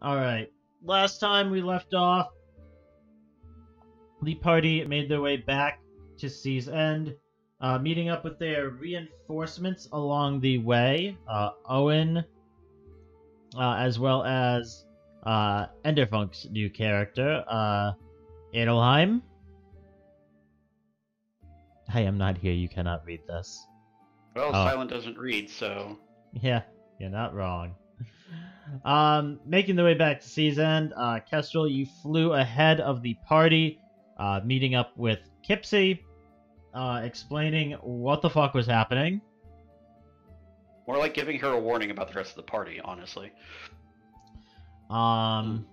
Alright. Last time we left off, the party made their way back to Sea's End, meeting up with their reinforcements along the way. Owen, as well as Enderfunk's new character, Adleheim. I am not here, you cannot read this. Well, Silent doesn't read, so... Yeah, you're not wrong. Making their way back to Sea's End, Kestrel, you flew ahead of the party, meeting up with Kipsy, explaining what the fuck was happening. More like giving her a warning about the rest of the party, honestly. The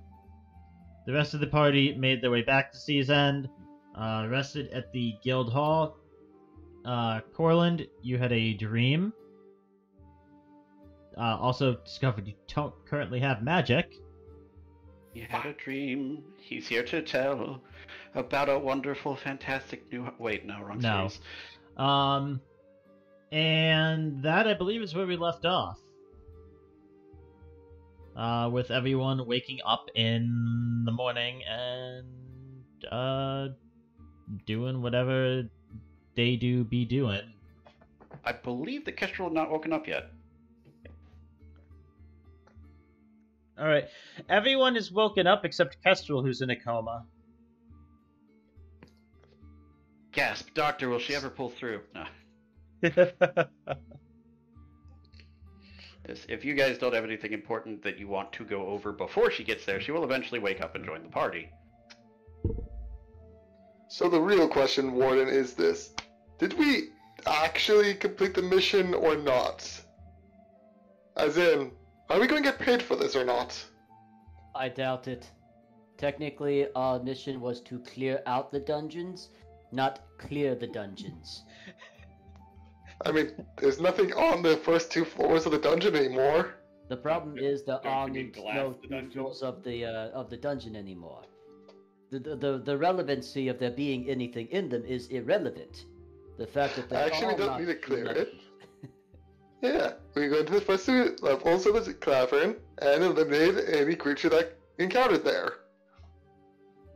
rest of the party made their way back to Sea's End, rested at the guild hall. Corland, you had a dream. Also discovered you don't currently have magic. He had a dream. He's here to tell about a wonderful, fantastic new... Wait, no, wrong series. And that, I believe, is where we left off. With everyone waking up in the morning and, doing whatever they do be doing. I believe that Kestrel had not woken up yet. Alright, everyone is woken up except Kestrel, who's in a coma. Gasp, doctor, will she ever pull through? No. If you guys don't have anything important that you want to go over before she gets there, she will eventually wake up and join the party. So the real question, Warden, is this. Did we actually complete the mission or not? As in, are we going to get paid for this or not? I doubt it. Technically, our mission was to clear out the dungeons, not clear the dungeons. I mean, there's nothing on the first 2 floors of the dungeon anymore. The problem is there aren't no 2 the floors of the dungeon anymore. The relevancy of there being anything in them is irrelevant. The fact that they actually are don't not need to clear nothing. it. Yeah, we go into the first 2 levels of the cavern and eliminate any creature that encountered there.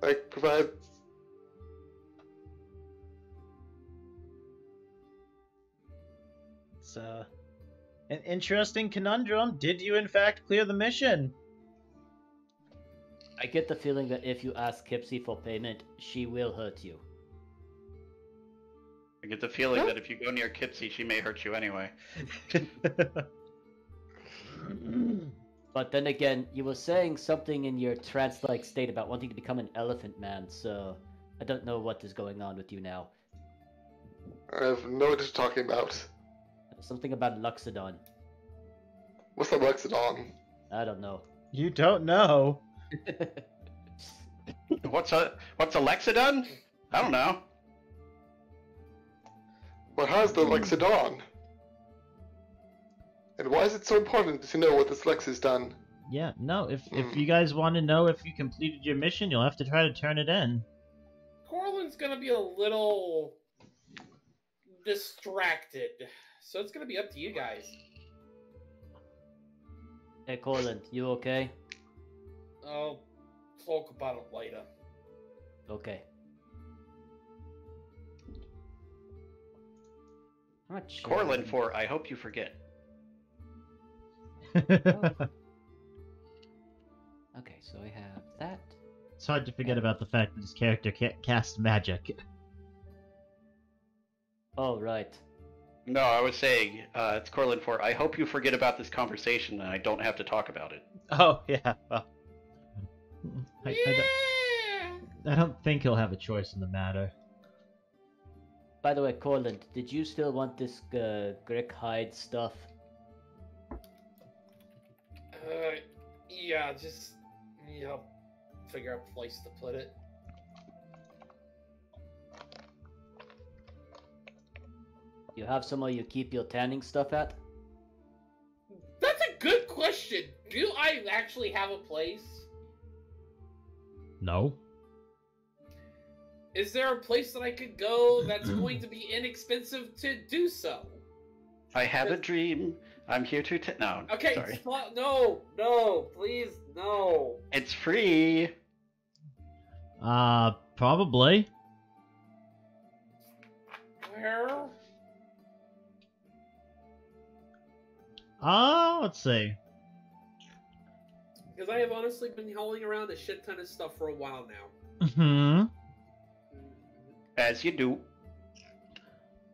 Like, provide... It's, an interesting conundrum. Did you, in fact, clear the mission? I get the feeling that if you ask Kipsy for payment, she will hurt you. I get the feeling that if you go near Kipsy, she may hurt you anyway. But then again, you were saying something in your trance-like state about wanting to become an elephant man, so I don't know what is going on with you now. I have no idea what you're talking about. Something about Luxodon. What's the Lexodon? I don't know. You don't know. What's Alexa done? I don't know. What has the Lexodon? And why is it so important to know what this Lex has done? Yeah, no, if you guys want to know if you completed your mission, you'll have to try to turn it in. Corland's gonna be a little distracted, so it's gonna be up to you guys. Hey, Corland, you okay? I'll talk about it later. Okay. Not sure. Corland for I hope you forget. Okay, so I have that. It's hard to forget about the fact that his character can't cast magic. Oh, right. No, I was saying, it's Corland for I hope you forget about this conversation and I don't have to talk about it. Oh, yeah, well... Yeah! I don't think he'll have a choice in the matter. By the way, Corland, did you still want this Greg Hyde stuff? Yeah, just... Yeah, figure out a place to put it. You have somewhere you keep your tanning stuff at? That's a good question. Do I actually have a place? No. Is there a place that I could go that's going to be inexpensive to do so? I have a dream I'm here to no. Okay, Sorry. no, please, no. It's free. Probably. Where? Let's see. Because I have honestly been hauling around a shit ton of stuff for a while now. Mm-hmm. As you do.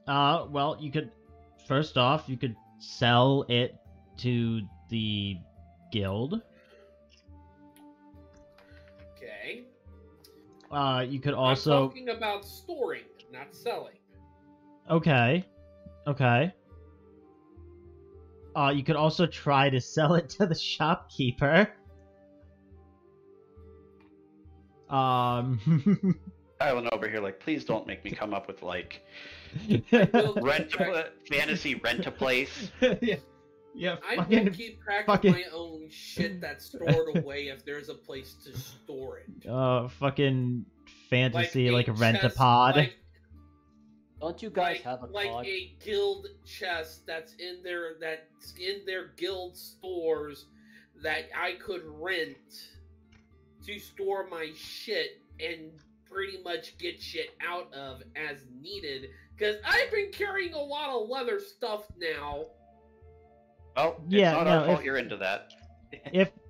Well, you could... First off, you could sell it to the guild. Okay. You could also... I'm talking about storing, not selling. Okay. Okay. You could also try to sell it to the shopkeeper. Kylan over here, like, please don't make me come up with, like, fantasy rent-a-place. Yeah, I fucking... will keep track of my own shit that's stored away if there's a place to store it. Fucking fantasy, like a rent-a-pod. chest, Don't you guys have a like pod? a guild chest that's in their guild stores that I could rent to store my shit and pretty much get shit out of as needed. Because I've been carrying a lot of leather stuff now. Well, it's not our fault you're into that.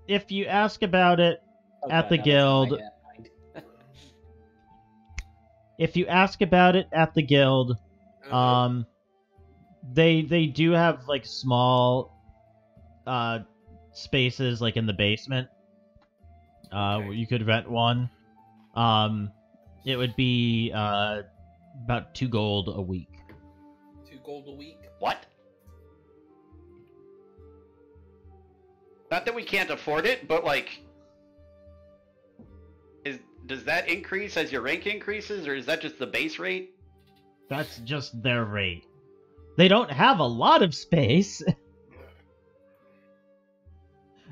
If you ask about it at the now guild, that's in my mind. if you ask about it at the guild, they do have like small spaces like in the basement where you could rent one. It would be about 2 gold a week. 2 gold a week? What? Not that we can't afford it, but like, does that increase as your rank increases, or is that just the base rate? That's just their rate. They don't have a lot of space.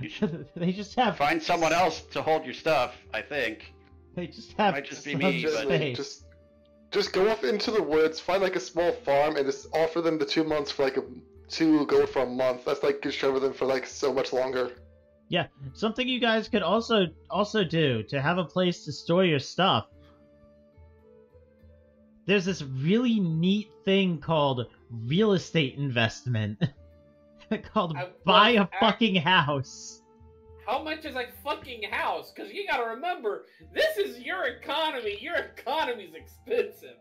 You should They just have... find someone else to hold your stuff, I think. They just have... Might just be some me, but- space. Just go off into the woods, find like a small farm, and just offer them the 2 months for like 2 gold for a month. That's like good show them for like so much longer. Yeah, something you guys could also do to have a place to store your stuff. There's this really neat thing called real estate investment. Called buy a fucking house. How much is a fucking house? Because you gotta remember, this is your economy. Your economy's expensive.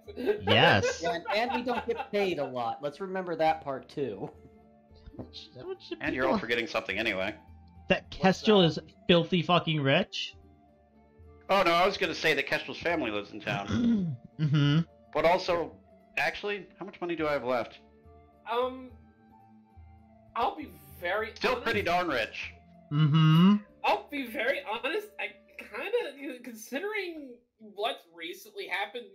Yes. Yeah, and we don't get paid a lot. Let's remember that part too. And you're all forgetting something anyway. That Kestrel is filthy fucking rich. Oh no, I was gonna say that Kestrel's family lives in town. Mm-hmm. But also, actually, how much money do I have left? I'll be very Still honest. pretty darn rich. Mm-hmm. I'll be very honest. I kind of, considering what's recently happened,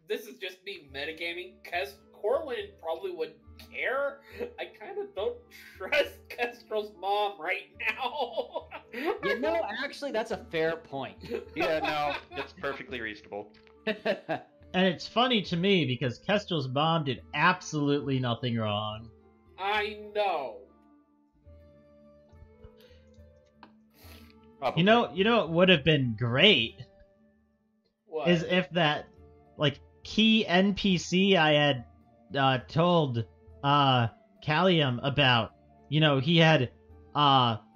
this is just me metagaming, because Corland probably would care. I kind of don't trust Kestrel's mom right now. You know, actually, that's a fair point. Yeah, no, it's perfectly reasonable. And it's funny to me because Kestrel's mom did absolutely nothing wrong. I know. Probably. You know what would have been great What? is if that like key NPC I had told Callium about, he had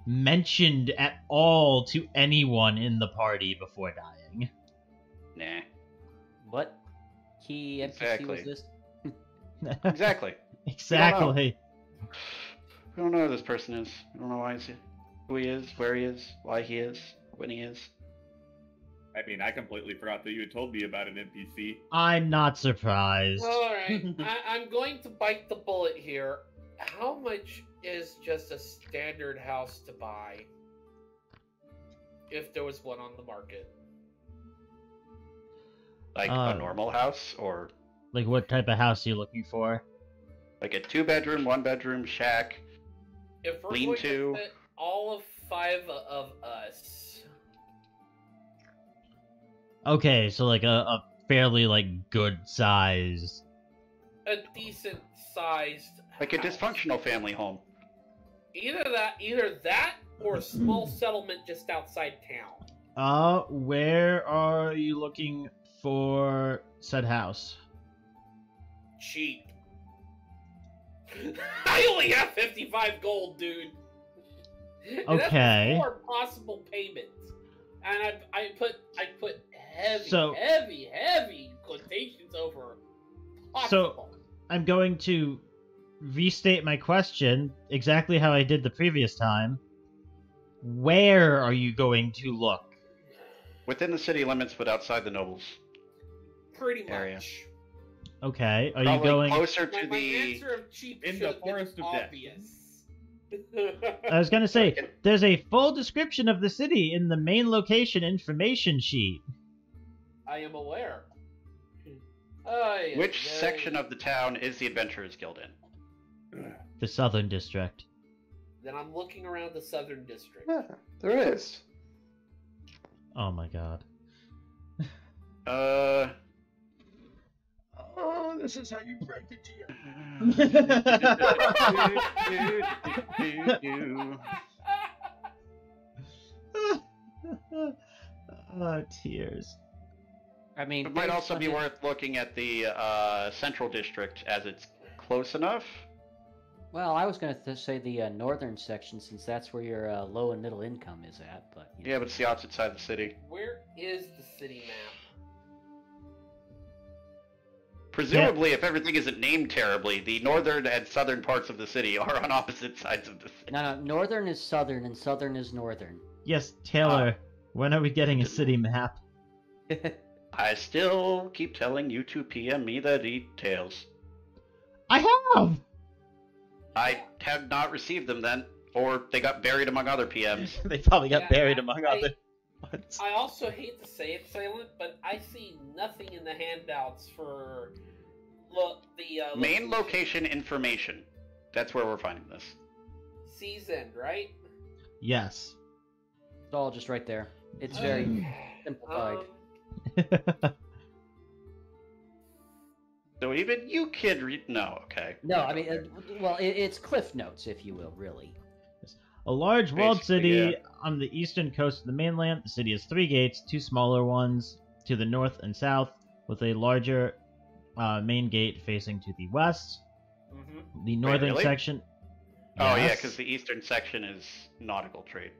mentioned at all to anyone in the party before dying. Nah. What key NPC Exactly. was this? Exactly. Exactly. We don't know who this person is. We don't know why he's here. Who he is, where he is, why he is, when he is. I mean, I completely forgot that you had told me about an NPC. I'm not surprised. Alright, I'm going to bite the bullet here. How much is just a standard house to buy? If there was one on the market. Like a normal house, or Like, what type of house are you looking for? like a 2-bedroom, 1-bedroom shack. If we're Lean going to. to fit all of 5 of us, Okay, so like a fairly like good size. a decent sized Like a house. dysfunctional family home. Either that or a small settlement just outside town. Where are you looking for said house? Cheap. I only have 55 gold, dude. And Okay. that's 4 possible payments, and I put heavy, So- heavy quotations over possible. I'm going to restate my question exactly how I did the previous time. Where are you going to look? Within the city limits, but outside the nobles. Pretty much. area. Okay, are Probably you going... closer My to the... answer of cheap in should the have been forest of death. obvious. I was gonna say, there's a full description of the city in the main location information sheet. I am aware. Oh, yeah, Which yeah. section of the town is the Adventurers Guild in? The Southern District. Then I'm looking around the Southern District. Yeah, there is. Oh my god. Oh, this is how you break it to you. Oh, tears. I mean, It might there's also be plenty- worth looking at the Central District, as it's close enough. Well, I was going to say the northern section, since that's where your low and middle income is at. But you know. Yeah, but it's the opposite side of the city. Where is the city map? Presumably, if everything isn't named terribly, the northern and southern parts of the city are on opposite sides of the city. No, northern is southern and southern is northern. Yes, Taylor, when are we getting a city map? I still keep telling you to PM me the details. I have! I have not received them then, or they got buried among other PMs. They probably got Yeah, buried among I- other ones. I also hate to say it, Silent, but I see nothing in the handouts for the Main location information. That's where we're finding this. Sea's End, right? Yes. It's all just right there. It's very simplified. So even you kid no, okay. No, I mean, well, it's Cliff Notes, if you will, really. A large walled Basically, city yeah. on the eastern coast of the mainland. The city has 3 gates, 2 smaller ones to the north and south, with a larger main gate facing to the west. Mm-hmm. The northern really? section... Oh yeah, Yes. because the eastern section is nautical trade.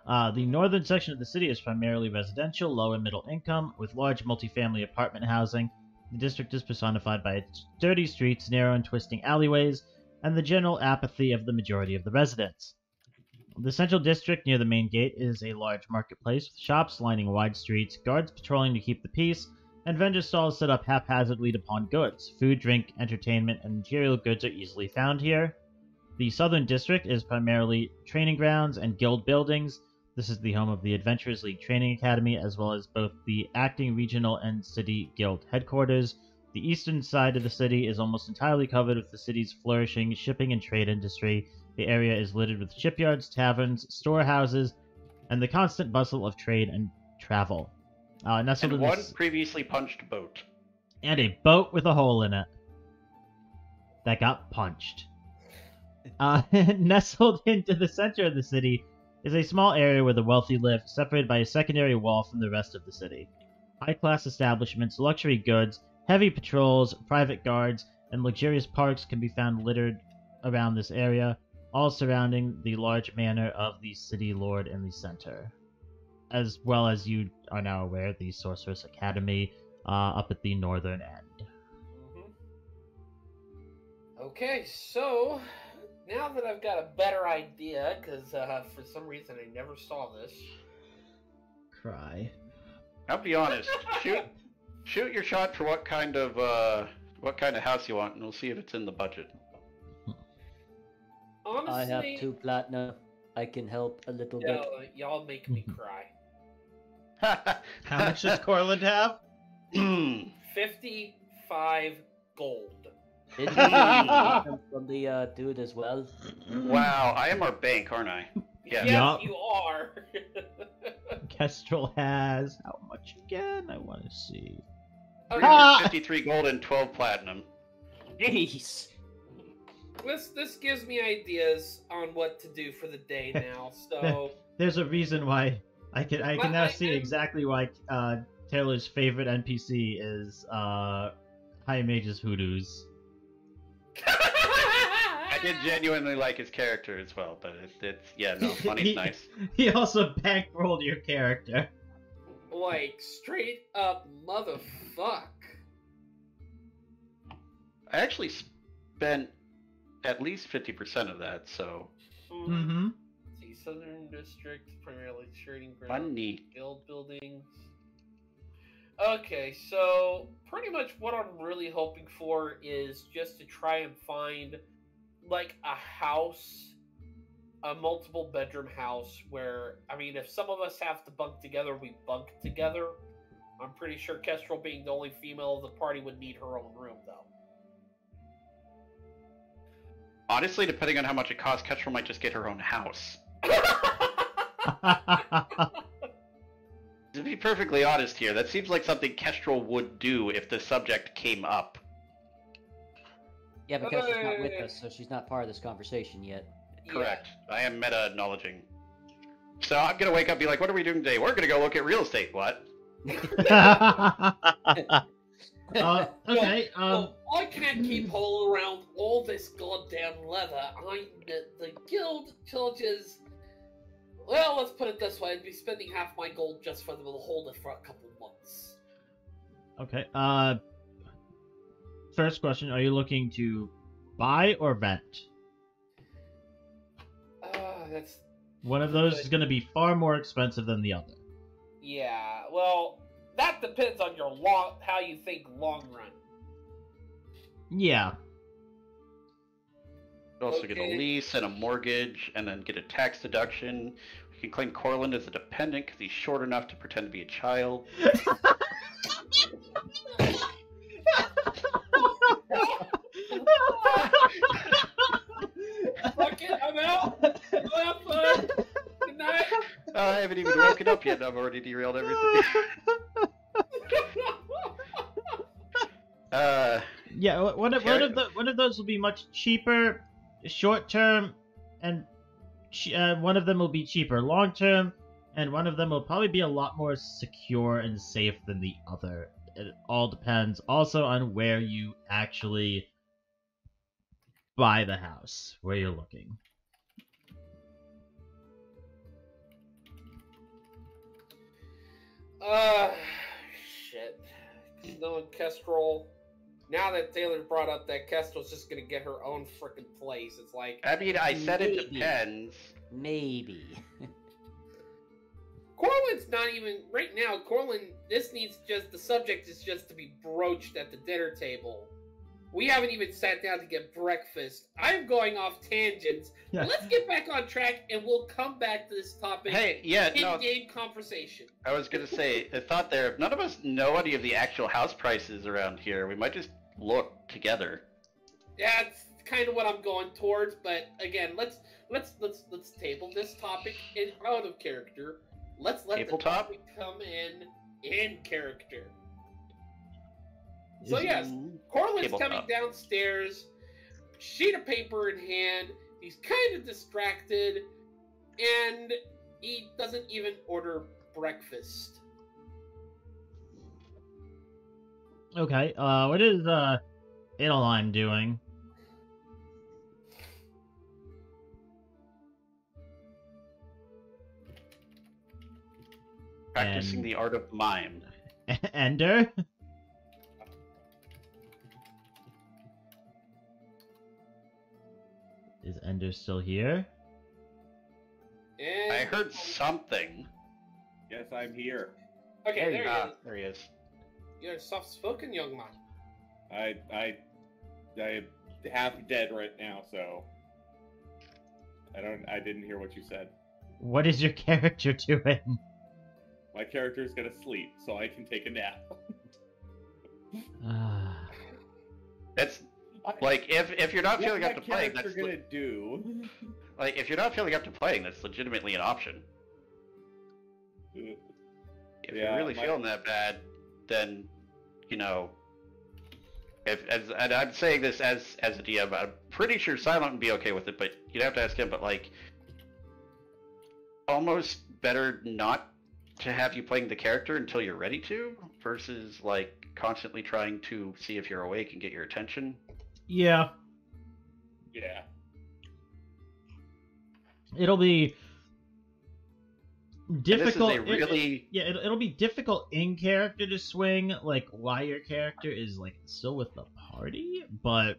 The northern section of the city is primarily residential, low and middle income, with large multifamily apartment housing. The district is personified by its dirty streets, narrow and twisting alleyways, and the general apathy of the majority of the residents. The central district near the main gate is a large marketplace with shops lining wide streets, guards patrolling to keep the peace, and vendor stalls set up haphazardly to pawn goods. Food, drink, entertainment, and material goods are easily found here. The southern district is primarily training grounds and guild buildings. This is the home of the Adventurers League Training Academy, as well as both the acting regional and city guild headquarters. The eastern side of the city is almost entirely covered with the city's flourishing shipping and trade industry. The area is littered with shipyards, taverns, storehouses, and the constant bustle of trade and travel. Nestled And in one this... previously punched boat. And a boat with a hole in it that got punched. Nestled into the center of the city is a small area where the wealthy live, separated by a secondary wall from the rest of the city. High-class establishments, luxury goods, heavy patrols, private guards, and luxurious parks can be found littered around this area, all surrounding the large manor of the city lord in the center. As well as you are now aware, the Sorceress Academy up at the northern end. Okay, so now that I've got a better idea, because for some reason I never saw this. Cry. I'll be honest. Shoot your shot for what kind of house you want, and we'll see if it's in the budget. Honestly, I have 2 platinum. I can help a little bit. y'all make me cry. How much does Corland have? 55 gold. Did you come from the dude as well? Wow, I am our bank, aren't I? Yeah. Yes, Yup. you are. Kestrel has how much again? I want to see. Okay. 353 gold and 12 platinum. Jeez. This gives me ideas on what to do for the day now. So There's a reason why I can now see exactly why Taylor's favorite NPC is High Mage's Hoodoos. I did genuinely like his character as well, but funny's nice. He also bankrolled your character. Like straight up motherfuck. I actually spent at least 50% of that, so. Mm-hmm. See, Southern District, primarily trading ground, Funny. guild buildings. Okay, so pretty much what I'm really hoping for is just to try and find like a house, a multiple bedroom house where, I mean, if some of us have to bunk together, we bunk together. I'm pretty sure Kestrel, being the only female of the party, would need her own room, though. Honestly, depending on how much it costs, Kestrel might just get her own house. To be perfectly honest here, that seems like something Kestrel would do if the subject came up. Yeah, but Kestrel's not with us, so she's not part of this conversation yet. Correct. Yeah. I am meta-acknowledging. So I'm gonna wake up and be like, what are we doing today? We're gonna go look at real estate. What? Okay. Well, I can't keep hauling around all this goddamn leather. The guild charges. Well, let's put it this way: I'd be spending half my gold just for them to hold it for a couple of months. Okay. First question: are you looking to buy or rent? That's one of those is going to be far more expensive than the other. Yeah. Well, that depends on your how you think long run. Yeah. You also get a lease and a mortgage, and then get a tax deduction. You can claim Corland as a dependent because he's short enough to pretend to be a child. Fuck it, I'm out. Have fun. Good night. I haven't even woken up yet, and I've already derailed everything. Yeah, one of those will be much cheaper short term, and one of them will be cheaper long term, and one of them will probably be a lot more secure and safe than the other. It all depends also on where you actually buy the house, where you're looking. Shit. Knowing Kestrel. Now that Taylor brought up that Kestrel's just gonna get her own frickin' place, it's like... I mean, I said it depends. Maybe. Corland's not even... Right now, Corland, this needs just... The subject is just to be broached at the dinner table. We haven't even sat down to get breakfast. I'm going off tangents. Yeah. Let's get back on track, and we'll come back to this topic in-game conversation. I was gonna say, a thought there, if none of us know any of the actual house prices around here, we might just look together. Yeah, that's kind of what I'm going towards, but again, let's table this topic out of character. Let's let the topic come in character. So yes, Corland's coming downstairs, sheet of paper in hand. He's kind of distracted, and he doesn't even order breakfast. Okay, what is Adleheim doing? Practicing the art of mime. Ender? Is Ender still here? And I heard something. Yes, I'm here. Okay, there he is. There he is. You're a soft-spoken young man. I half dead right now, so I didn't hear what you said. What is your character doing? My character's gonna sleep, so I can take a nap. It's like if you're not feeling up to playing, that's gonna do. Like if you're not feeling up to playing, that's legitimately an option. If you're really feeling that bad, then And I'm saying this as a DM, I'm pretty sure Silent would be okay with it, but you'd have to ask him. But like, almost better not to have you playing the character until you're ready to, versus like constantly trying to see if you're awake and get your attention. Yeah. Yeah. It'll be difficult. And this is a really it'll be difficult in character to swing like why your character is like still with the party, but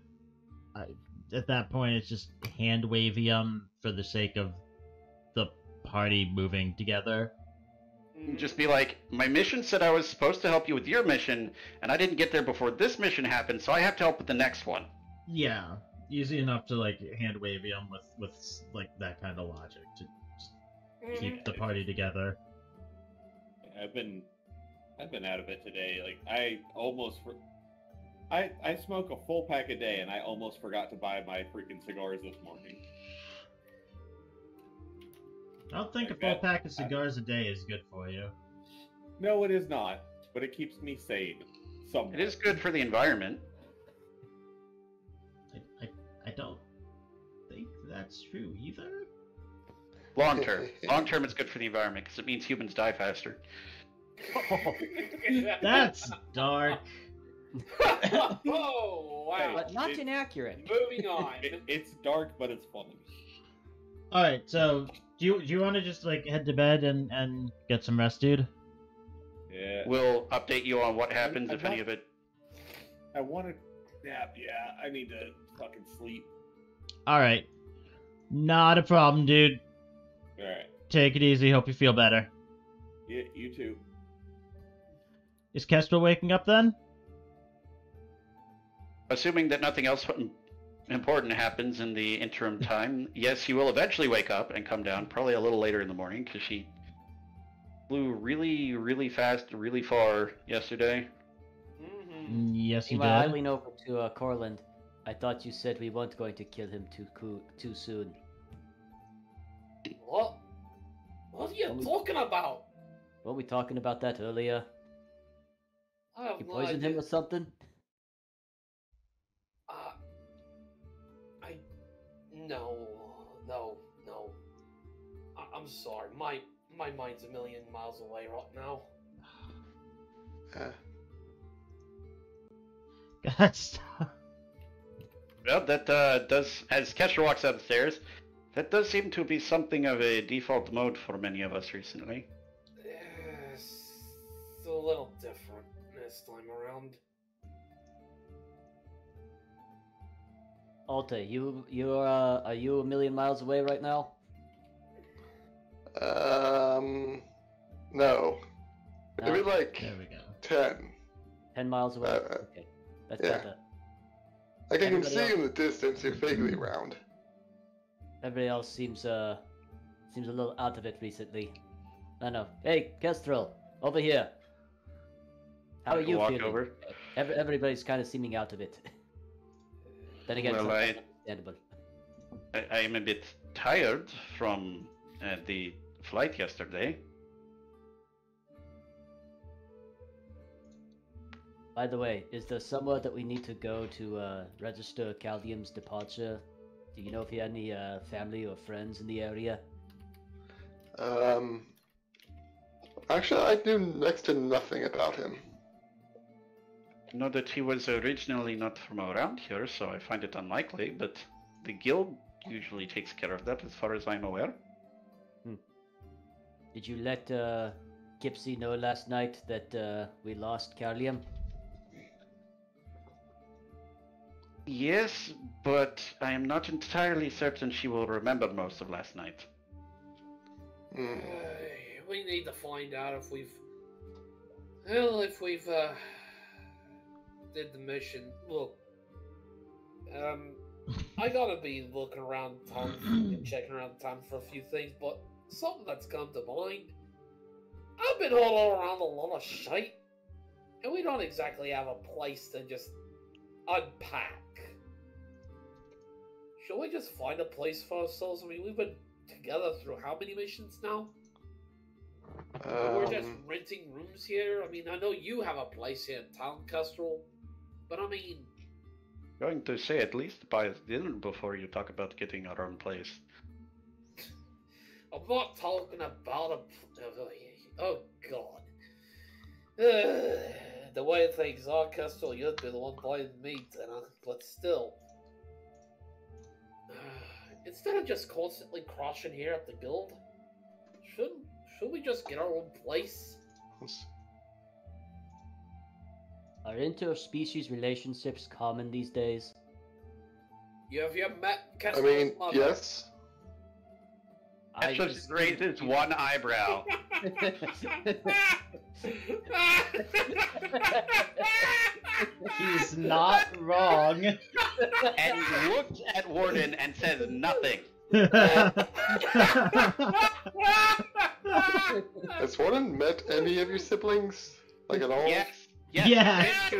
at that point it's just hand wavium for the sake of the party moving together. Just be like, my mission said I was supposed to help you with your mission, and I didn't get there before this mission happened, so I have to help with the next one. Yeah, easy enough to like hand wavium with like that kind of logic to just keep the party together. I've been out of it today. Like I smoke a full pack a day, and I almost forgot to buy my freaking cigars this morning. I don't think a full pack of cigars a day is good for you. No, it is not, but it keeps me sane. Somewhat. It is good for the environment. I don't think that's true either. Long term. Long term, it's good for the environment, because it means humans die faster. That's dark. Oh, wow. But not inaccurate. Moving on. It's dark, but it's funny. Alright, so do you want to just like head to bed and get some rest, dude? Yeah. We'll update you on what happens if any of it. I want to nap. Yeah, I need to fucking sleep. Alright. Not a problem, dude. Alright. Take it easy. Hope you feel better. Yeah, you too. Is Kestrel waking up then? Assuming that nothing else important happens in the interim time, yes, he will eventually wake up and come down, probably a little later in the morning, because she flew really, really fast, really far yesterday. Yes, you Meanwhile, I did. lean over to Corland. I thought you said we weren't going to kill him too soon. What? What are you talking about? Weren't we talking about that earlier? I have You no poisoned idea. him or something? No. I'm sorry. My mind's a million miles away right now. That's Well, that does, as Kestrel walks up the stairs, that does seem to be something of a default mode for many of us recently. It's a little different this time around. Alta, are you a million miles away right now? No. Maybe No? like there we go. 10. 10 miles away? Uh, Okay. That's yeah. better. Like I can Everybody see else? in the distance you're vaguely around. Everybody else seems a little out of it recently. I know. Hey, Kestrel, over here. How are you Walk feeling? over. Everybody's kind of seeming out of it. Then again, Well, sometimes understandable. I am a bit tired from the flight yesterday. By the way, is there somewhere that we need to go to register Caldium's departure? Do you know if he had any family or friends in the area? Actually, I knew next to nothing about him. Know that he was originally not from around here, so I find it unlikely, but the guild usually takes care of that as far as I'm aware. Did you let Gipsy know last night that we lost Caldium? Yes, but I am not entirely certain she will remember most of last night. Hmm. We need to find out if we've did the mission. Look, I gotta be looking around town and checking around town for a few things, but something that's come to mind. I've been all around a lot of shite, and we don't exactly have a place to just unpack. Should we just find a place for ourselves? I mean, we've been together through how many missions now? We're just renting rooms here. I mean, I know you have a place here in town, Kestrel, but I mean, Going to say at least buy us dinner before you talk about getting our own place. I'm not talking about a... Oh, God. The way things are, Kestrel, you'd be the one buying meat, but still. Instead of just constantly crashing here at the guild, should we just get our own place? Are interspecies relationships common these days? Have you met I Kestrel's mean, mother? yes. That just raises one eyebrow. He's not wrong. And looks at Warden and says nothing. Has Warden met any of your siblings? Like at all? Yes. Yes.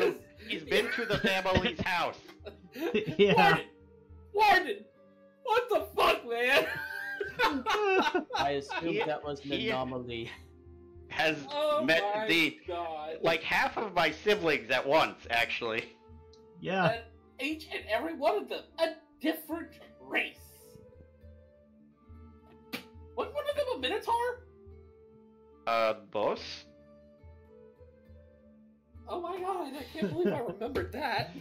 He's been to the family's house. Yeah. Warden! What the fuck, man? I assumed that was an anomaly. Has Oh met my God. like half of my siblings at once, actually. Yeah. And each and every one of them, a different race. Wasn't one of them a Minotaur? Boss? Oh my God, I can't believe I remembered that.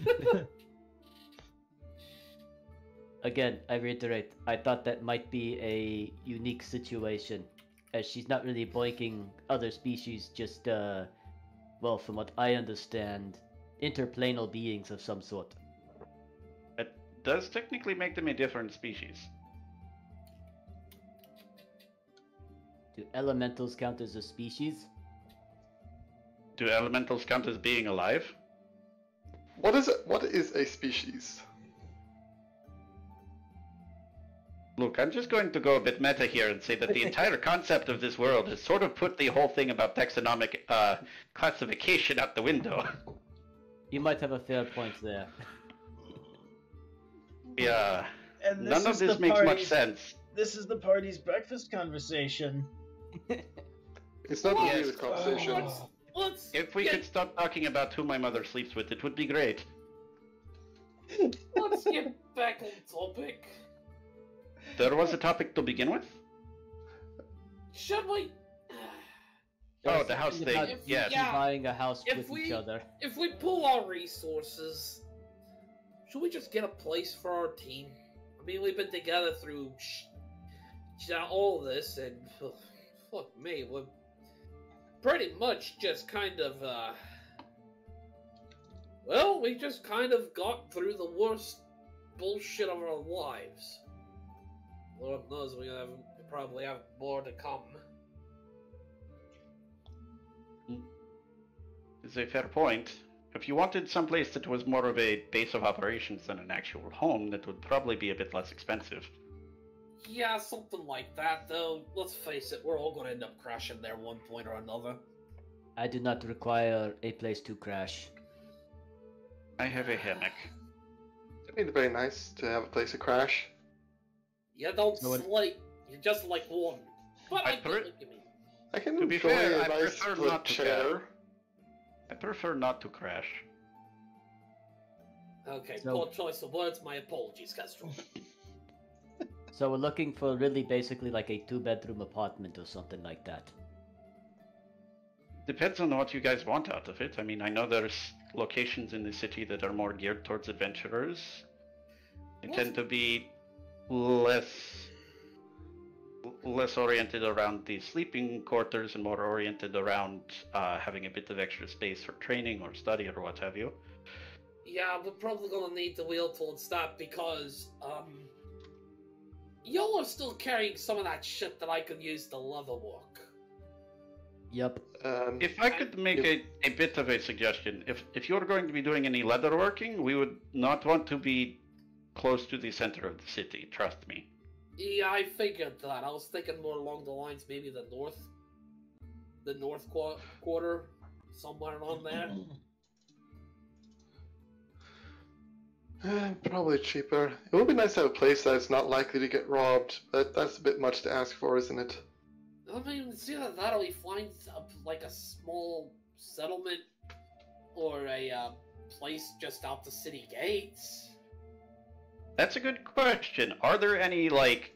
Again, I reiterate, I thought that might be a unique situation, as she's not really boinking other species, just, well, from what I understand, interplanal beings of some sort. It does technically make them a different species. Do elementals count as a species? Do elementals count as being alive? What is a species? Look, I'm just going to go a bit meta here and say that the entire concept of this world has sort of put the whole thing about taxonomic classification out the window. You might have a fair point there. Yeah. And None of this makes much sense. This is the party's breakfast conversation. It's not Yes. really the conversation. Let's If we could stop talking about who my mother sleeps with, it would be great. let's get back on topic. There was a topic to begin with? Should we? Oh, the house thing, About yes. Yeah. buying a house If with we- each other. If we pool our resources, should we just get a place for our team? I mean, we've been together through all this, and fuck me, we're pretty much just kind of, well, we just kind of got through the worst bullshit of our lives. Lord knows we probably have more to come. It's a fair point. If you wanted someplace that was more of a base of operations than an actual home, that would probably be a bit less expensive. Yeah, something like that, though. Let's face it, we're all gonna end up crashing there one point or another. I do not require a place to crash. I have a hammock. It'd be very nice to have a place to crash. You don't No one- slate, you're just like one. But I I get per- what you mean. I can To be enjoy fair, a I nice prefer split not to chair. I prefer not to crash. Okay, So- poor choice of words, my apologies, Kestrel. So we're looking for really basically like a 2-bedroom apartment or something like that. Depends on what you guys want out of it. I mean, I know there's locations in the city that are more geared towards adventurers. They tend to be less oriented around the sleeping quarters and more oriented around having a bit of extra space for training or study or what have you. Yeah, we're probably gonna need to wheel towards that because, y'all are still carrying some of that shit that I could use to leather work. Yep. If I could make a bit of a suggestion, if you're going to be doing any leather working, we would not want to be close to the center of the city, trust me. Yeah, I figured that. I was thinking more along the lines, maybe the north quarter, somewhere around there. Probably cheaper. It would be nice to have a place that's not likely to get robbed, but that's a bit much to ask for, isn't it? I mean, it's either that or we find like a small settlement or a place just out the city gates. That's a good question. Are there any, like,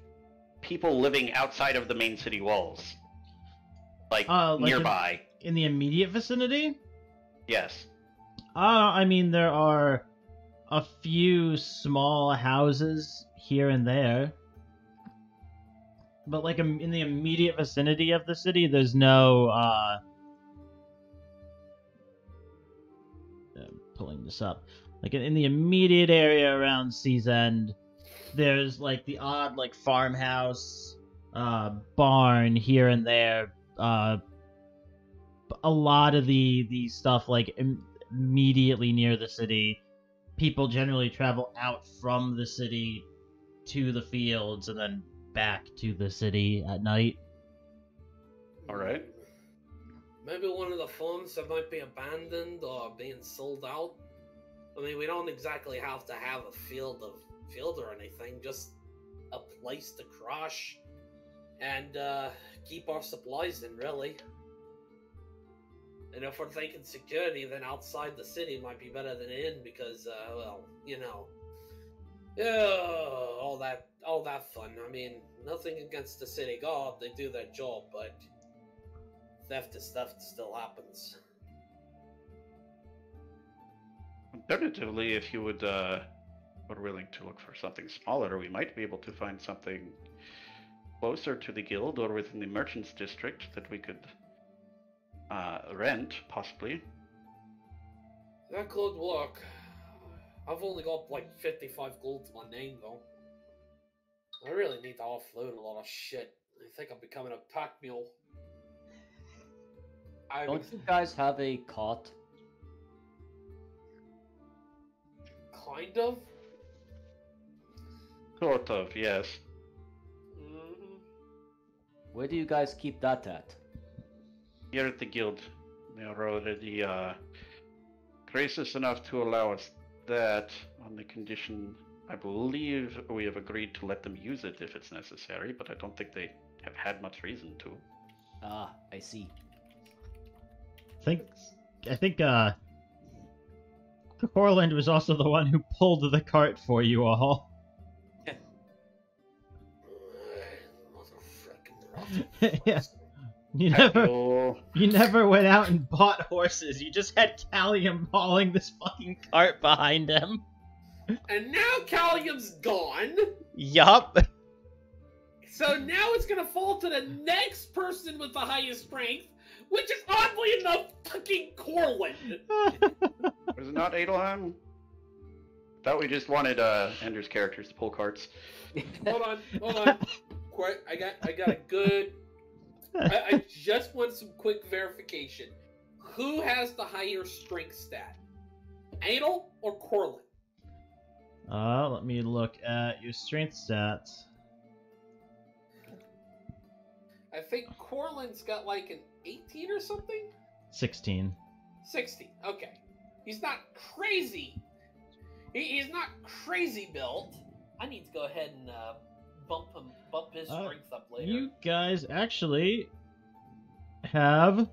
people living outside of the main city walls? Like nearby? In the immediate vicinity? Yes. I mean, there are a few small houses here and there. But, like, in the immediate vicinity of the city, there's no, I'm pulling this up. Like, in the immediate area around Sea's End, there's, like, the odd, like, farmhouse, barn here and there. A lot of the stuff, like, immediately near the city, people generally travel out from the city to the fields and then back to the city at night. Alright. Maybe one of the farms that might be abandoned or being sold out. I mean, we don't exactly have to have a field or anything, just a place to crash and keep our supplies in, really. And if we're thinking security, then outside the city might be better than in, because, well, you know, all that fun. I mean, nothing against the city guard; they do their job, but theft still happens. Alternatively, if you were willing to look for something smaller, we might be able to find something closer to the guild or within the merchants district that we could rent, possibly. That could work. I've only got like 55 gold to my name, though. I really need to offload a lot of shit. I think I'm becoming a pack mule. Don't you guys have a cot? Kind of. Sort of, yes. Mm-hmm. Where do you guys keep that at? Here at the guild, they are already gracious enough to allow us that on the condition, I believe we have agreed to let them use it if it's necessary, but I don't think they have had much reason to. Ah, I see. I think Corland was also the one who pulled the cart for you all. Yeah. You never went out and bought horses. You just had Callium hauling this fucking cart behind him. And now Callium's gone. Yup. So now it's gonna fall to the next person with the highest strength, which is oddly enough fucking Corland. Was it not Adleheim? Thought we just wanted Ender's characters to pull carts. Hold on. I got a good. I just want some quick verification. Who has the higher strength stat? Adel or Corland? Let me look at your strength stats. I think Corland's got like an 18 or something? 16. 16, okay. He's not crazy. He's not crazy built. I need to go ahead and bump his strength up later. You guys actually have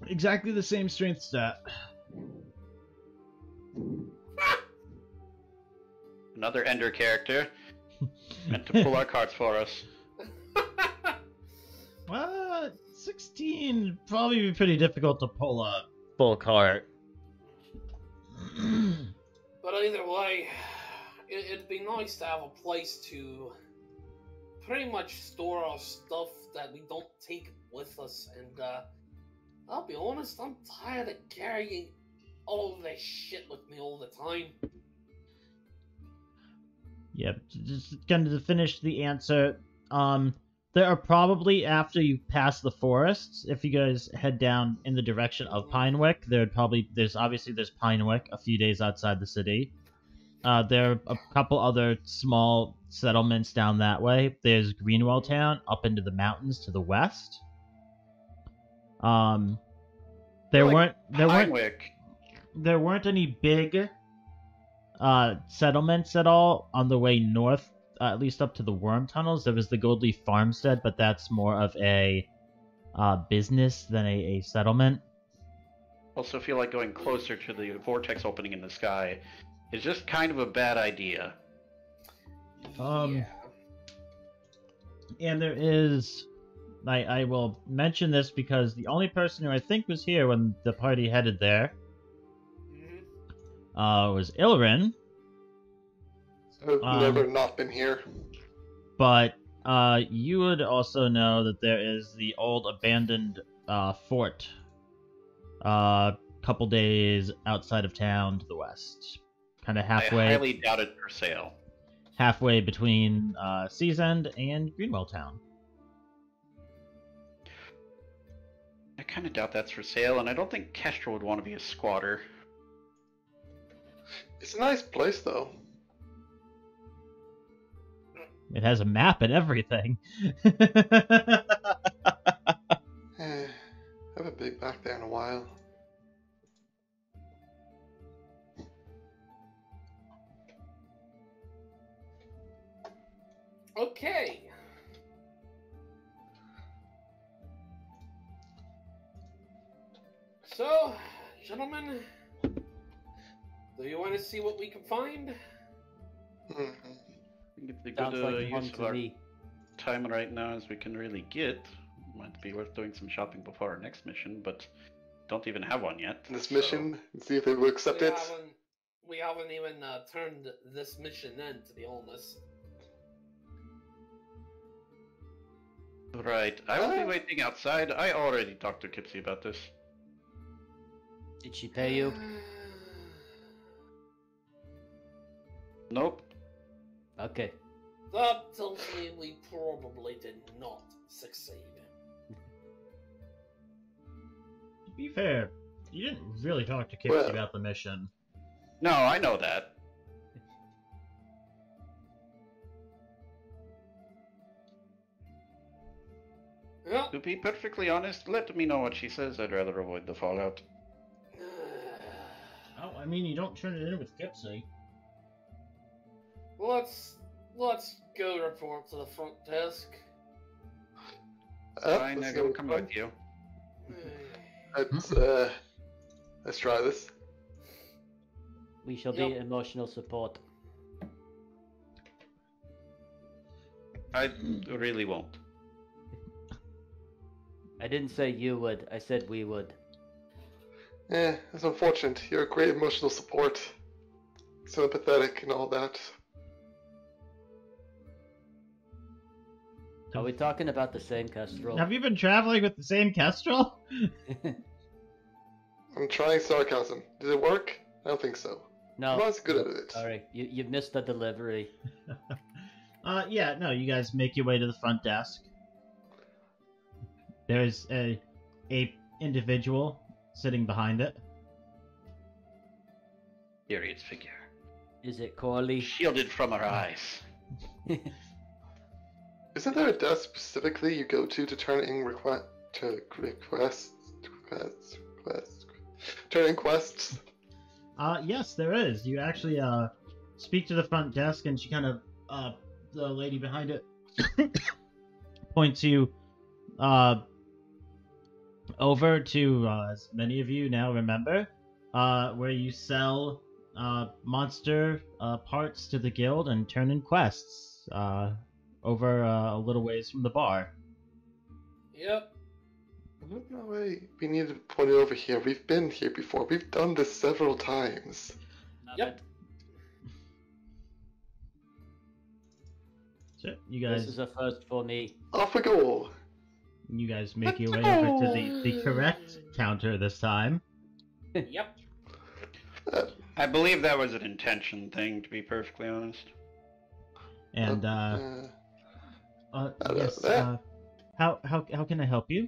exactly the same strength stat. Another Ender character meant to pull our carts for us. 16 probably be pretty difficult to pull a full cart. But either way, it'd be nice to have a place to pretty much store our stuff that we don't take with us. And I'll be honest, I'm tired of carrying all this shit with me all the time. Yep, just kind of to finish the answer, there are probably, after you pass the forests, if you guys head down in the direction of Pinewick, there's Pinewick a few days outside the city. There are a couple other small settlements down that way. There's Greenwell Town up into the mountains to the west. There weren't any big settlements at all on the way north, at least up to the Worm Tunnels. There was the Goldleaf Farmstead, but that's more of a business than a settlement. Also feel like going closer to the vortex opening in the sky is just kind of a bad idea. Yeah. And there is... I will mention this because the only person who I think was here when the party headed there was Illiren. I've never not been here. But you would also know that there is the old abandoned fort couple days outside of town to the west. Kind of halfway. I highly doubt it for sale. Halfway between Sea's End and Greenwell Town. I kind of doubt that's for sale, and I don't think Kestrel would want to be a squatter. It's a nice place, though. It has a map and everything. I haven't been back there in a while. Okay. So, gentlemen, do you want to see what we can find? I think it's a Sounds good like fun use of to our me. time right now as we can really get. Might be worth doing some shopping before our next mission, but don't even have one yet. This so- mission, and see if they will accept it. We haven't even turned this mission in, to be honest. Right, I will be waiting outside. I already talked to Kipsy about this. Did she pay you? Nope. Okay. That tells me we probably did not succeed. To be fair, you didn't really talk to Kipsy Well- about the mission. No, I know that. Well, To be perfectly honest, let me know what she says. I'd rather avoid the fallout. Oh, I mean, you don't turn it in with Kipsy. let's go report to the front desk. Fine, let's I will go. come with you. Let's try this. We shall Yep. be emotional support. I really won't. I didn't say you would, I said we would. It's unfortunate. You're a great emotional support. Sympathetic and all that. Are we talking about the same Kestrel? Have you been traveling with the same Kestrel? I'm trying sarcasm. Did it work? I don't think so. No. I'm not as good at it. Sorry, you missed the delivery. Yeah, no, you guys make your way to the front desk. There's a individual sitting behind it. Curious figure. Is it Corley? Shielded from our eyes. Isn't there a desk specifically you go to turn in turn in quests? Yes, there is. You actually speak to the front desk, and she kind of the lady behind it points you over to as many of you now remember where you sell monster parts to the guild and turn in quests over a little ways from the bar. Yep. No way. We need to point it over here. We've been here before. We've done this several times. Yep. So you This guys is a first for me. Off we go. make your way over to the correct counter this time. Yep. I believe that was an intention thing, to be perfectly honest. And yes, how can I help you?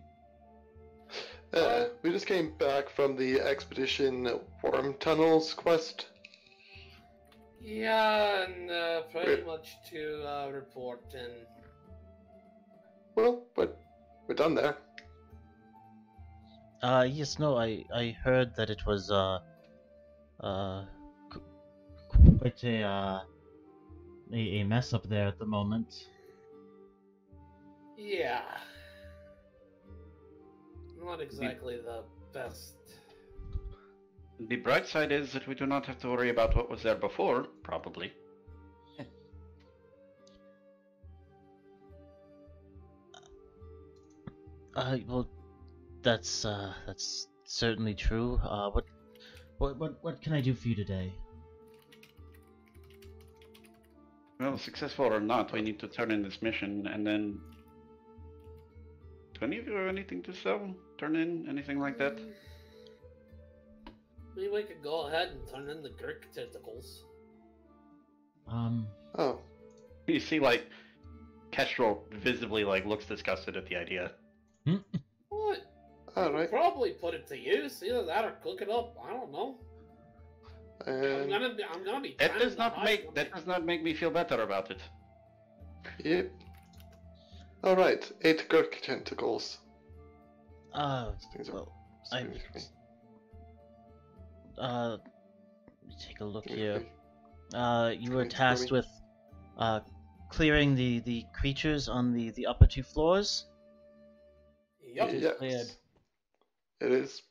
We just came back from the Expedition Worm Tunnels quest. Yeah, and pretty much to report and Well, but we're done there. Yes, no, I heard that it was, Quite a mess up there at the moment. yeah. Not exactly the best. The bright side is that we do not have to worry about what was there before, probably. Well, that's certainly true. What can I do for you today? Well, successful or not, we need to turn in this mission, and then... Do any of you have anything to sell? Turn in? Anything like that? Maybe we could go ahead and turn in the Gurk tentacles. Oh. You see, like, Kestrel visibly, like, looks disgusted at the idea. What? Alright. Probably put it to use. Either that or cook it up. I don't know. I'm gonna be. That does not make me feel better about it. Yep. Alright, 8 Gurk tentacles. Things are well, significant. let me take a look Okay. here. You were Okay, tasked Chloe. with clearing the creatures on the upper 2 floors. Yep. Just Yes. cleared. It is.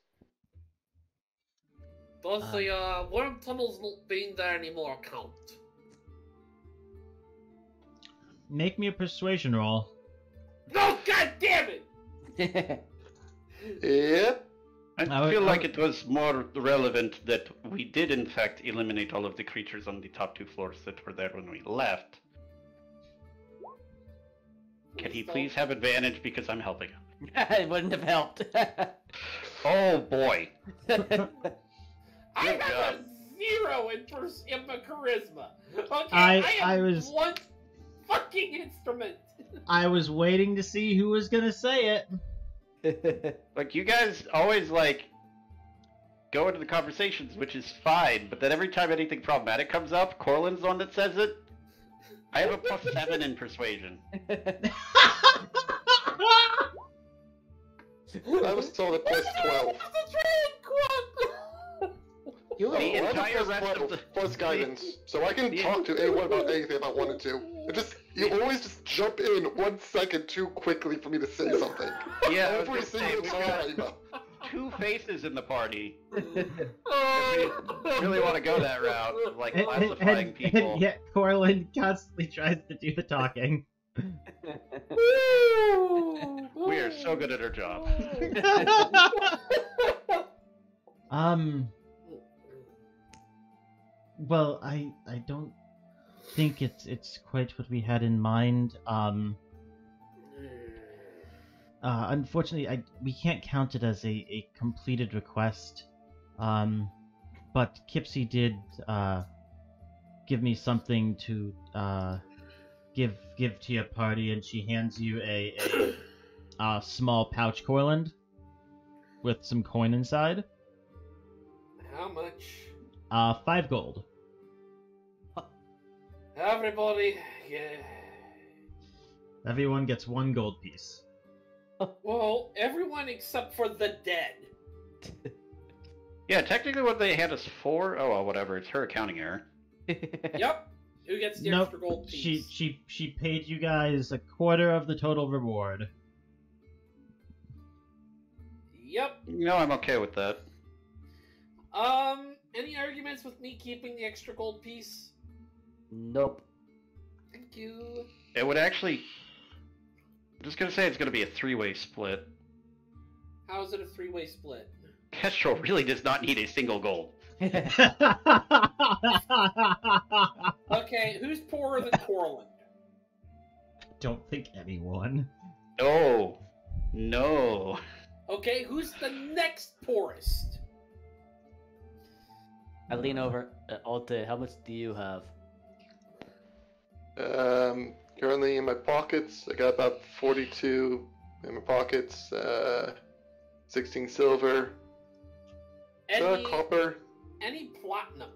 Does the worm tunnels not being there anymore count? Make me a persuasion roll. No, god damn it! Yep. I feel like it was more relevant that we did in fact eliminate all of the creatures on the top 2 floors that were there when we left. Can he please have advantage because I'm helping him? It wouldn't have helped. Oh boy. I Good got job. a 0 in my charisma. Okay, I am was- one fucking instrument. I was waiting to see who was gonna say it. Like, you guys always, like, go into the conversations, which is fine, but then every time anything problematic comes up, Corland's the one that says it. I have a +7 in persuasion. I was told at plus 12. You Oh, The I have a entire plus rest 12 of the- plus guidance, so I can the- talk to anyone about anything if I wanted to. You always just jump in 1 second too quickly for me to say something. Yeah, I was Every gonna say, single we've got time. 2 faces in the party. Oh. If we really want to go that route, of, like, classifying people. And yet Corland constantly tries to do the talking. We are so good at our job. Well, I don't think it's quite what we had in mind. Unfortunately, we can't count it as a completed request. But Kipsy did give me something to give to your party, and she hands you a small pouch, Corland, with some coin inside. How much? 5 gold. Everybody, yeah. Everyone gets 1 gold piece. Well, everyone except for the dead. Yeah, technically what they had us for, oh well, whatever, it's her accounting error. Yep. Who gets the Nope. extra gold piece? She paid you guys a quarter of the total reward. Yep. No, I'm okay with that. Any arguments with me keeping the extra gold piece? Nope. Thank you. It would actually... I'm just gonna say it's gonna be a 3-way split. How is it a 3-way split? Kestrel really does not need a single gold. Okay, who's poorer than Corland? Don't think anyone. No. No. Okay, who's the next poorest? I lean over. Alte, how much do you have? Currently in my pockets, I got about 42 in my pockets. 16 silver, copper. Any platinum?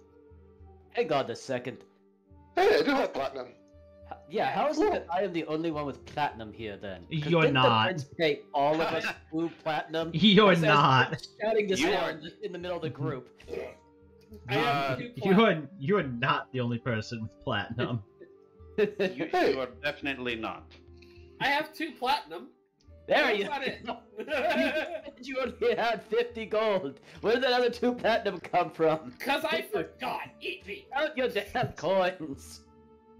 Hang on a second. Hey, I do have platinum. Yeah, how is it that I am the only one with platinum here then? 'Cause You're didn't the not. prince pay all of us blue platinum? You're As I was not. shouting this You out are. in the middle of the group. I have 2 platinum. You are not the only person with platinum. You are definitely not. I have 2 platinum. There you got it. go. You only had 50 gold. Where did the other 2 platinum come from? Cause I forgot. Eat me. Count your damn coins.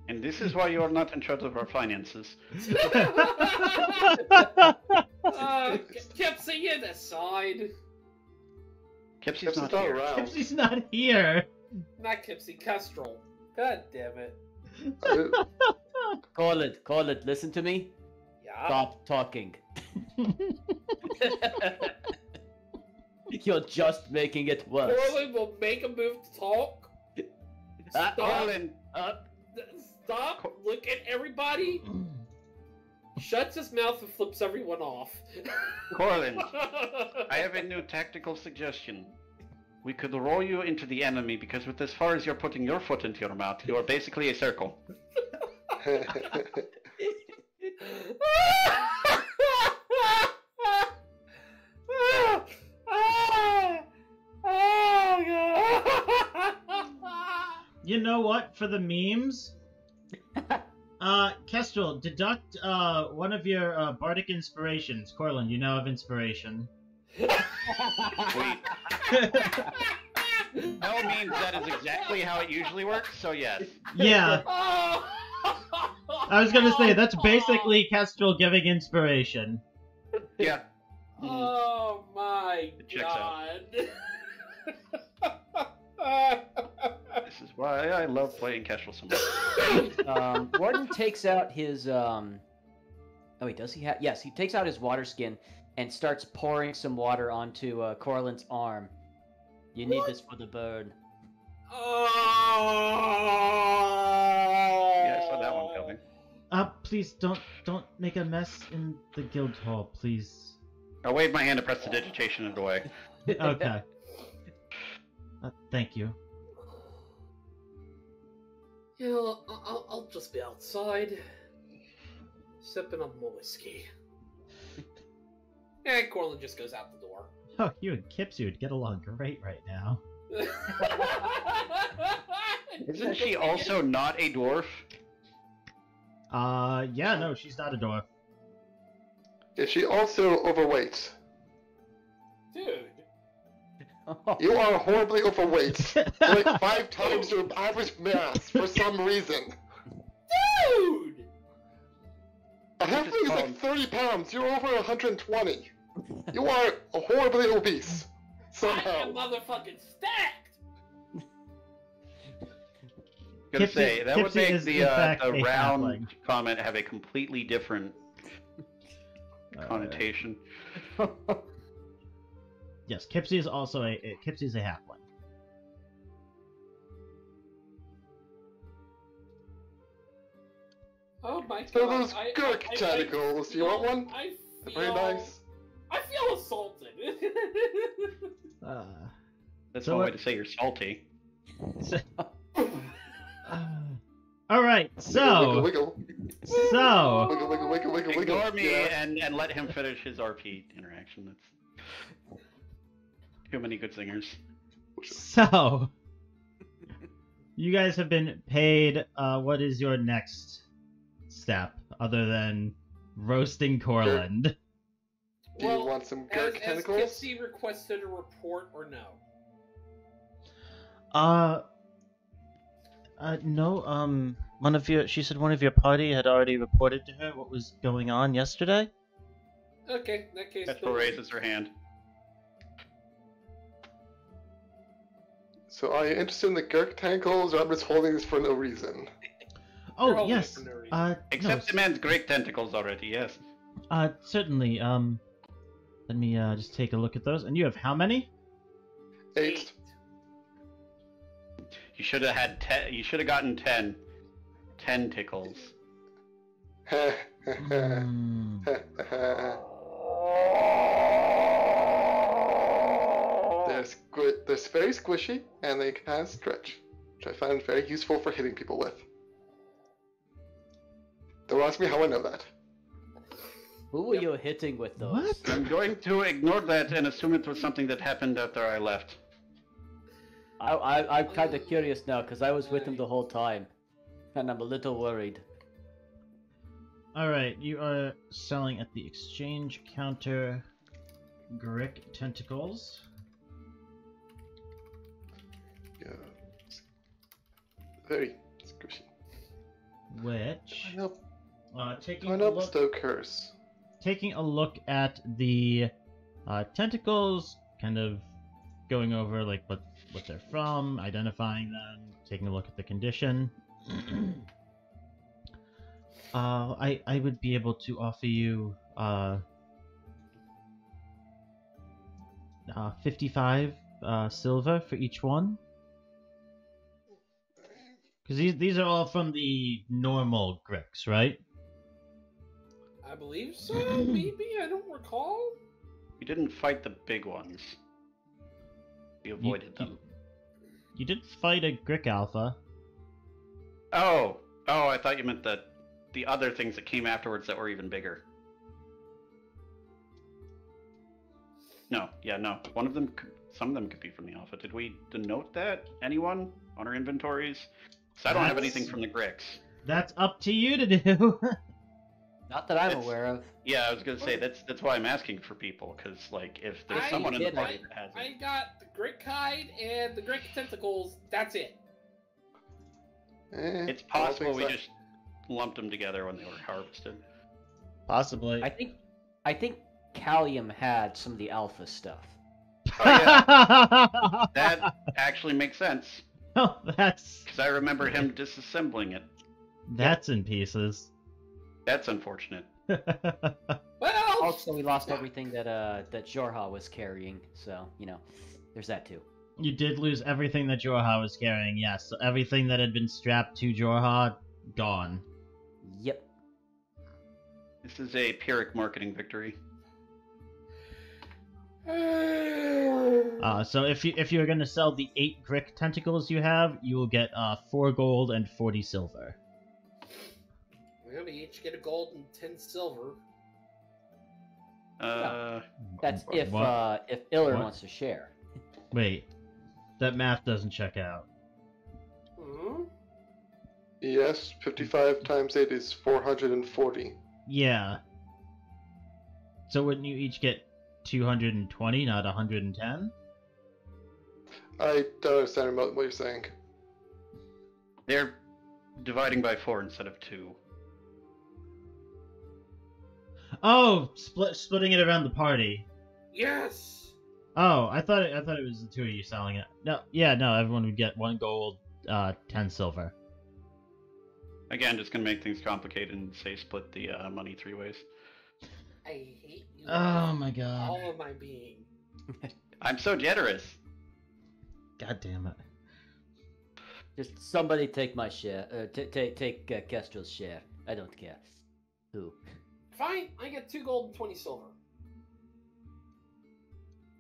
And this is why you are not in charge of our finances. Kipsy, you decide. Kipsy's not here. around. Kipsy's not here. Not Kipsy, Kestrel. God damn it. Corland, listen to me. Yeah. Stop talking. You're just making it worse. Corland will make a move to talk. Stop. Corland, Stop. Look at everybody. Shuts his mouth and flips everyone off. Corland, I have a new tactical suggestion. We could roll you into the enemy because with as far as you're putting your foot into your mouth, you are basically a circle. You know what? For the memes, Kestrel, deduct one of your bardic inspirations. Corland, you now have inspiration. Wait. By all means, that is exactly how it usually works, so yes. Yeah, I was gonna say that's basically Kestrel giving inspiration. Yeah. Oh my It checks out. god. This is why I love playing Kestrel so much. Warden takes out his Oh wait, does he have? Yes, he takes out his water skin and starts pouring some water onto Corland's arm. You need this for the burn. Yeah, I saw that one coming. Please don't make a mess in the guild hall, please. I'll wave my hand to press the digitation and away. Okay. Thank you. You know, I'll just be outside, sipping on my whiskey. And Corland just goes out the door. Oh, you and Kipsy would get along great right now. Isn't she also not a dwarf? Yeah, no, she's not a dwarf. Is she also overweight? Dude. You are horribly overweight. You're like 5 times your average mass for some reason. Dude! A halfling is like 30 pounds. You're over 120. You are horribly obese. I Somehow. am motherfucking stacked! Gonna Kipsy- say that would Kipsy make is, in fact, the a round halfling. comment have a completely different connotation. Yes, Kipsy is also Kipsy is a halfling. Oh my god. So those I- gurk I- I tentacles, you want one? I They're feel, very nice. I feel assaulted. That's So one way what- to say you're salty. All right, so Wiggle, so wiggle, wiggle, wiggle, wiggle, wiggle. Ignore me Yeah. and let him finish his RP interaction. That's too many good singers. so you guys have been paid. What is your next step other than roasting Corland? Do you want some gurk Has tentacles? Kipsy requested a report or no? No, she said one of your party had already reported to her what was going on yesterday. Okay, in that case. Kestrel raises her hand. So are you interested in the gurk tentacles, or I'm just holding this for no reason? You're Oh holding it yes. for no reason. Except the man's great tentacles already, yes. Certainly. Let me just take a look at those. And you have how many? 8. You should have had 10. You should have gotten 10. 10 tickles. Hmm. They're very squishy, and they can stretch, which I find very useful for hitting people with. Don't ask me how I know that. Who were you hitting with those? What? I'm going to ignore that and assume it was something that happened after I left. I'm kind of curious now because I was with him the whole time, and I'm a little worried. Alright, you are selling at the exchange counter Grick tentacles. Yeah. Very squishy. Which, Why not? taking Why a not look, bestow curse? taking a look at the tentacles, kind of going over like what they're from, identifying them, taking a look at the condition. I would be able to offer you 55 silver for each one. Because these are all from the normal Gricks, right? I believe so. Maybe I don't recall. We didn't fight the big ones. We avoided them. You did fight a Grick Alpha. Oh, I thought you meant the other things that came afterwards that were even bigger. No. One of them, some of them could be from the Alpha. Did we denote that? Anyone on our inventories? So I don't have anything from the Gricks. That's up to you to do. Not that I'm aware of. Yeah, I was gonna say that's why I'm asking for people, because like if there's someone in the party that has I it. got the Grick hide and the Grick tentacles. That's it. It's possible we just lumped them together when they were harvested. Possibly. I think Callium had some of the alpha stuff. Oh yeah, that actually makes sense. Oh, that's Because I remember him disassembling it. that's in pieces. That's unfortunate. Well, Also, we lost everything that Jorha was carrying, so there's that too. You did lose everything that Jorha was carrying, yes. So everything that had been strapped to Jorha, gone. Yep. This is a Pyrrhic marketing victory. So if you're gonna sell the 8 Grick tentacles you have, you will get 4 gold and 40 silver. we're gonna each get a gold and 10 silver. That's if What? Illiren What? wants to share. Wait, that math doesn't check out. Hmm? Yes, 55 times 8 is 440. Yeah. So wouldn't you each get 220, not 110? I don't understand what you're saying. They're dividing by 4 instead of 2. Oh, splitting it around the party. Yes. Oh, I thought it was the two of you selling it. No, everyone would get 1 gold, 10 silver. Again, just gonna make things complicated and say split the money 3 ways. I hate you. Oh my god. All of my being. I'm so generous. God damn it. Just somebody take my share. Take Kestrel's share. I don't care. Who? Fine, I get 2 gold and 20 silver.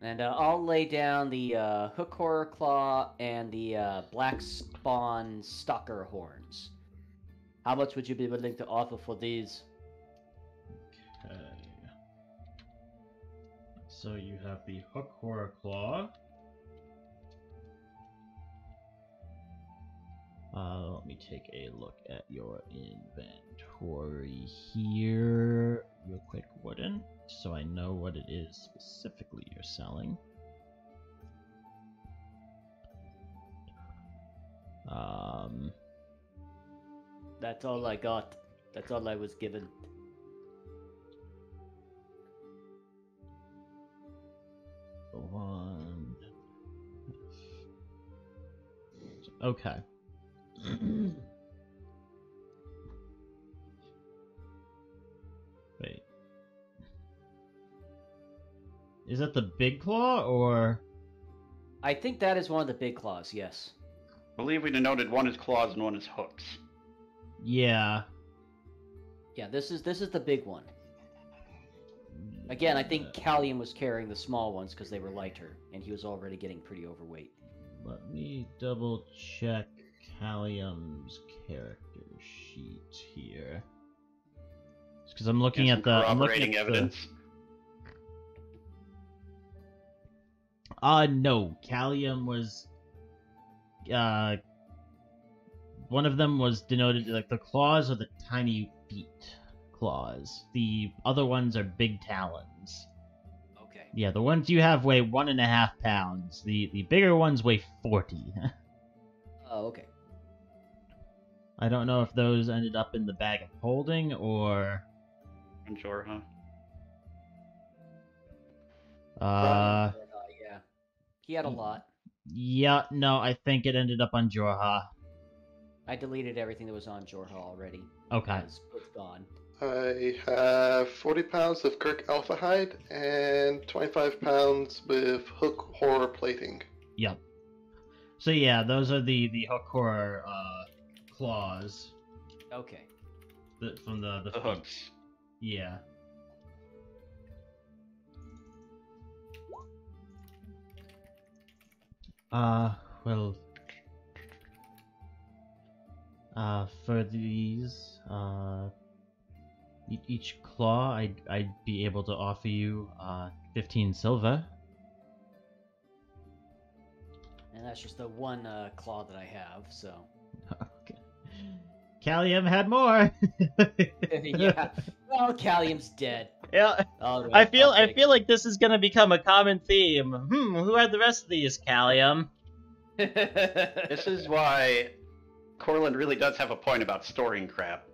And I'll lay down the Hook Horror Claw and the Black Spawn Stalker Horns. How much would you be willing to offer for these? Okay. So you have the Hook Horror Claw. Let me take a look at your inventory here real quick, Warden, so I know what it is specifically you're selling. That's all I got. That's all I was given. One. Okay. Wait. Is that the big claw or? I think that is one of the big claws, yes. I believe we denoted one as claws and one as hooks. Yeah. Yeah, this is the big one. Again, I think Callium was carrying the small ones because they were lighter, and he was already getting pretty overweight. Let me double check Callium's character sheet here. Because I'm looking at the corroborating evidence. No, Callium was one of them was denoted like the claws or the tiny feet. claws. The other ones are big talons. Okay. Yeah, the ones you have weigh 1.5 pounds. The bigger ones weigh 40. Oh, okay. I don't know if those ended up in the bag of holding or... I'm sure, huh? Uh, Yeah. He had a lot. yeah, no, I think it ended up on Jorha. I deleted everything that was on Jorha already. Okay. It's gone. I have 40 pounds of Kirk Alpha hide and 25 pounds with hook horror plating. Yep. So yeah, those are the hook horror claws Okay. from the The feet. hooks. Yeah. Well, for these, each claw, I'd be able to offer you 15 silver. And that's just the one claw that I have, so. Okay. Callium had more. Yeah. Well, Callium's dead. Yeah. All right, I feel I'll take like this is gonna become a common theme. Who had the rest of these, Callium? it. This is why Corland really does have a point about storing crap.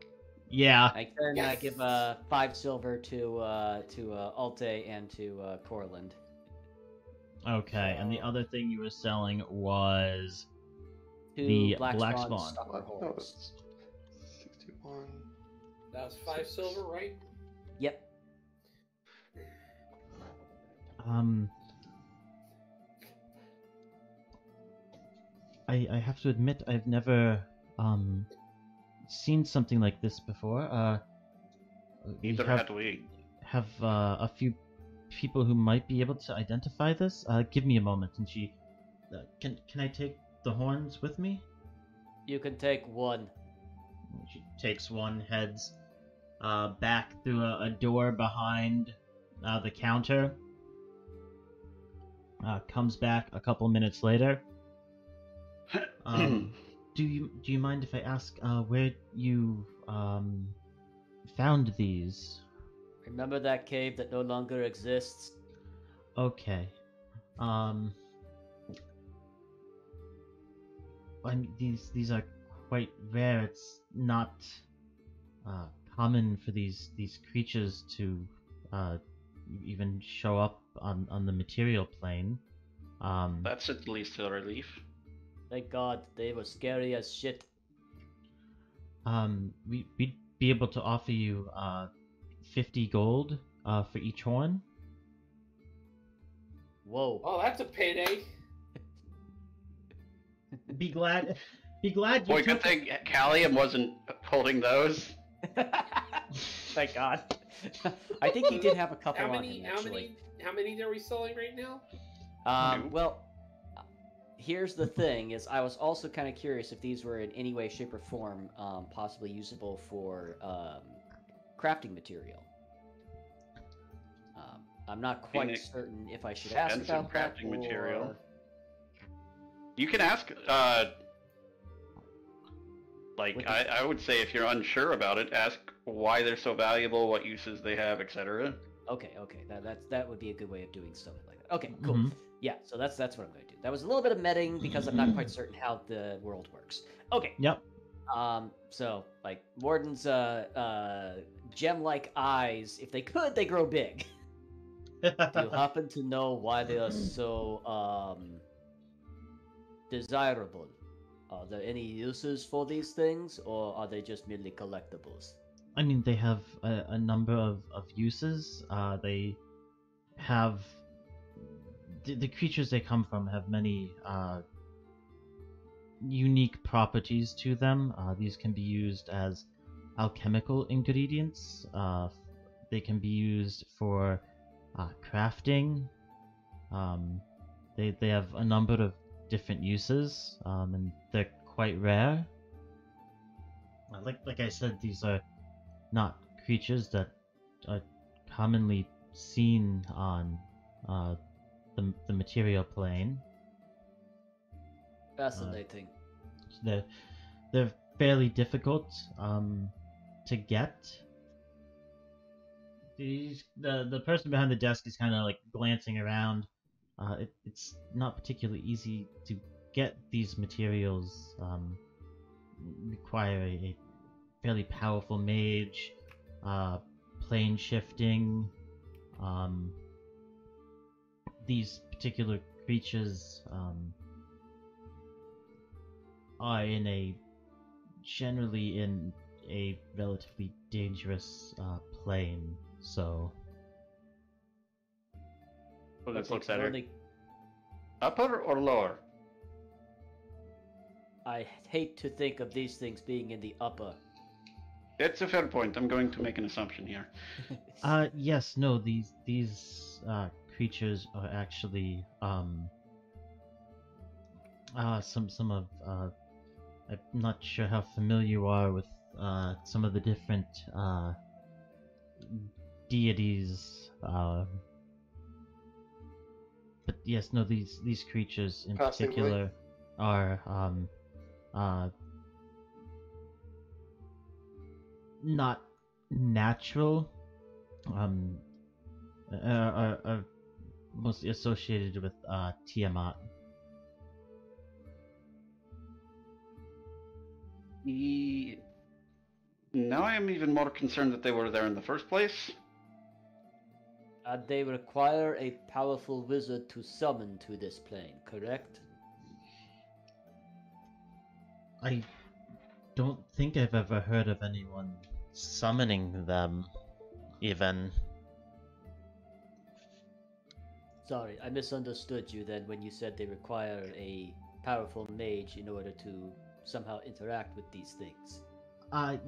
Yeah. I can Yes. give 5 silver to Alte and to Corland. Okay, and the other thing you were selling was To The Black Black Spawn Spawn. Stalker Oh, Hordes. it's 61. That was 5 silver, right? Yep. I have to admit I've never seen something like this before. We Neither have had we. a few people who might be able to identify this. Give me a moment, and she can I take the horns with me? You can take one. She takes one, heads back through a door behind the counter. Comes back a couple minutes later. Do you mind if I ask where you found these? Remember that cave that no longer exists? Okay. I mean, these are quite rare. It's not common for these creatures to even show up on the material plane. That's at least a relief. Thank God, they were scary as shit. We'd be able to offer you 50 gold for each horn. Whoa. Oh, that's a payday. Be glad you Boy, good took thing Callium wasn't holding those. Thank God. I think he did have a couple How on many? him, How actually. many are we selling right now? Two. Well, here's the thing: is I was also kind of curious if these were in any way, shape, or form possibly usable for crafting material. I'm not quite Being certain if I should ask expensive about that crafting material. or... You can ask, I would say if you're unsure about it, ask why they're so valuable, what uses they have, etc. Okay, that would be a good way of doing something like that. Okay, cool. Mhm. Yeah, so that's what I'm going to do. That was a little bit of medding because I'm not quite certain how the world works. Okay. Yep. So like Warden's gem-like eyes, if they could, they grow big. Do you happen to know why they are so desirable? Are there any uses for these things, or are they just merely collectibles? I mean, they have a number of uses. They have the creatures they come from have many unique properties to them. These can be used as alchemical ingredients. They can be used for crafting. They have a number of different uses, and they're quite rare. Like I said, these are not creatures that are commonly seen on the material plane. Fascinating. They're fairly difficult to get. The person behind the desk is kind of like glancing around. It's not particularly easy to get these materials. Require a fairly powerful mage, plane shifting. These particular creatures are generally in a relatively dangerous plane. So Lucas But looks they at can her. only- Upper or lower? I hate to think of these things being in the upper. It's a fair point. I'm going to make an assumption here. yes, no, these creatures are actually some of I'm not sure how familiar you are with some of the different deities, but yes, no, these creatures in Passingly. particular are not natural, are mostly associated with Tiamat. Now I am even more concerned that they were there in the first place. They require a powerful wizard to summon to this plane, correct? I don't think I've ever heard of anyone summoning them, even. Sorry, I misunderstood you then when you said they require a powerful mage in order to somehow interact with these things.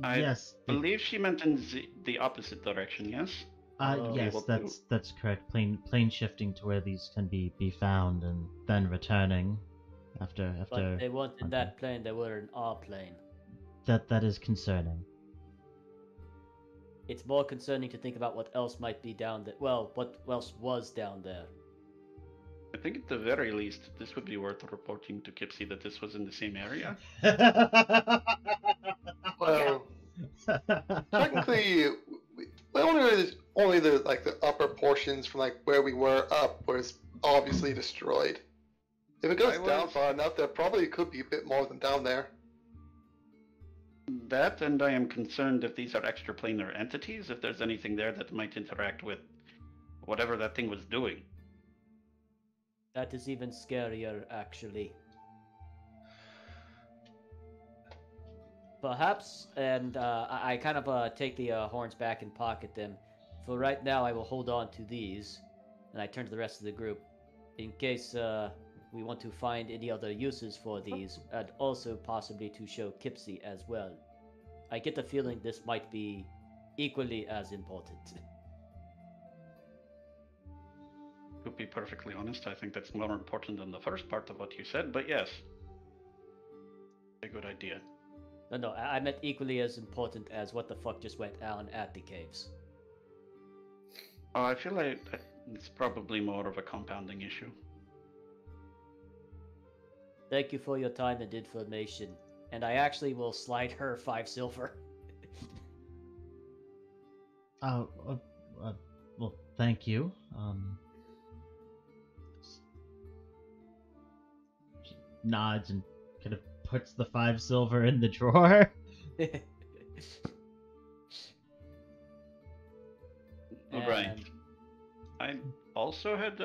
Yes. Believe she meant in the opposite direction, yes? Yes, able to- that's correct. Plane shifting to where these can be found and then returning after. But they weren't in that plane, they were in our plane. That is concerning. It's more concerning to think about what else might be down there. Well, what else was down there. I think at the very least, this would be worth reporting to Kipsy that this was in the same area. Well, technically, only the the upper portions from where we were up was obviously destroyed. If it goes down far enough, there probably could be a bit more than down there. That, and I am concerned if these are extraplanar entities, if there's anything there that might interact with whatever that thing was doing. That is even scarier, actually. Perhaps, and I kind of take the horns back and pocket them. For right now, I will hold on to these, and I turn to the rest of the group, in case we want to find any other uses for these, and also possibly to show Kipsy as well. I get the feeling this might be equally as important. To be perfectly honest, I think that's more important than the first part of what you said, but yes. A good idea. No, I meant equally as important as what the fuck just went down at the caves. Oh, I feel like it's probably more of a compounding issue. Thank you for your time and information. And I actually will slide her 5 silver. Well, thank you. She nods and kind of puts the 5 silver in the drawer. Right. I also had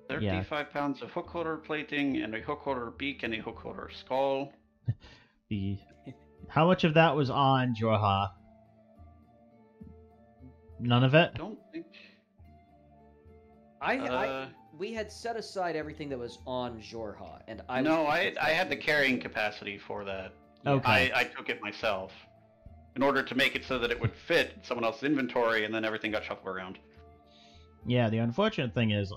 35 pounds of hook holder plating and a hook holder beak and a hook holder skull. How much of that was on Jorha? None of it? I don't think. We had set aside everything that was on Jorha, and I had the carrying capacity for that. Okay. I took it myself in order to make it so that it would fit someone else's inventory, and then everything got shuffled around. Yeah, the unfortunate thing is,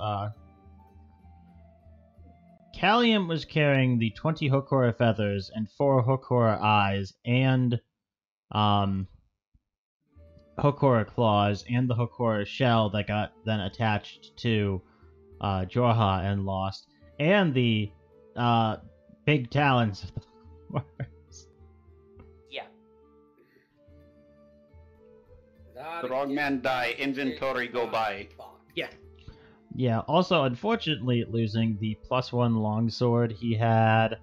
Callium was carrying the 20 Hokora feathers and 4 Hokora eyes and Hokora claws and the Hokora shell that got then attached to Jorha and lost, and the big talons of the Hokoras. Yeah. gotta The wrong get man die, that inventory go by. box. Yeah, also, unfortunately, losing the +1 longsword, he had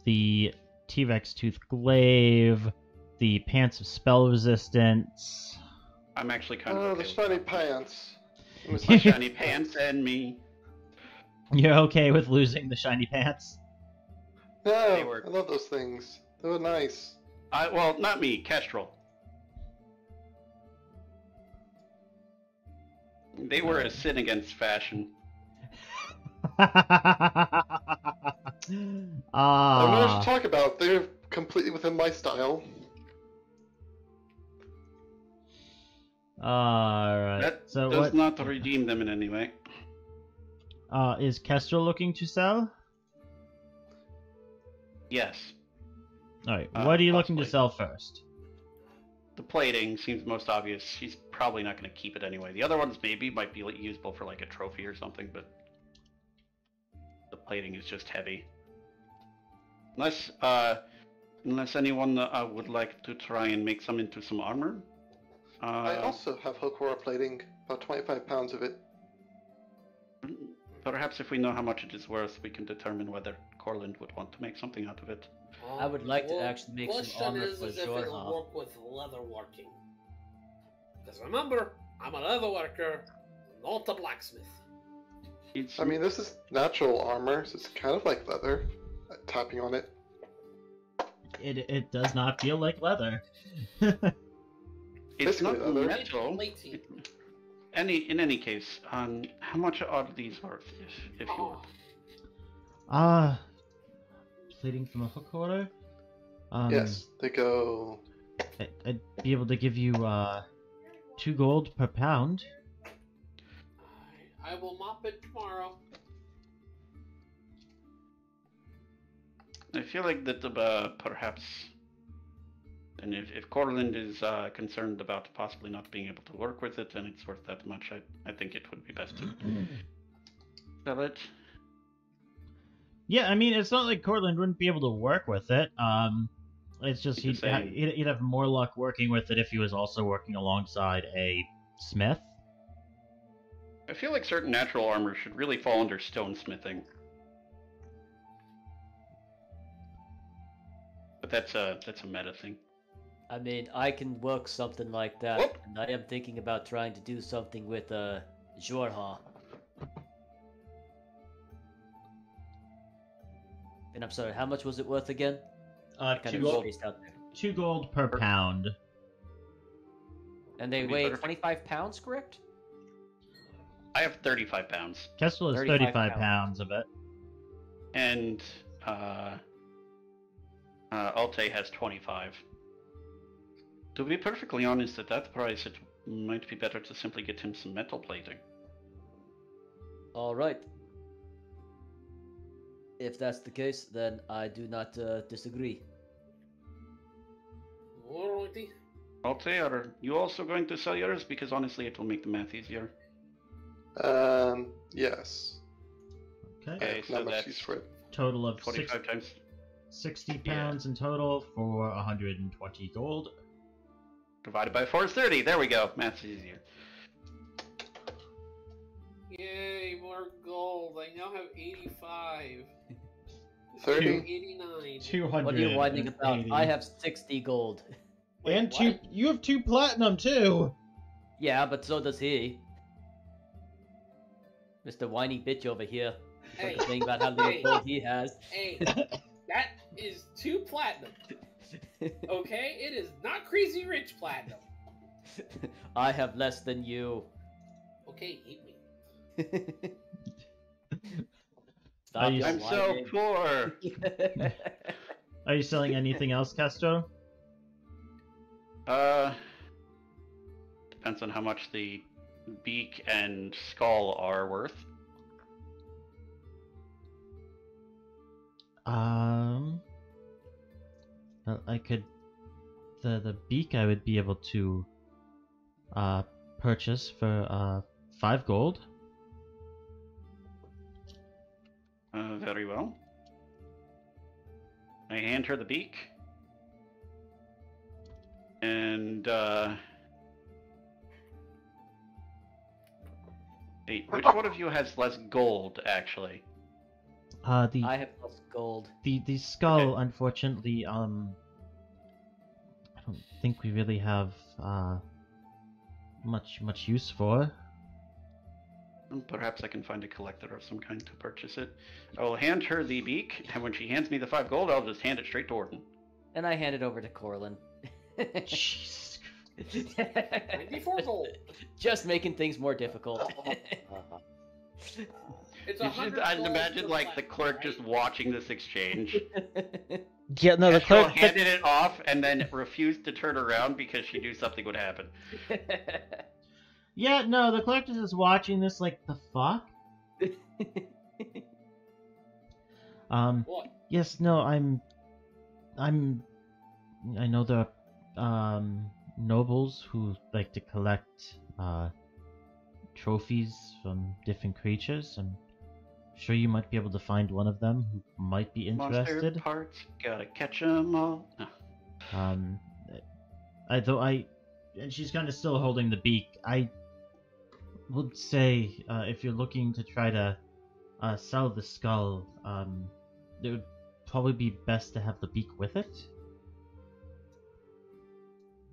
the T-Rex Tooth Glaive, the Pants of Spell Resistance. I'm actually kind of Oh, okay the with shiny that. pants. My shiny pants and me. You're okay with losing the shiny pants? No, They were- I love those things. They were nice. Well, not me, Kestrel. They were a sin against fashion. I don't know what Ah, to talk about. They're completely within my style. alright. That So does what not redeem them in any way. is Kestrel looking to sell? Yes. Alright, what are you looking to possibly. sell first? The plating seems most obvious. She's probably not going to keep it anyway. The other ones maybe might be usable for like a trophy or something, but the plating is just heavy. Unless anyone would like to try and make some into some armor. I also have Hokora plating, about 25 pounds of it. Perhaps if we know how much it is worth, we can determine whether Corland would want to make something out of it. I would like to actually make some question armor is for if it'll Jorha. work with leatherworking. Because remember, I'm a leatherworker, not a blacksmith. It's, I mean, this is natural armor, so it's kind of like leather. Tapping on it. It does not feel like leather. it's basically not leather. metal. Plating. In any case, how much are these worth, if you would? Plating from a hook order? Yes, they go. I'd be able to give you 2 gold per pound. I will mop it tomorrow. I feel like that perhaps, and if Corland is concerned about possibly not being able to work with it, and it's worth that much, I think it would be best to sell it. Yeah, I mean, it's not like Cortland wouldn't be able to work with it. It's just He's saying- he'd have more luck working with it if he was also working alongside a smith. I feel like certain natural armor should really fall under stonesmithing. But that's a meta thing. I mean, I can work something like that, Whoop. and I am thinking about trying to do something with Jorha. And I'm sorry, how much was it worth again? Kind Two of gold, spaced out there. 2 gold per pound. And they Would be weigh perfect. 25 pounds, correct? I have 35 pounds, Kestrel is 35 35 pounds of it. and Alte has 25. To be perfectly honest, at that price, it might be better to simply get him some metal plating. Alright. If that's the case, then I do not disagree. Alrighty. Alte, are you also going to sell yours? Because honestly, it will make the math easier. Yes. Okay. Okay, Not so much that's use for it. Total of 25 times. 60 pounds in total for 120 gold. Divided by 4 is 30. There we go. Math's easier. Yay, more gold. I now have 85. 30? 89. 200. What are you whining about? I have 60 gold. Wait, And what? you have 2 platinum too. Yeah, but so does he. Mr. Whiny bitch over here. Hey, Saying about how little Hey. gold he has. hey, that is 2 platinum. Okay, it is not crazy rich platinum. I have less than you. Okay, eat me. Are you- I'm so poor. Are you selling anything else, Castro? Depends on how much the beak and skull are worth. Well, I could. The beak I would be able to purchase for 5 gold. Very well. I hand her the beak. And Wait, which one of you has less gold, actually? I have plus gold. The skull, Okay. unfortunately, I don't think we really have much use for. Perhaps I can find a collector of some kind to purchase it. I will hand her the beak, and when she hands me the 5 gold, I'll just hand it straight to Warden. And I hand it over to Corland. Jesus. 94 gold. Just making things more difficult. It's You 100 should, I'd gold imagine per like the plant, clerk right? just watching this exchange. Yeah, no, the Kestrel clerk. handed it off and then refused to turn around because she knew something would happen. Yeah, no, the clerk is just watching this like, the fuck? What? Yes, no, I know there are, nobles who like to collect, trophies from different creatures. I'm sure you might be able to find one of them who might be Monster interested. parts, gotta catch 'em all. Oh. And she's kind of still holding the beak. I would say, if you're looking to try to sell the skull, it would probably be best to have the beak with it.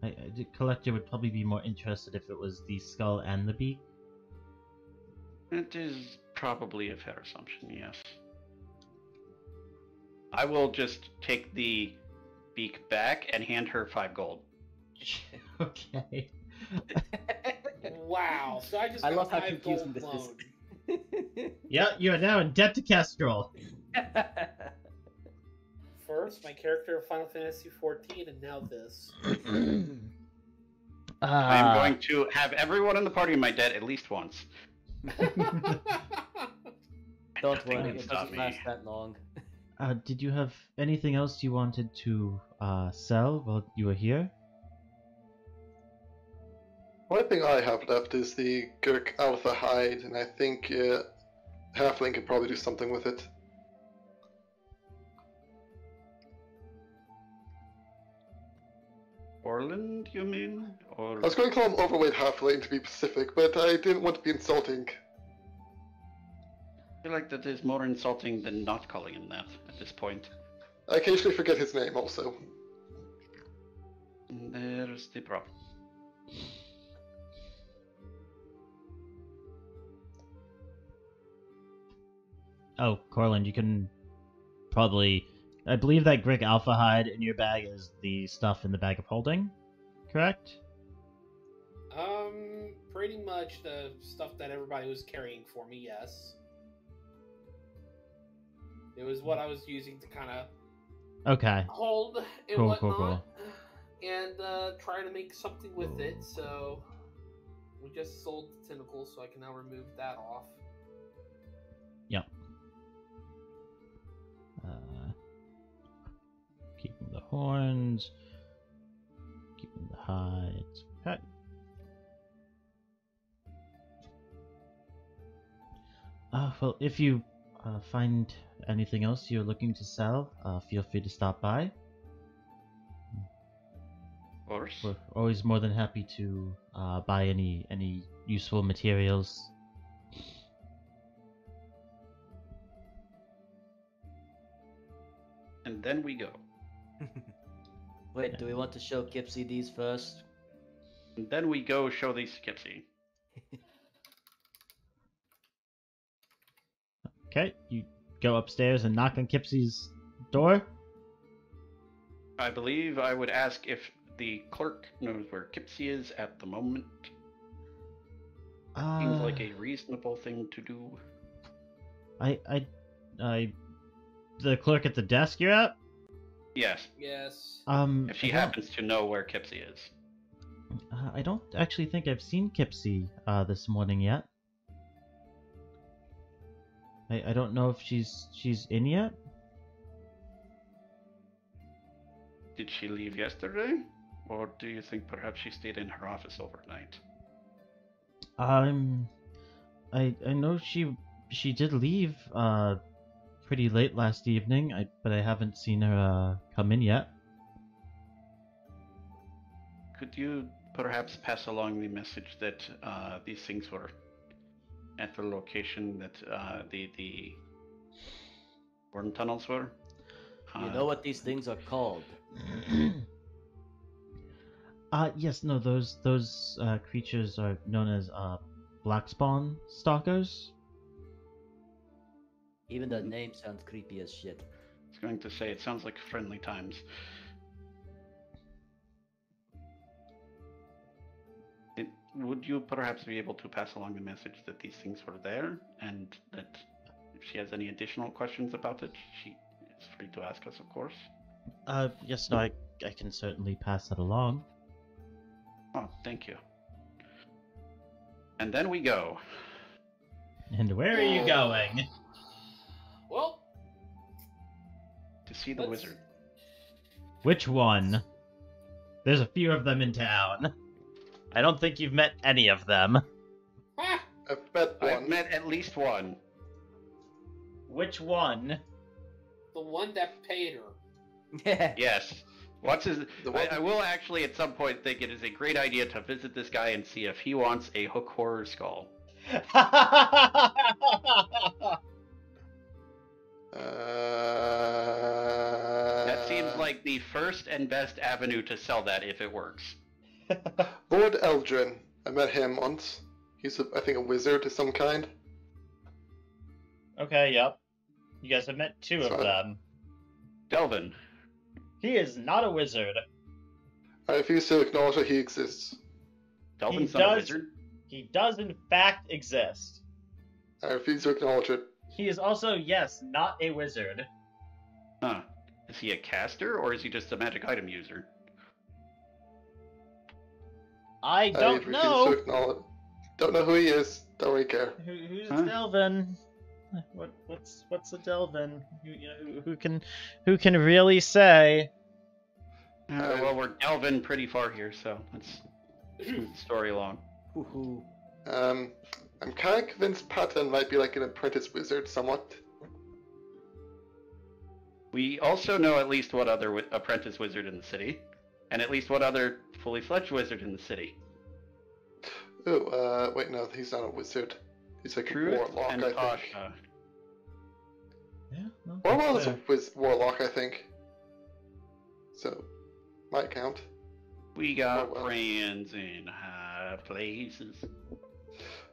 The collector would probably be more interested if it was the skull and the beak. It is probably a fair assumption, yes. I will just take the beak back and hand her 5 gold. Okay. Wow. So I just I got love how 5 confusing gold this is. loan. Yeah, you are now in debt to Kestrel. First, my character of Final Fantasy XIV, and now this. I am going to have everyone in the party in my debt at least once. Don't Nothing worry, can it stop doesn't me. last that long. Did you have anything else you wanted to sell while you were here? One thing I have left is the Gurk Alpha hide, and I think Halfling could probably do something with it. Corland, you mean? Or I was going to call him overweight Halfling to be specific, but I didn't want to be insulting. I feel like that is more insulting than not calling him that at this point. I occasionally forget his name also. There's the problem. Oh, Corland, you can probably... I believe that Grick Alpha hide in your bag is the stuff in the bag of holding, correct? Pretty much the stuff that everybody was carrying for me, yes. It was what I was using to kind of Okay. hold and Cool, whatnot, cool. and try to make something with it. So we just sold the tentacle, so I can now remove that off. Yep. Keeping the horns, keeping the hides. Okay. Well, if you find anything else you're looking to sell, feel free to stop by. Of course. We're always more than happy to buy any useful materials. And then we go. Wait, do we want to show Kipsy these first? And then we go show these to Kipsy. Okay, you go upstairs and knock on Kipsy's door. I believe I would ask if the clerk knows where Kipsy is at the moment. Seems like a reasonable thing to do. The clerk at the desk you're at? Yes, Yes. if she I don't- happens to know where Kipsy is. I don't actually think I've seen Kipsy this morning yet. I don't know if she's in yet. Did she leave yesterday? Or do you think perhaps she stayed in her office overnight? I know she did leave pretty late last evening. But I haven't seen her come in yet. Could you perhaps pass along the message that these things were at the location that the Warden tunnels were. You know what these things are called? Yes, no, those creatures are known as blackspawn stalkers. Even the name sounds creepy as shit. I was going to say, it sounds like friendly times. Would you perhaps be able to pass along the message that these things were there, and that if she has any additional questions about it, she is free to ask us, of course? Yes, no, I can certainly pass that along. Oh, thank you. And then we go. And where are you going? Well, To see the wizard. Which one? There's a few of them in town. I don't think you've met any of them. ha! I've met one. I've met at least one. Which one? The one that paid her. Yes. What's his? The one- I will actually at some point think it is a great idea to visit this guy and see if he wants a hook horror skull. That seems like the first and best avenue to sell that if it works. Lord Eldrin. I met him once. He's, I think, a wizard of some kind. Okay, yep. You guys have met two of Sorry. them. Delvin. He is not a wizard. I refuse to acknowledge that he exists. Delvin's He not a does- wizard. He does in fact exist. I refuse to acknowledge it. He is also, yes, not a wizard. Huh. Is he a caster or is he just a magic item user? I don't refuse know. to acknowledge. Don't know who he is. Don't really care. Who's Huh? Delvin? What's a Delvin? Who can really say? Well, we're delving pretty far here, so let's move the story along. Hoo-hoo. I'm kind of convinced Patton might be like an apprentice wizard, somewhat. We also know at least one other apprentice wizard in the city, and at least one other fully fledged wizard in the city. Oh, wait, no, he's not a wizard. He's like Truth a warlock, and I think. Tasha. Yeah, no, Orwell that's is a warlock, I think. So, might count. We got Oh, well. friends in high places.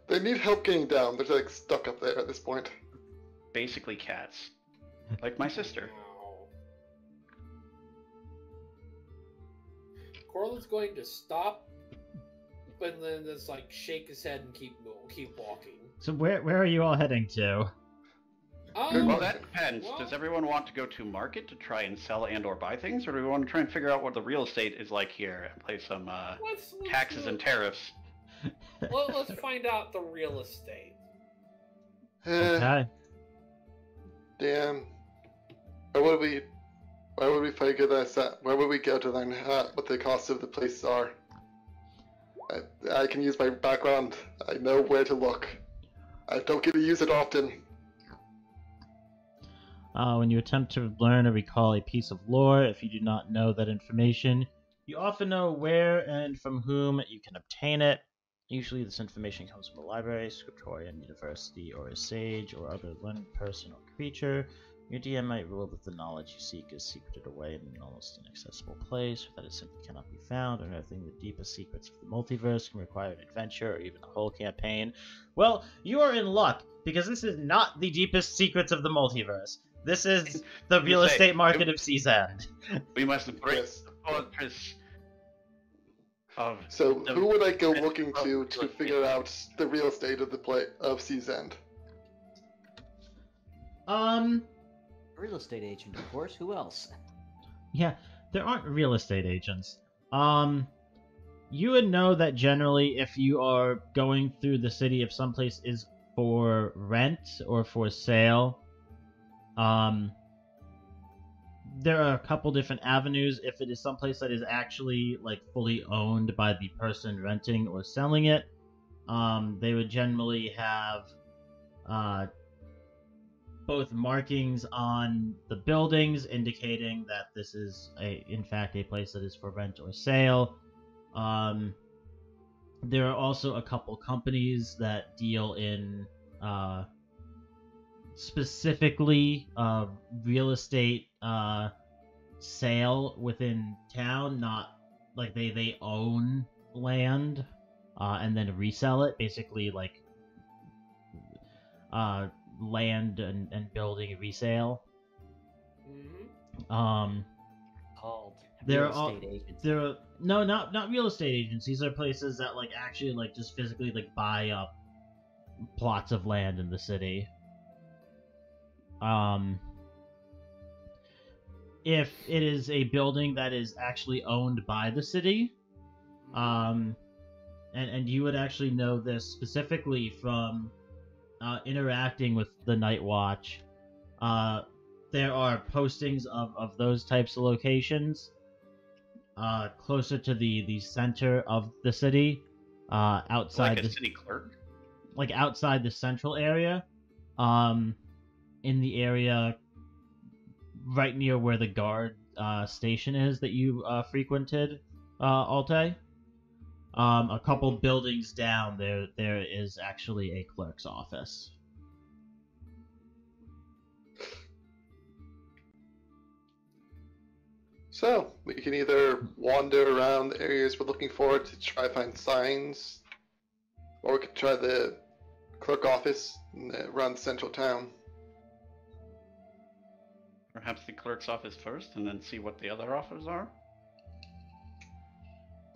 They need help getting down. They're like stuck up there at this point. Basically cats. Like my sister. Wow. Corland's going to stop, but then just like shake his head and keep walking. So where are you all heading to? Well, that depends. well- Does everyone want to go to market to try and sell and or buy things, or do we want to try and figure out what the real estate is like here and play some Let's taxes do and it. tariffs? Let's find out the real estate. Okay. Damn. Where would we figure this out? Where would we go to learn what the costs of the places are? I can use my background. I know where to look. I don't get to use it often. When you attempt to learn or recall a piece of lore, if you do not know that information, you often know where and from whom you can obtain it. Usually this information comes from a library, scriptorium, university, or a sage, or other learned person or creature. Your DM might rule that the knowledge you seek is secreted away in an almost inaccessible place, or that it simply cannot be found. Unearthing the deepest secrets of the multiverse can require an adventure or even a whole campaign. Well, you are in luck, because this is not the deepest secrets of the multiverse. This is the real Say, estate market of Sea's End. We must break Yes. the fortress of. So the- who would I go and- looking to figure out the real estate of of Sea's End? Real estate agent, of course. Who else? Yeah, there aren't real estate agents. You would know that generally if you are going through the city, if someplace is for rent or for sale, there are a couple different avenues. If it is someplace that is actually like fully owned by the person renting or selling it, they would generally have both markings on the buildings indicating that this is in fact a place that is for rent or sale. There are also a couple companies that deal in specifically real estate sale within town, not like they own land and then resell it, basically like land and building resale. Mm-hmm. Called There real are estate agents. there are no, not real estate agents. These are places that like actually like just physically like buy up plots of land in the city. If it is a building that is actually owned by the city, and you would actually know this specifically from interacting with the Night Watch. There are postings of those types of locations closer to the center of the city, outside Like a the city clerk? like outside the central area, in the area right near where the guard station is that you frequented, Alte. A couple buildings down there is actually a clerk's office. So, we can either wander around the areas we're looking for to try to find signs, or we could try the clerk office around the central town. Perhaps the clerk's office first, and then see what the other offers are?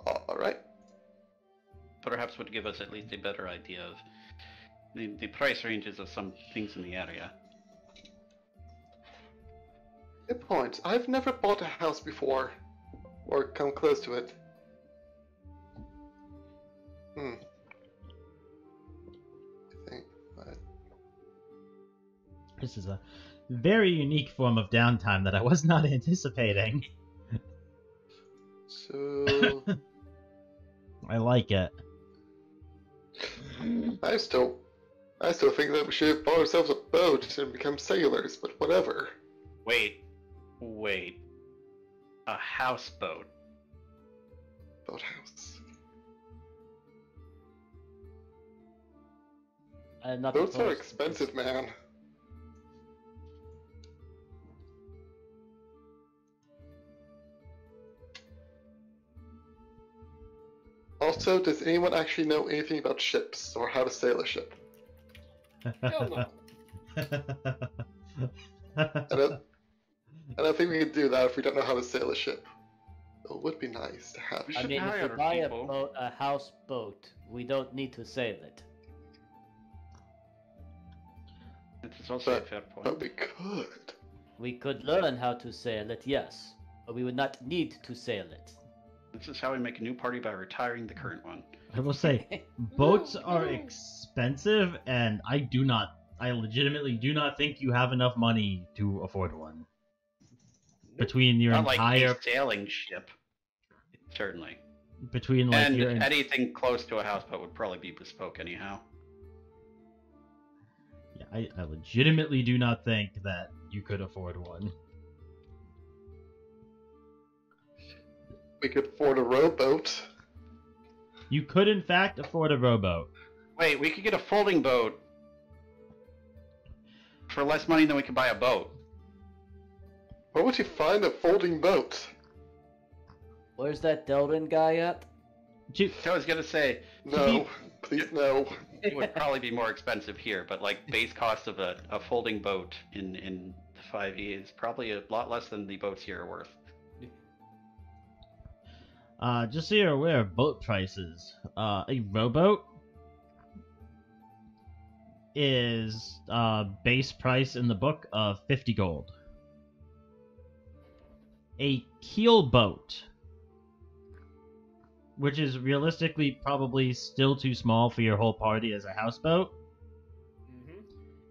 Alright. Perhaps would give us at least a better idea of the price ranges of some things in the area. Good point. I've never bought a house before, or come close to it. I think. This is a very unique form of downtime that I was not anticipating. So, I like it. I still think that we should buy ourselves a boat and become sailors, but whatever. Wait. A houseboat. Boathouse. I'm not Boats are opposed to expensive, man. Also, does anyone actually know anything about ships or how to sail a ship? Hell no. I don't think we can do that if we don't know how to sail a ship. It would be nice to have a We I ship. should mean, if hire we buy people. a houseboat, we don't need to sail it. This is also a fair point. But we could. We could learn how to sail it, yes, but we would not need to sail it. This is how we make a new party by retiring the current one. I will say, boats are expensive, and I legitimately do not think you have enough money to afford one. Between your Not like entire, a sailing ship. Certainly. between like And your, anything close to a houseboat would probably be bespoke anyhow. yeah, I legitimately do not think that you could afford one. We could afford a rowboat. You could, in fact, afford a rowboat. Wait, we could get a folding boat for less money than we could buy a boat. Where would you find a folding boat? Where's that Delrin guy at? I was gonna say, No, please no. it would probably be more expensive here, but like base cost of a folding boat in 5e is probably a lot less than the boats here are worth. Just so you're aware of boat prices, a rowboat is base price in the book of 50 gold. A keel boat, which is realistically probably still too small for your whole party as a houseboat,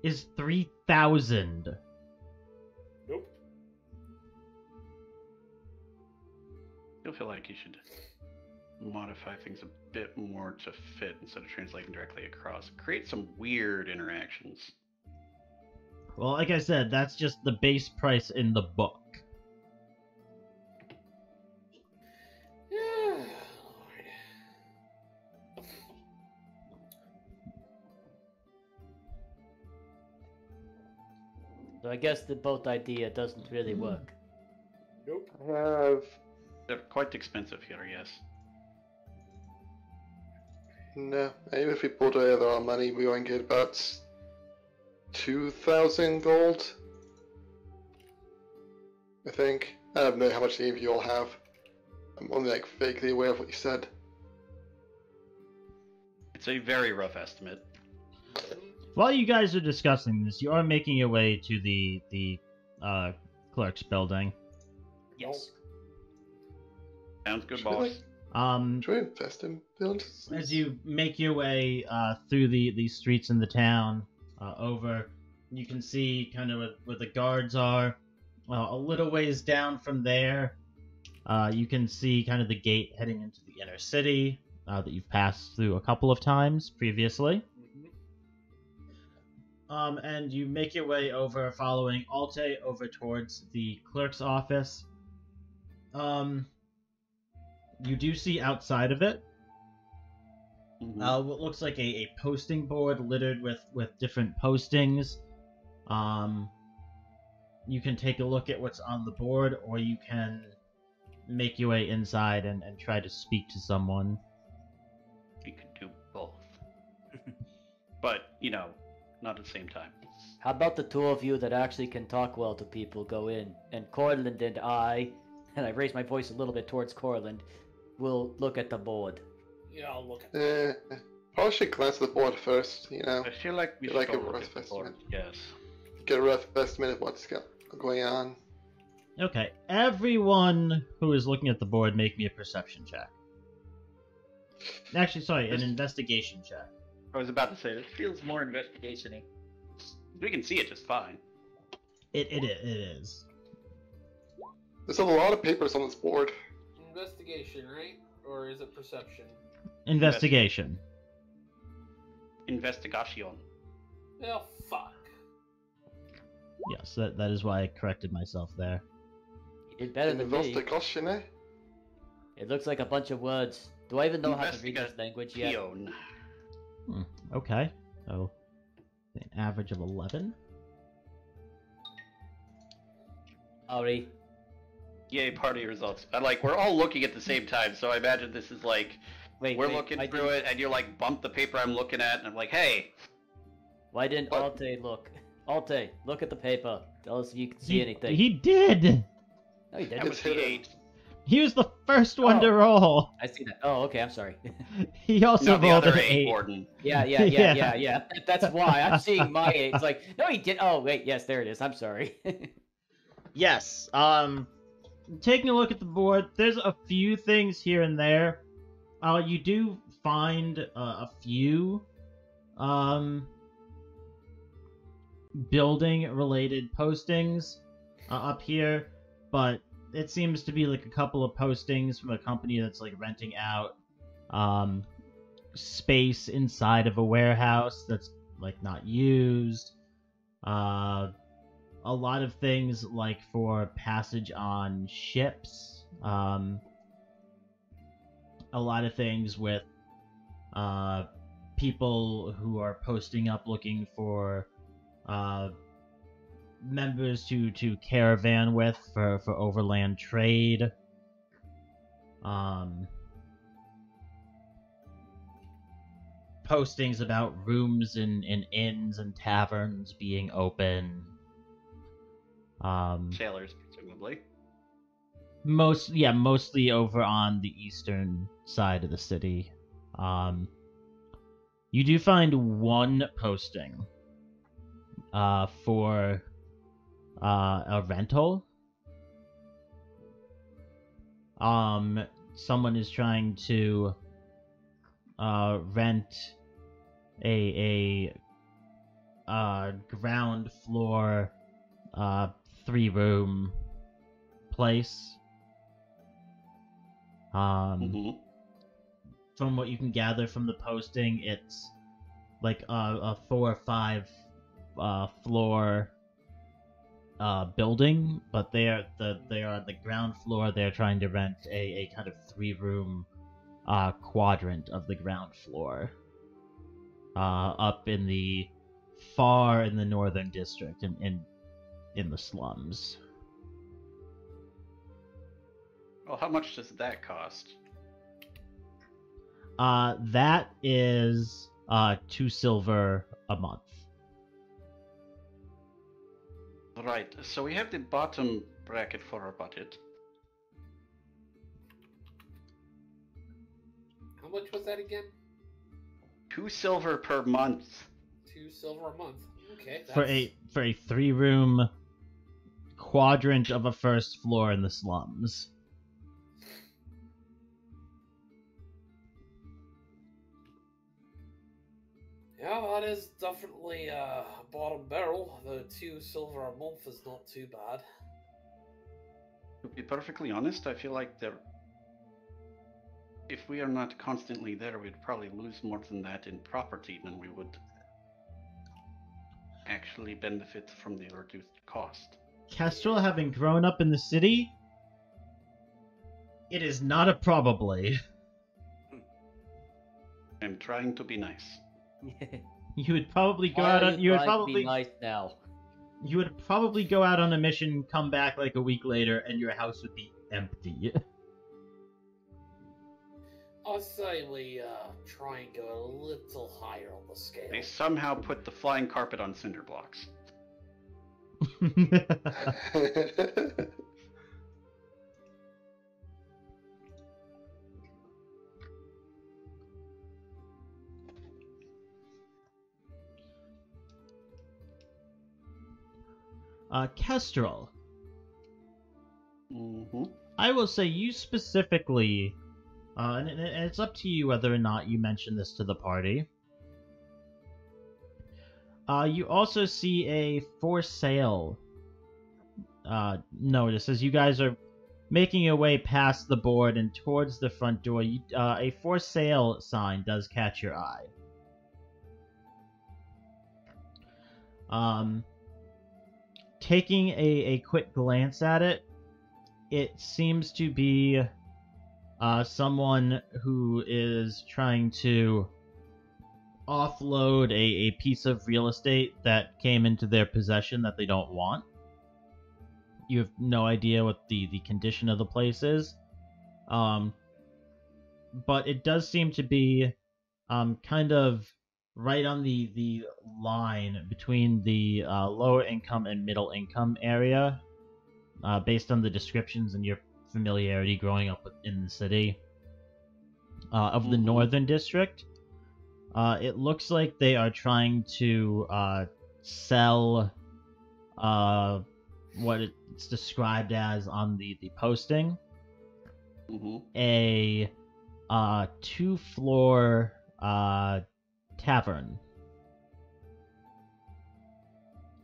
is 3,000. Nope. I feel like you should modify things a bit more to fit instead of translating directly across. Create some weird interactions. Well, like I said, that's just the base price in the book. Yeah, Lord. So I guess the boat idea doesn't really work. Nope. I have They're quite expensive here, yes. no. Even if we put together our money, we won't get about 2,000 gold. I think. I don't know how much any of you all have. I'm only like vaguely aware of what you said. It's a very rough estimate. While you guys are discussing this, you are making your way to the clerk's building. Yes. Sounds good, Should we, boss. Should we invest in buildings? As you make your way through the streets in the town, over, you can see kind of where the guards are. A little ways down from there, you can see kind of the gate heading into the inner city that you've passed through a couple of times previously. And you make your way over, following Alte over towards the clerk's office. You do see outside of it what looks like a posting board littered with different postings. You can take a look at what's on the board, or you can make your way inside and try to speak to someone. You could do both. But, not at the same time. How about the two of you that actually can talk well to people go in, and Corland and I raise my voice a little bit towards Corland, will look at the board. Yeah, I'll look at it. Probably should glance at the board first, I feel like we You'd should like go a look rough at the estimate? board. Yes. get a rough estimate of what's going on. Okay, everyone who is looking at the board, make me a perception check. Actually, sorry, an investigation check. I was about to say, this feels more investigation-y. We can see it just fine. It is. There's a lot of papers on this board. Investigation, right? Or is it perception? Investigation. Investigation. Oh, fuck. Yes, that is why I corrected myself there. You did better than me. Investigation, eh? It looks like a bunch of words. Do I even know how to read this language yet? Okay, so an average of 11. Sorry. Yay, party results. We're all looking at the same time, so I imagine this is like, Wait, looking through it, and you're like, bump the paper I'm looking at, and I'm like, hey! Why didn't What? Alte look? Alte, look at the paper. Tell us if you can see anything. He did! No, he That didn't. was the 8. He was the first one Oh. to roll! I see that. Oh, okay, I'm sorry. He also No, the rolled other an 8, 8. Warden. Yeah. That's why. I'm seeing my 8. It's like, no, he did. Oh, wait, yes, there it is. I'm sorry. Yes, taking a look at the board, there's a few things here and there. You do find a few building-related postings up here, but it seems to be like a couple of postings from a company that's like renting out space inside of a warehouse that's like not used. A lot of things like for passage on ships. A lot of things with people who are posting up looking for members to caravan with for overland trade. Postings about rooms in inns and taverns being open. Sailors, presumably. Mostly over on the eastern side of the city. You do find one posting for a rental. Someone is trying to rent a ground floor 3-room place. From what you can gather from the posting, it's like a 4 or 5 floor building, but they are on the ground floor. They're trying to rent a kind of 3-room quadrant of the ground floor up in the northern district, and in the slums. Well, how much does that cost? That is 2 silver a month. Right, so we have the bottom bracket for our budget. How much was that again? 2 silver per month. 2 silver a month. Okay. For a 3-room quadrant of a first floor in the slums. Yeah, that is definitely a bottom barrel. The 2 silver a month is not too bad. To be perfectly honest, I feel like if we are not constantly there, we'd probably lose more than that in property than we would actually benefit from the reduced cost. Kestrel, having grown up in the city, it is not a probably. I'm trying to be nice. You would probably go Why out are on. you You would trying to probably. be nice now. You would probably go out on a mission, come back like a week later, and your house would be empty. I'll say we try and go a little higher on the scale. They somehow put the flying carpet on cinder blocks. Kestrel. Mm-hmm. I will say you specifically, and it's up to you whether or not you mention this to the party. You also see a for sale notice as you guys are making your way past the board and towards the front door. A for sale sign does catch your eye. Taking a quick glance at it, it seems to be someone who is trying to offload a piece of real estate that came into their possession that they don't want. You have no idea what the condition of the place is. But it does seem to be kind of right on the line between the lower income and middle income area, based on the descriptions and your familiarity growing up in the city of the northern district. It looks like they are trying to sell what it's described as on the posting, a 2-floor tavern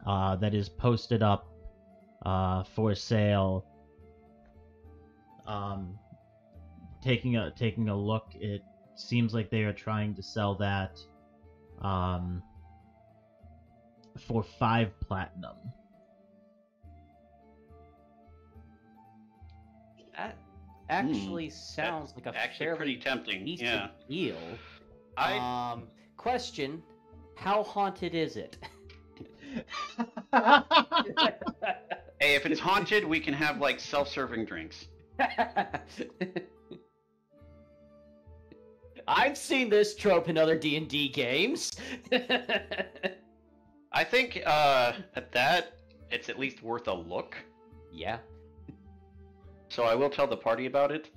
that is posted up for sale. Taking a look, it seems like they are trying to sell that for 5 platinum. That actually sounds like a Actually fairly pretty tempting. decent Yeah. deal. I Question: how haunted is it? Hey, if it's haunted, we can have like self-serving drinks. I've seen this trope in other D&D games. I think at that, it's at least worth a look. Yeah. So I will tell the party about it.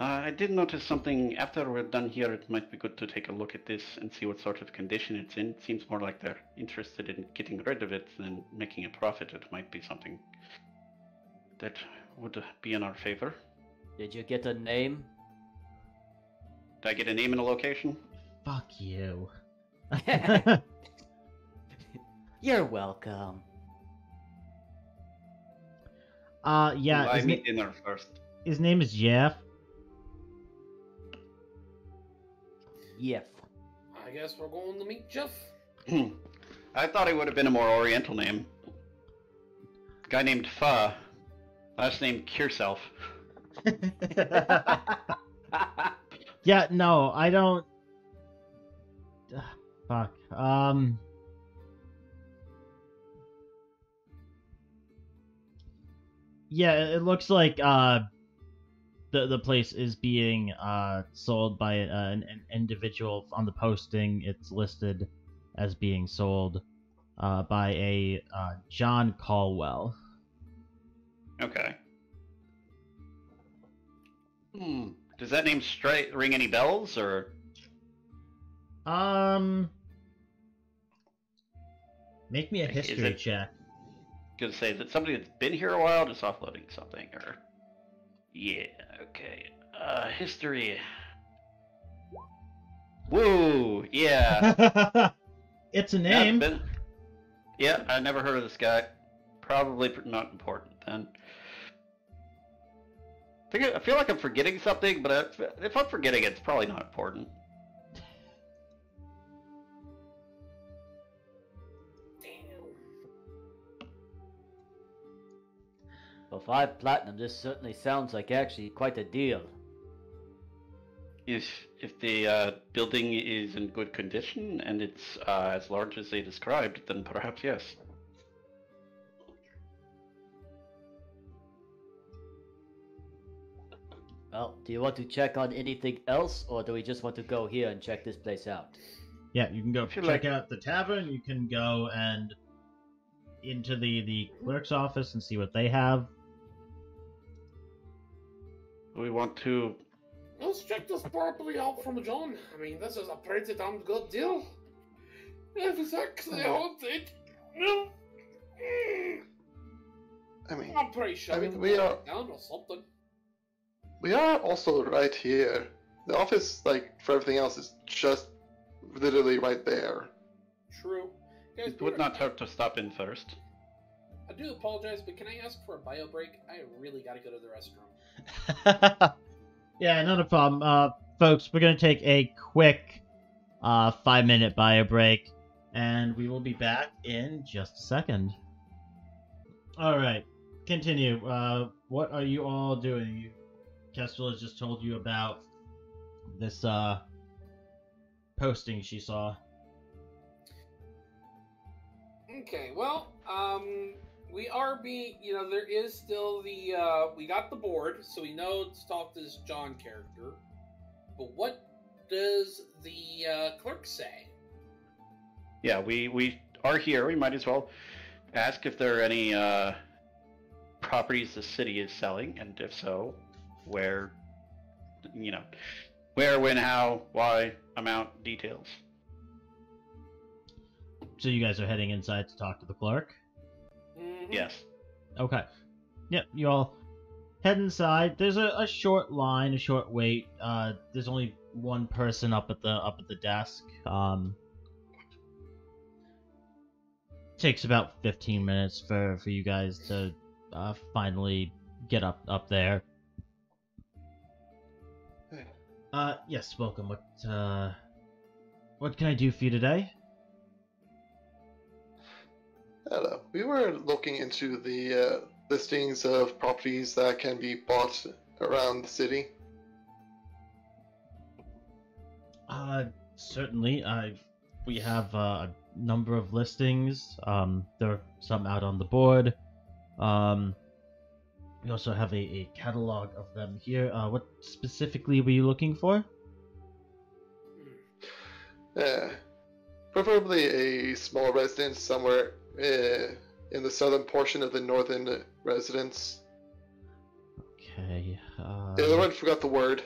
I did notice something. After we're done here, it might be good to take a look at this and see what sort of condition it's in. It seems more like they're interested in getting rid of it than making a profit. It might be something that would be in our favor. Did you get a name? Did I get a name and a location? Fuck you. You're welcome. Yeah. I meet dinner first. His name is Jeff. Yef. I guess we're going to meet Jeff. I thought it would have been a more oriental name. Guy named Fa. Last name Kierself. Yeah, no, I don't. Fuck. Yeah, it looks like the place is being sold by an individual on the posting. It's listed as being sold by a John Caldwell. Okay. Does that name ring any bells, or? Make me a history check. Gonna say, is it somebody that's been here a while, just offloading something, or? Yeah. Okay. History. Woo! Yeah. It's a name. Yeah, I never heard of this guy. Probably not important then. I feel like I'm forgetting something, but if I'm forgetting it, it's probably not important. For 5 platinum, this certainly sounds like actually quite a deal. If the building is in good condition and it's as large as they described, then perhaps yes. Well, do you want to check on anything else, or do we just want to go here and check this place out? Yeah, you can go check out the tavern. You can go and into the clerk's office and see what they have. We want to... Let's check this properly out from John. I mean, this is a pretty damn good deal. If it's actually haunted, no. I mean, I'm pretty sure we are down or something. We are also right here. The office, like, for everything else, is just literally right there. True. Guys, It would not hurt to stop in first. I do apologize, but can I ask for a bio break? I really gotta go to the restroom. Yeah, not a problem. Folks, we're going to take a quick 5-minute bio break, and we will be back in just a second. Alright, continue. What are you all doing? Kestrel has just told you about this posting she saw. Okay, well, we are being, there is still the, we got the board, so we know to talk to this John character. But what does the clerk say? Yeah, we are here. We might as well ask if there are any properties the city is selling, and if so, where, where, when, how, why, amount, details. So you guys are heading inside to talk to the clerk? Mm-hmm. Yes. Okay. Yep, you all head inside. There's a short line, a short wait. There's only one person up at the desk. Takes about 15 minutes for you guys to finally get up there. Yes, welcome. What can I do for you today? Hello. We were looking into the listings of properties that can be bought around the city. Certainly. We have a number of listings. There are some out on the board. We also have a catalog of them here. What specifically were you looking for? Preferably a small residence somewhere in the southern portion of the northern residence. Okay. Illiren forgot the word.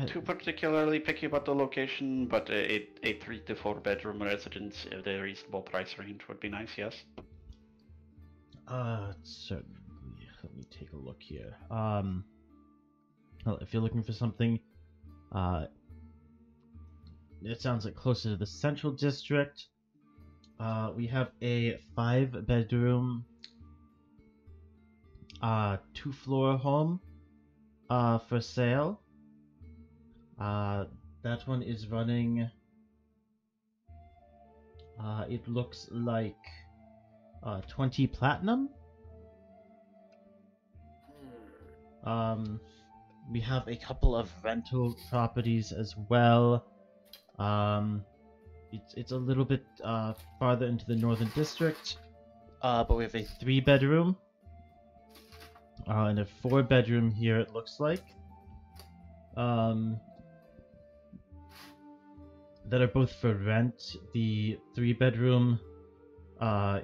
Too particularly picky about the location, but a 3 to 4 bedroom residence at a reasonable price range would be nice, yes. Certainly. Let me take a look here. Well, if you're looking for something, it sounds like closer to the central district. We have a 5-bedroom, 2-floor home, for sale. That one is running, it looks like, 20 platinum. We have a couple of rental properties as well. It's a little bit farther into the northern district. But we have a 3-bedroom. And a 4-bedroom here, it looks like. That are both for rent. The 3-bedroom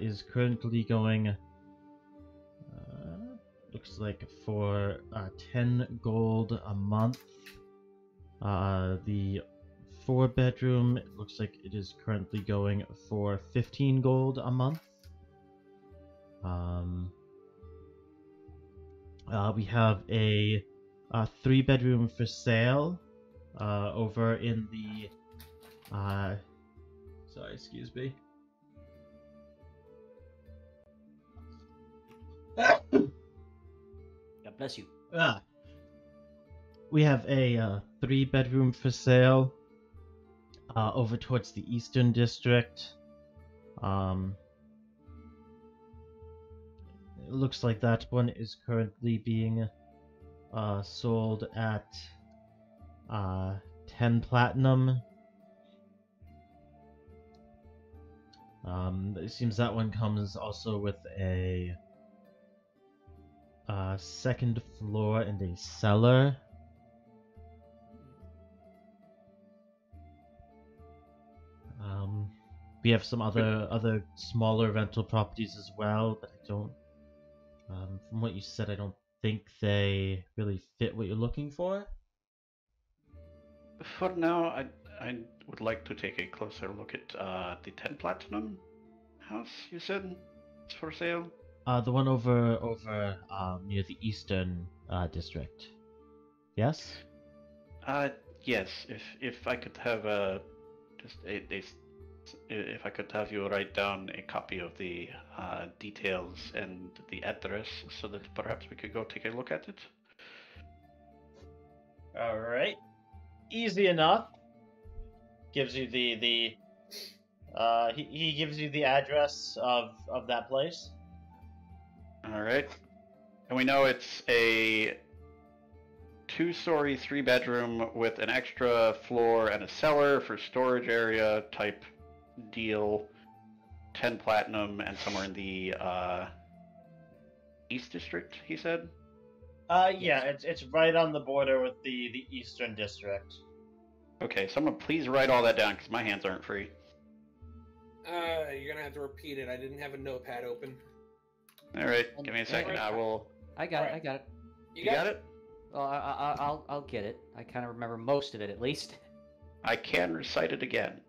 is currently going, looks like for 10 gold a month. The 4-bedroom, it looks like it is currently going for 15 gold a month. We have a 3-bedroom for sale over in the sorry, excuse me. God bless you. We have a 3-bedroom for sale over towards the Eastern District. It looks like that one is currently being sold at 10 platinum. It seems that one comes also with a 2nd floor and a cellar. We have some other smaller rental properties as well, but I don't. From what you said, I don't think they really fit what you're looking for. For now, I would like to take a closer look at the 10 platinum house you said is for sale. The one over near the Eastern District. Yes. Yes. If I could have if I could have you write down a copy of the details and the address, so that perhaps we could go take a look at it. All right. Easy enough. Gives you the he gives you the address of that place. All right. And we know it's a 2-story, 3-bedroom with an extra floor and a cellar for storage area type deal. 10 platinum and somewhere in the East District, he said? Yeah, it's right on the border with the Eastern District. Okay, someone please write all that down because my hands aren't free. You're gonna have to repeat it. I didn't have a notepad open. All right, give me a second. I will. I got it. I got it. You got it? Well, I'll get it. I kind of remember most of it at least. I can recite it again.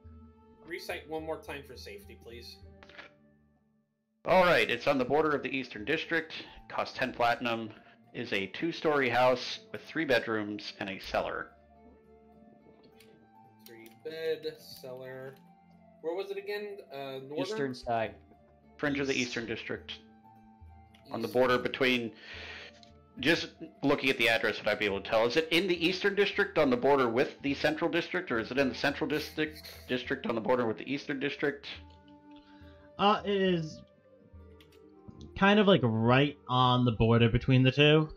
Recite one more time for safety, please. All right, it's on the border of the Eastern District. Costs 10 platinum. Is a 2-story house with 3 bedrooms and a cellar. 3-bed cellar. Where was it again? Northern? Eastern side. Fringe of the Eastern District. On the border between. Just looking at the address, would I be able to tell? Is it in the Eastern District on the border with the Central District, or is it in the Central District on the border with the Eastern District? It is kind of like right on the border between the two.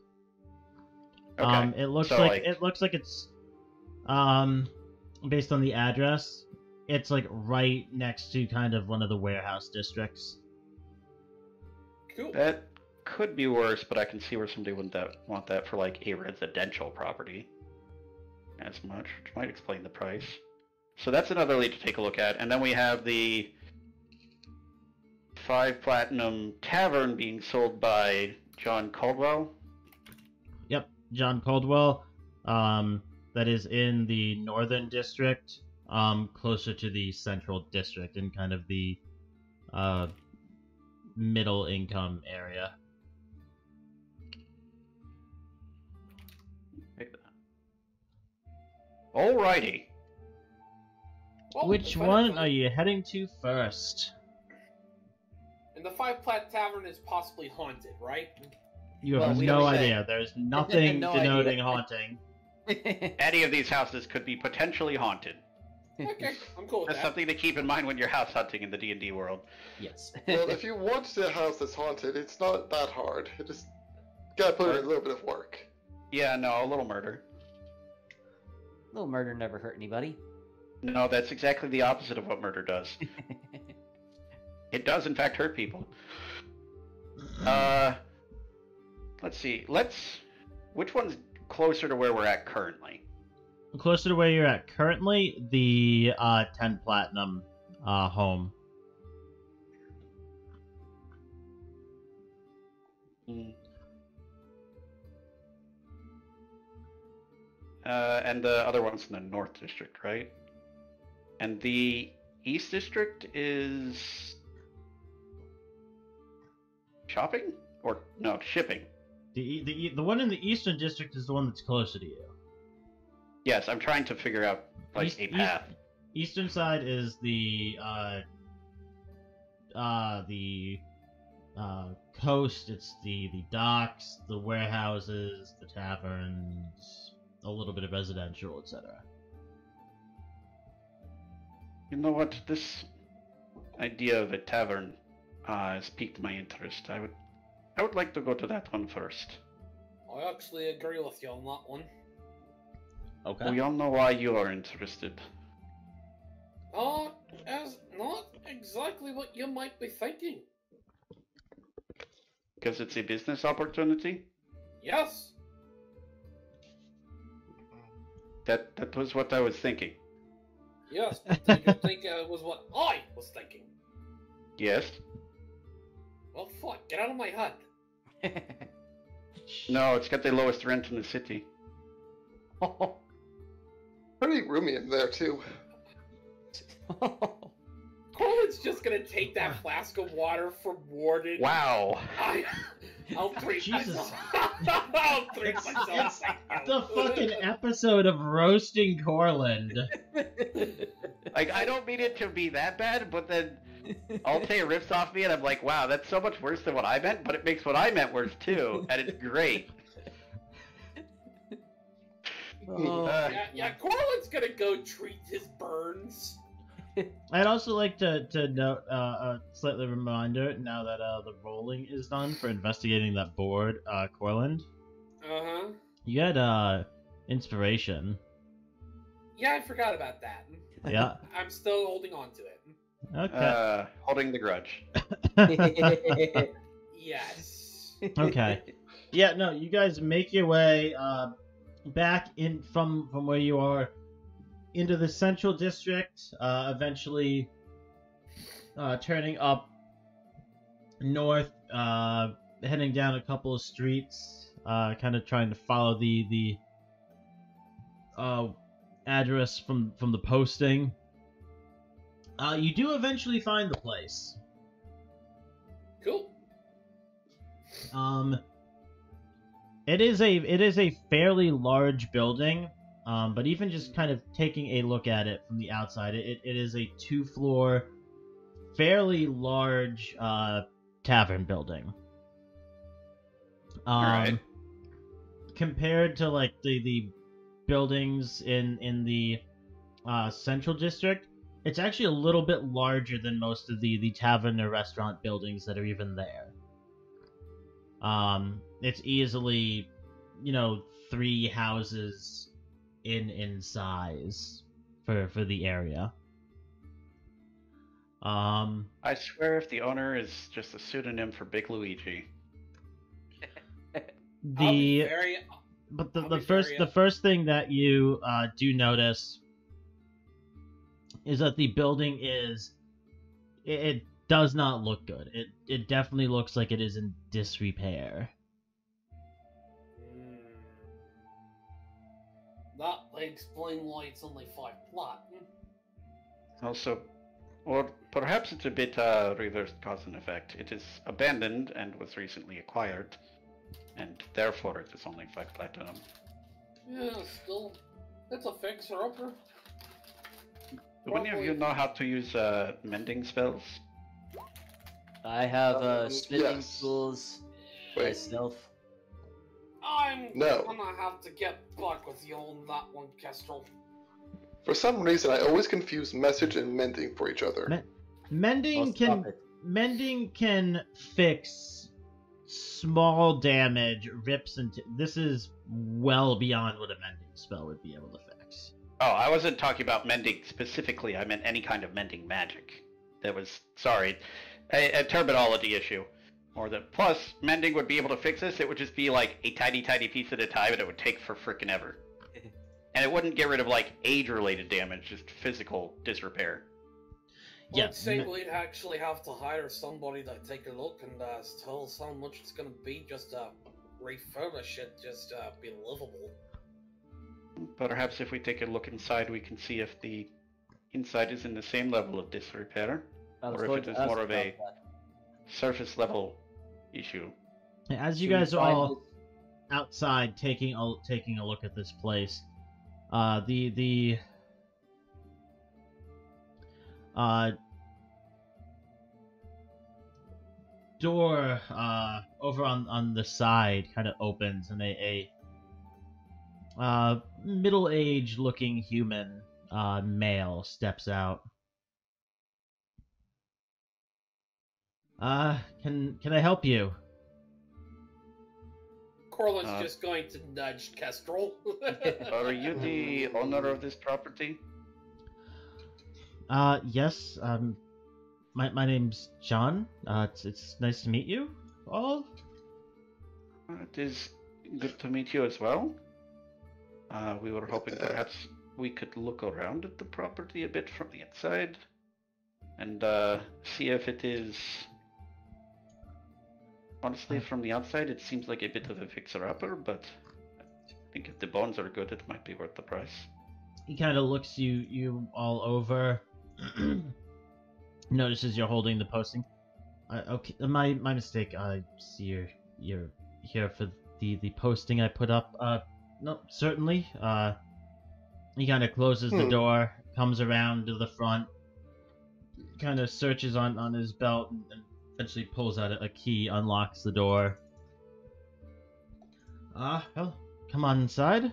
Okay. It looks so, like it's based on the address. It's like right next to kind of one of the warehouse districts. Cool. That could be worse, but I can see where somebody wouldn't want that for like a residential property as much, which might explain the price. So that's another lead to take a look at. And then we have the 5 platinum tavern being sold by John Caldwell. Yep, John Caldwell. That is in the Northern District, closer to the Central District, in kind of the middle income area. Alrighty. Well, Which one are you heading to first? And the 5 Plat Tavern is possibly haunted, right? You have we no don't say. idea. There's nothing No denoting idea. haunting. Any of these houses could be potentially haunted. Okay, I'm cool with That's that. something to keep in mind when you're house hunting in the D&D world. Yes. Well, if you want a house that's haunted, it's not that hard. You just gotta put in a little bit of work. Yeah, no, a little murder. Little murder never hurt anybody. No, that's exactly the opposite of what murder does. It does, in fact, hurt people. Let's see. Which one's closer to where we're at currently? Closer to where you're at currently, the 10 platinum home. And the other one's in the North District, right? And the East District is shopping? Or no, shipping. The one in the Eastern District is the one that's closer to you. Yes, I'm trying to figure out like a path. Eastern side is the coast. It's the docks, the warehouses, the taverns, a little bit of residential, etc. You know what? This idea of a tavern has piqued my interest. I would like to go to that one first. I actually agree with you on that one. Okay. We all know why you are interested. As not exactly what you might be thinking. Because it's a business opportunity? Yes. That was what I was thinking. Yes, but did you think it was what I was thinking? Yes? Well, fuck, get out of my head. No, it's got the lowest rent in the city. Pretty roomy in there too. Corland's just gonna take that flask of water from Warden. Wow. I'll treat Jesus. myself. I'll treat It's myself. the fucking episode of roasting Corland. Like, I don't mean it to be that bad, but then Altair rips off me and I'm like, wow, that's so much worse than what I meant, but it makes what I meant worse too, and it's great. Yeah, Corland's gonna go treat his burns. I'd also like to note a slightly reminder now that the rolling is done for investigating that board, Corland. Uh-huh. You had inspiration. Yeah, I forgot about that. Yeah. I'm still holding on to it. Okay. Holding the grudge. Yes. Okay. Yeah, no, you guys make your way back in from where you are into the central district, eventually turning up north, heading down a couple of streets, kind of trying to follow the address from the posting. You do eventually find the place. Cool. It is a fairly large building, but even just kind of taking a look at it from the outside, it is a 2-floor, fairly large tavern building. Alright. Compared to like the buildings in the central district, it's actually a little bit larger than most of the tavern or restaurant buildings that are even there. It's easily, 3 houses in size for the area. I swear if the owner is just a pseudonym for Big Luigi. The first thing that you do notice is that the building it does not look good. It definitely looks like it is in disrepair. That would explain why it's only 5 plot. Also, or perhaps it's a bit reverse cause and effect. It is abandoned and was recently acquired, and therefore it is only 5 platinum. Yeah, still, it's a fixer-upper. Do any of you know how to use mending spells? I have smithing yes. tools Wait. myself. I'm No. gonna have to get back with you on that one, Kestrel. For some reason, I always confuse message and mending for each other. Mending Stop it. Mending can fix small damage, rips and this is well beyond what a mending spell would be able to fix. Oh, I wasn't talking about mending specifically. I meant any kind of mending magic. That was, sorry, a terminology issue. Or plus, mending would be able to fix this. It would just be like a tiny, tiny piece at a time, and it would take for frickin' ever. And it wouldn't get rid of like age-related damage, just physical disrepair. Well, I'd say we'd actually have to hire somebody to take a look and tell us how much it's gonna be just to refurbish it, just be livable. Perhaps if we take a look inside, we can see if the inside is in the same level of disrepair, or if it is more of a surface level issue. As you guys are all outside taking a look at this place, the door over on the side kind of opens, and a middle-aged looking human male steps out. Can I help you? Corland's just going to nudge Kestrel. Are you the owner of this property? Yes. My name's John. It's nice to meet you all. It is good to meet you as well. We were hoping perhaps we could look around at the property a bit from the inside and see if it is... Honestly, from the outside, it seems like a bit of a fixer-upper, but I think if the bones are good, it might be worth the price. He kind of looks you all over. Notices you're holding the posting. Okay, my mistake. I see you're here for the posting I put up. No, certainly. He kind of closes the door, comes around to the front, kind of searches on his belt, and eventually pulls out a key, unlocks the door. Well, come on inside.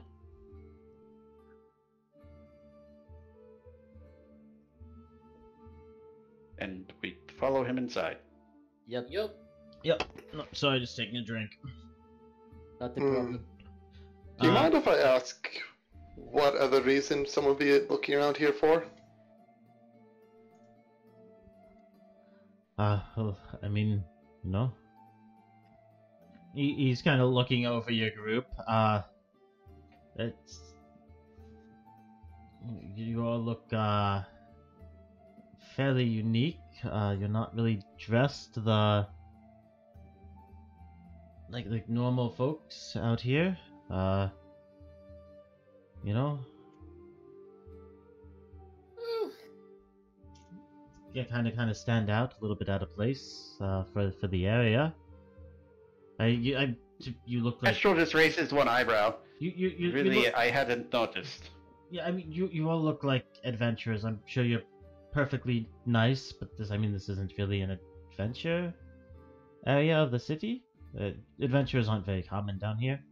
And we follow him inside. Yep. No, sorry, just taking a drink. Not the problem. Do you mind if I ask what other reason someone would be looking around here for? Well, I mean, no. He's kind of looking over your group. It's... You all look, fairly unique. You're not really dressed like normal folks out here. You know? Yeah, kind of stand out, a little bit out of place for the area. You look like... Kestrel just raises one eyebrow. You really, look... I hadn't noticed. Yeah, I mean, you all look like adventurers. I'm sure you're perfectly nice, but this isn't really an adventure area of the city. Adventures aren't very common down here.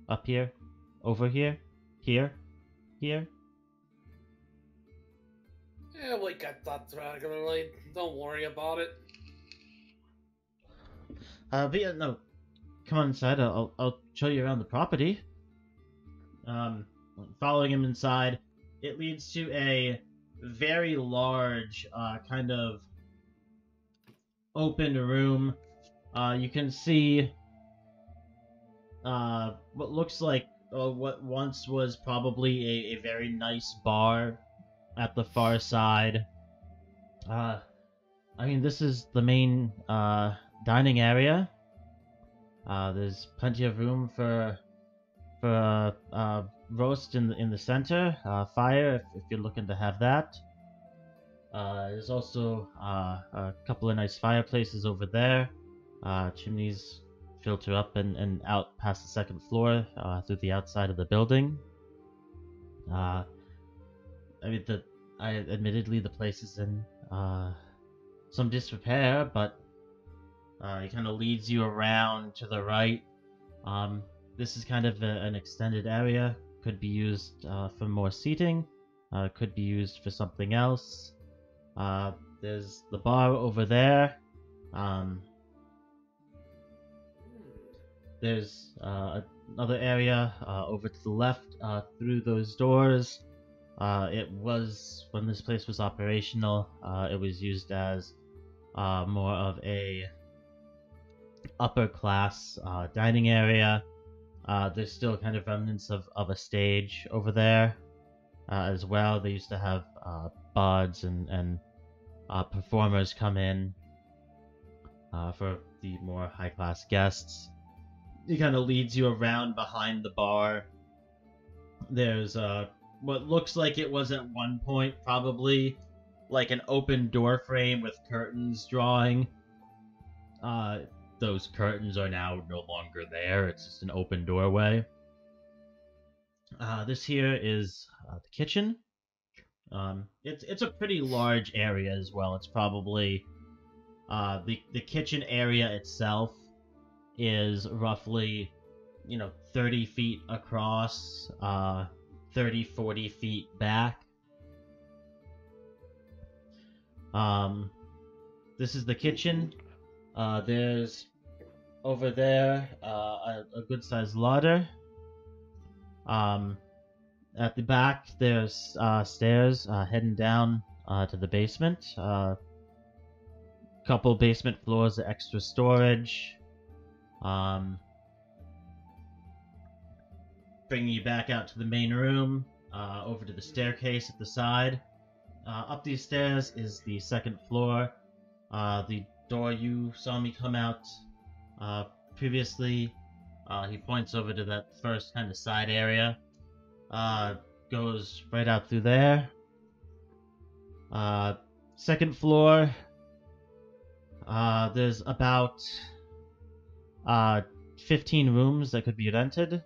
Up here. Over here. Here. Yeah, we got that regularly. Don't worry about it. But yeah, no. Come on inside. I'll show you around the property. Following him inside, it leads to a very large, kind of open room. You can see what looks like what once was probably a very nice bar at the far side. I mean, this is the main dining area. There's plenty of room for roast in the center, fire if you're looking to have that. There's also a couple of nice fireplaces over there. Chimneys filter up and out past the second floor through the outside of the building. I mean, admittedly the place is in some disrepair, but it kind of leads you around to the right. This is kind of an extended area. Could be used for more seating. Could be used for something else. There's the bar over there. There's another area over to the left through those doors. It was, when this place was operational, it was used as more of a upper class dining area. There's still kind of remnants of a stage over there as well. They used to have bards and performers come in for the more high class guests. He kind of leads you around behind the bar. There's what looks like it was at one point probably like an open door frame with curtains drawing. Those curtains are now no longer there. It's just an open doorway. This here is the kitchen. It's a pretty large area as well. It's probably the kitchen area itself is roughly 30 feet across, 30-40 feet back. This is the kitchen. There's over there a good sized larder. At the back there's stairs heading down to the basement. Couple basement floors of extra storage. Bringing you back out to the main room, over to the staircase at the side. Up these stairs is the second floor. The door you saw me come out previously, he points over to that first kind of side area. Goes right out through there. Second floor, there's about 15 rooms that could be rented.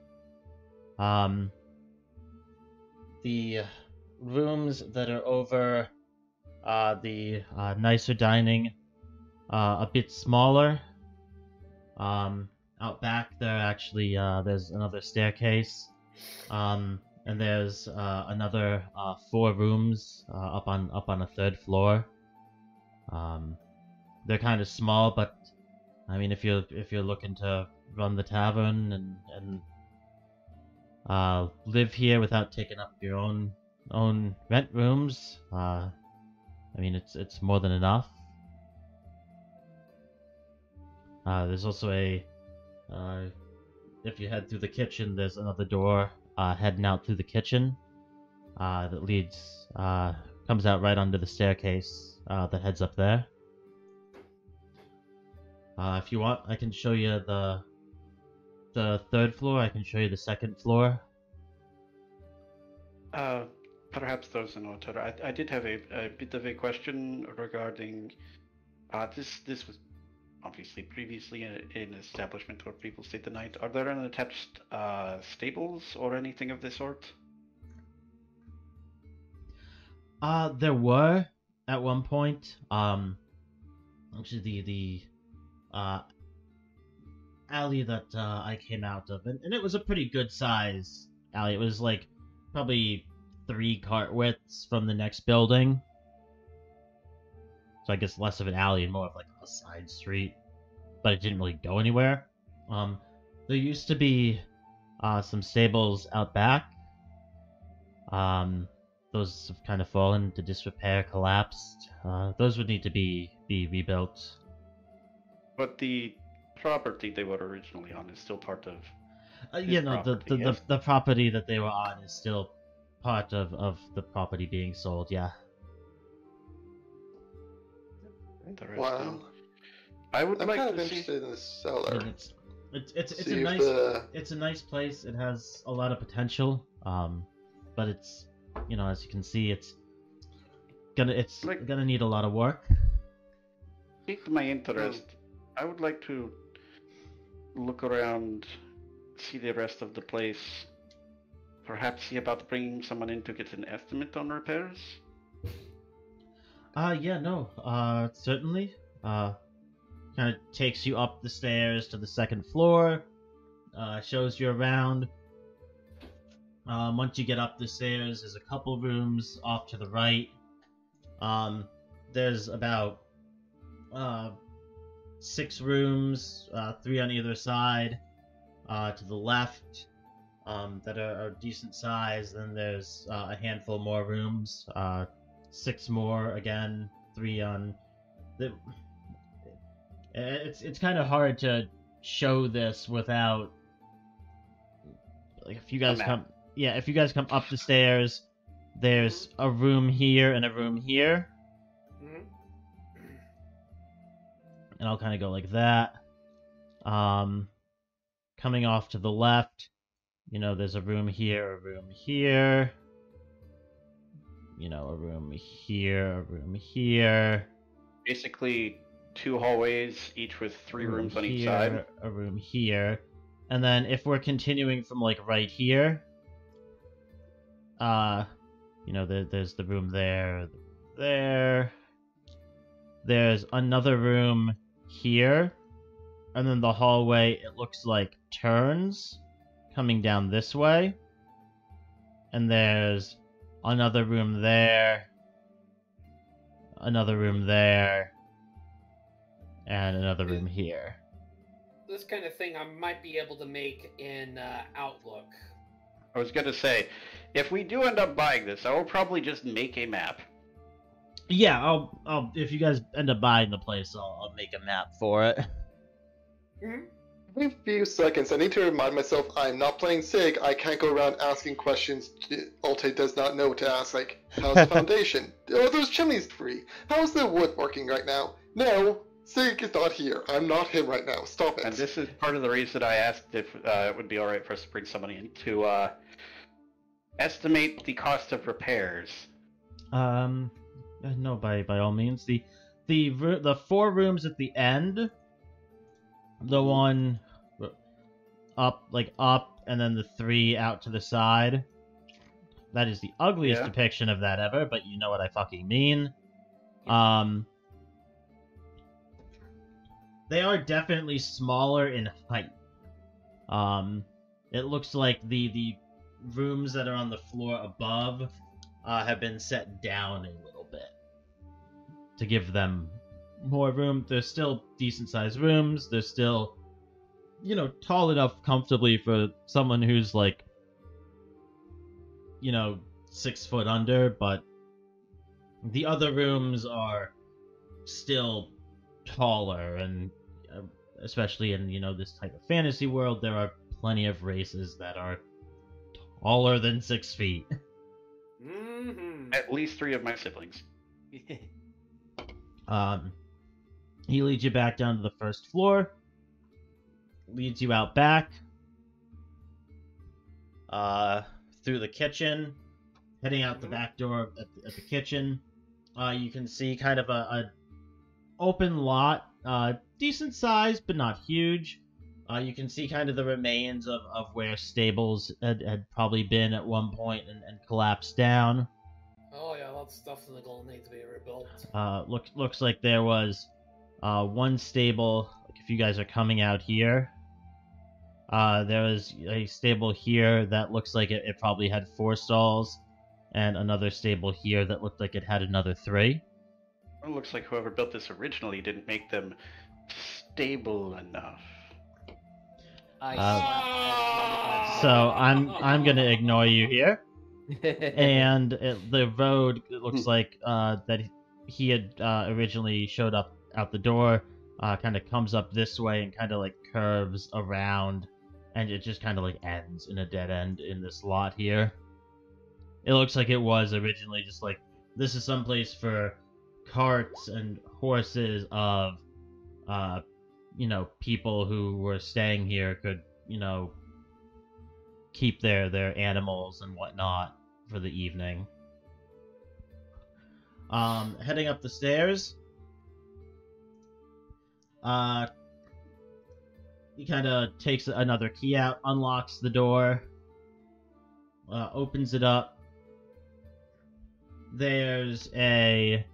The rooms that are over the nicer dining, a bit smaller. Out back there actually there's another staircase, and there's another 4 rooms up on a third floor. They're kind of small, but I mean if you're looking to run the tavern and live here without taking up your own rent rooms, I mean it's more than enough. There's also if you head through the kitchen, there's another door heading out through the kitchen that leads comes out right under the staircase that heads up there. If you want, I can show you the third floor. I can show you the second floor. Perhaps there's an order. I did have a bit of a question regarding this was obviously previously an establishment where people stayed the night. Are there any attached stables or anything of the sort? There were at one point. Actually, the alley that I came out of, and it was a pretty good size alley. It was like probably 3 cart widths from the next building. So I guess less of an alley and more of like a side street, but it didn't really go anywhere. There used to be some stables out back. Those have kind of fallen into disrepair, collapsed. Those would need to be rebuilt. But the property they were originally on is still part of. The property that they were on is still part of the property being sold. Yeah. Wow. I'm kind of interested in the cellar. It's a nice place. It has a lot of potential. But it's as you can see, it's gonna need a lot of work. Piqued my interest. I would like to look around, see the rest of the place. Perhaps see about bringing someone in to get an estimate on repairs. Certainly. Kind of takes you up the stairs to the second floor. Shows you around. Once you get up the stairs, there's a couple rooms off to the right. There's about 6 rooms, 3 on either side. To the left, that are decent size. Then there's a handful more rooms. 6 more again, 3 on the. It's kind of hard to show this without, like, if you guys if you guys come up the stairs, there's a room here and a room here. Mhm. And I'll kind of go like that. Coming off to the left, there's a room here, a room here. A room here, a room here. Basically, 2 hallways, each with 3 rooms on each here, side. A room here. And then if we're continuing from, like, right here, there's the room there. There's another room here. And then the hallway, it looks like, turns coming down this way. And there's another room there. Another room there. And another room here. This kind of thing I might be able to make in Outlook. I was going to say, if we do end up buying this, I will probably just make a map. Yeah, I'll if you guys end up buying the place, I'll make a map for it. Mm-hmm. Every few seconds, I need to remind myself I'm not playing SIG. I can't go around asking questions Alte does not know what to ask, like, how's the foundation? Are those chimneys free? How's the wood working right now? No, SIG is not here. I'm not him right now. Stop it. And this is part of the reason I asked if it would be alright for us to bring somebody in to estimate the cost of repairs. No, by all means. The 4 rooms at the end, the one up, and then the 3 out to the side. That is the ugliest depiction of that ever, but you know what I fucking mean. They are definitely smaller in height. It looks like the rooms that are on the floor above have been set down a little bit to give them more room. They're still decent-sized rooms. They're still, tall enough comfortably for someone who's, 6 foot under, but the other rooms are still taller, and especially in, this type of fantasy world, there are plenty of races that are taller than 6 feet. Mm-hmm. At least 3 of my siblings. He leads you back down to the first floor, leads you out back, through the kitchen, heading out the back door at the kitchen. You can see kind of a open lot, decent size, but not huge. You can see kind of the remains of where stables had probably been at one point and collapsed down. Oh yeah, lots of stuff in the Golden Age to be rebuilt. Looks like there was one stable. Like, if you guys are coming out here, there was a stable here that looks like it probably had 4 stalls, and another stable here that looked like it had another 3. It looks like whoever built this originally didn't make them stable enough. So I'm gonna ignore you here. And the road, it looks like that he had originally showed up out the door, kind of comes up this way and kind of curves around, and it just kind of ends in a dead end in this lot here. It looks like it was originally just this is someplace for carts and horses of people who were staying here could keep their animals and whatnot for the evening. Heading up the stairs, he kind of takes another key out, unlocks the door, opens it up. There's and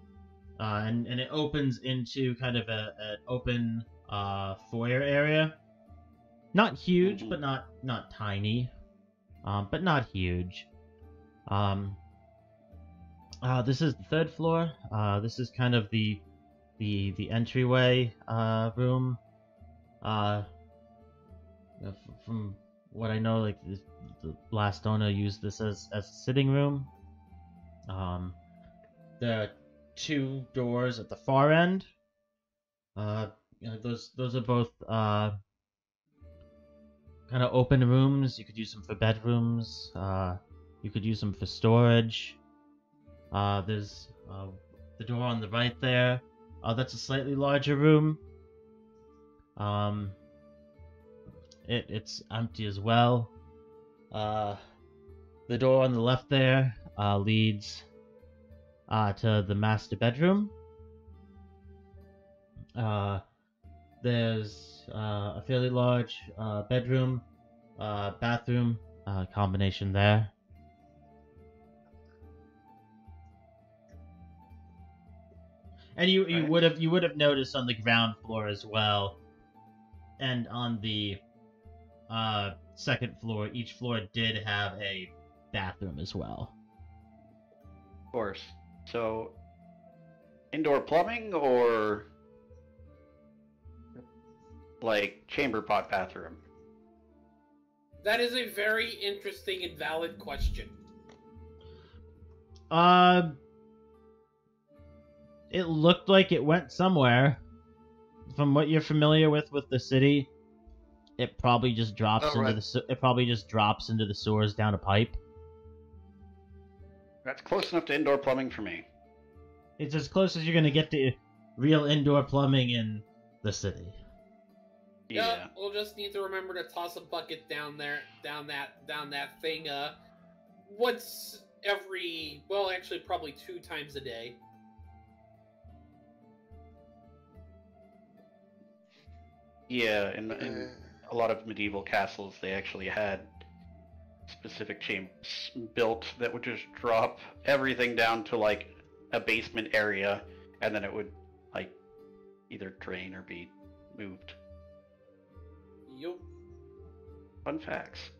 it opens into kind of an open foyer area. Not huge, but not tiny. But not huge. This is the 3rd floor. This is kind of the entryway room. From what I know, the last owner used this as a sitting room. There are 2 doors at the far end. those are both kind of open rooms. You could use them for bedrooms. You could use them for storage. There's the door on the right there. That's a slightly larger room. It's empty as well. The door on the left there leads to the master bedroom. There's a fairly large bedroom, bathroom combination there. And you would have noticed on the ground floor as well, and on the second floor, each floor did have a bathroom as well. Of course. So, indoor plumbing or like chamber pot bathroom? That is a very interesting and valid question. It looked like it went somewhere. From what you're familiar with the city, it probably just drops into the sewers down a pipe. That's close enough to indoor plumbing for me. It's as close as you're gonna get to real indoor plumbing in the city. Yeah, we'll just need to remember to toss a bucket down there, down that thing. Once every, well, actually, probably 2 times a day. Yeah, in a lot of medieval castles, they actually had specific chambers built that would just drop everything down to like a basement area, and then it would like either drain or be moved. Yup. Fun facts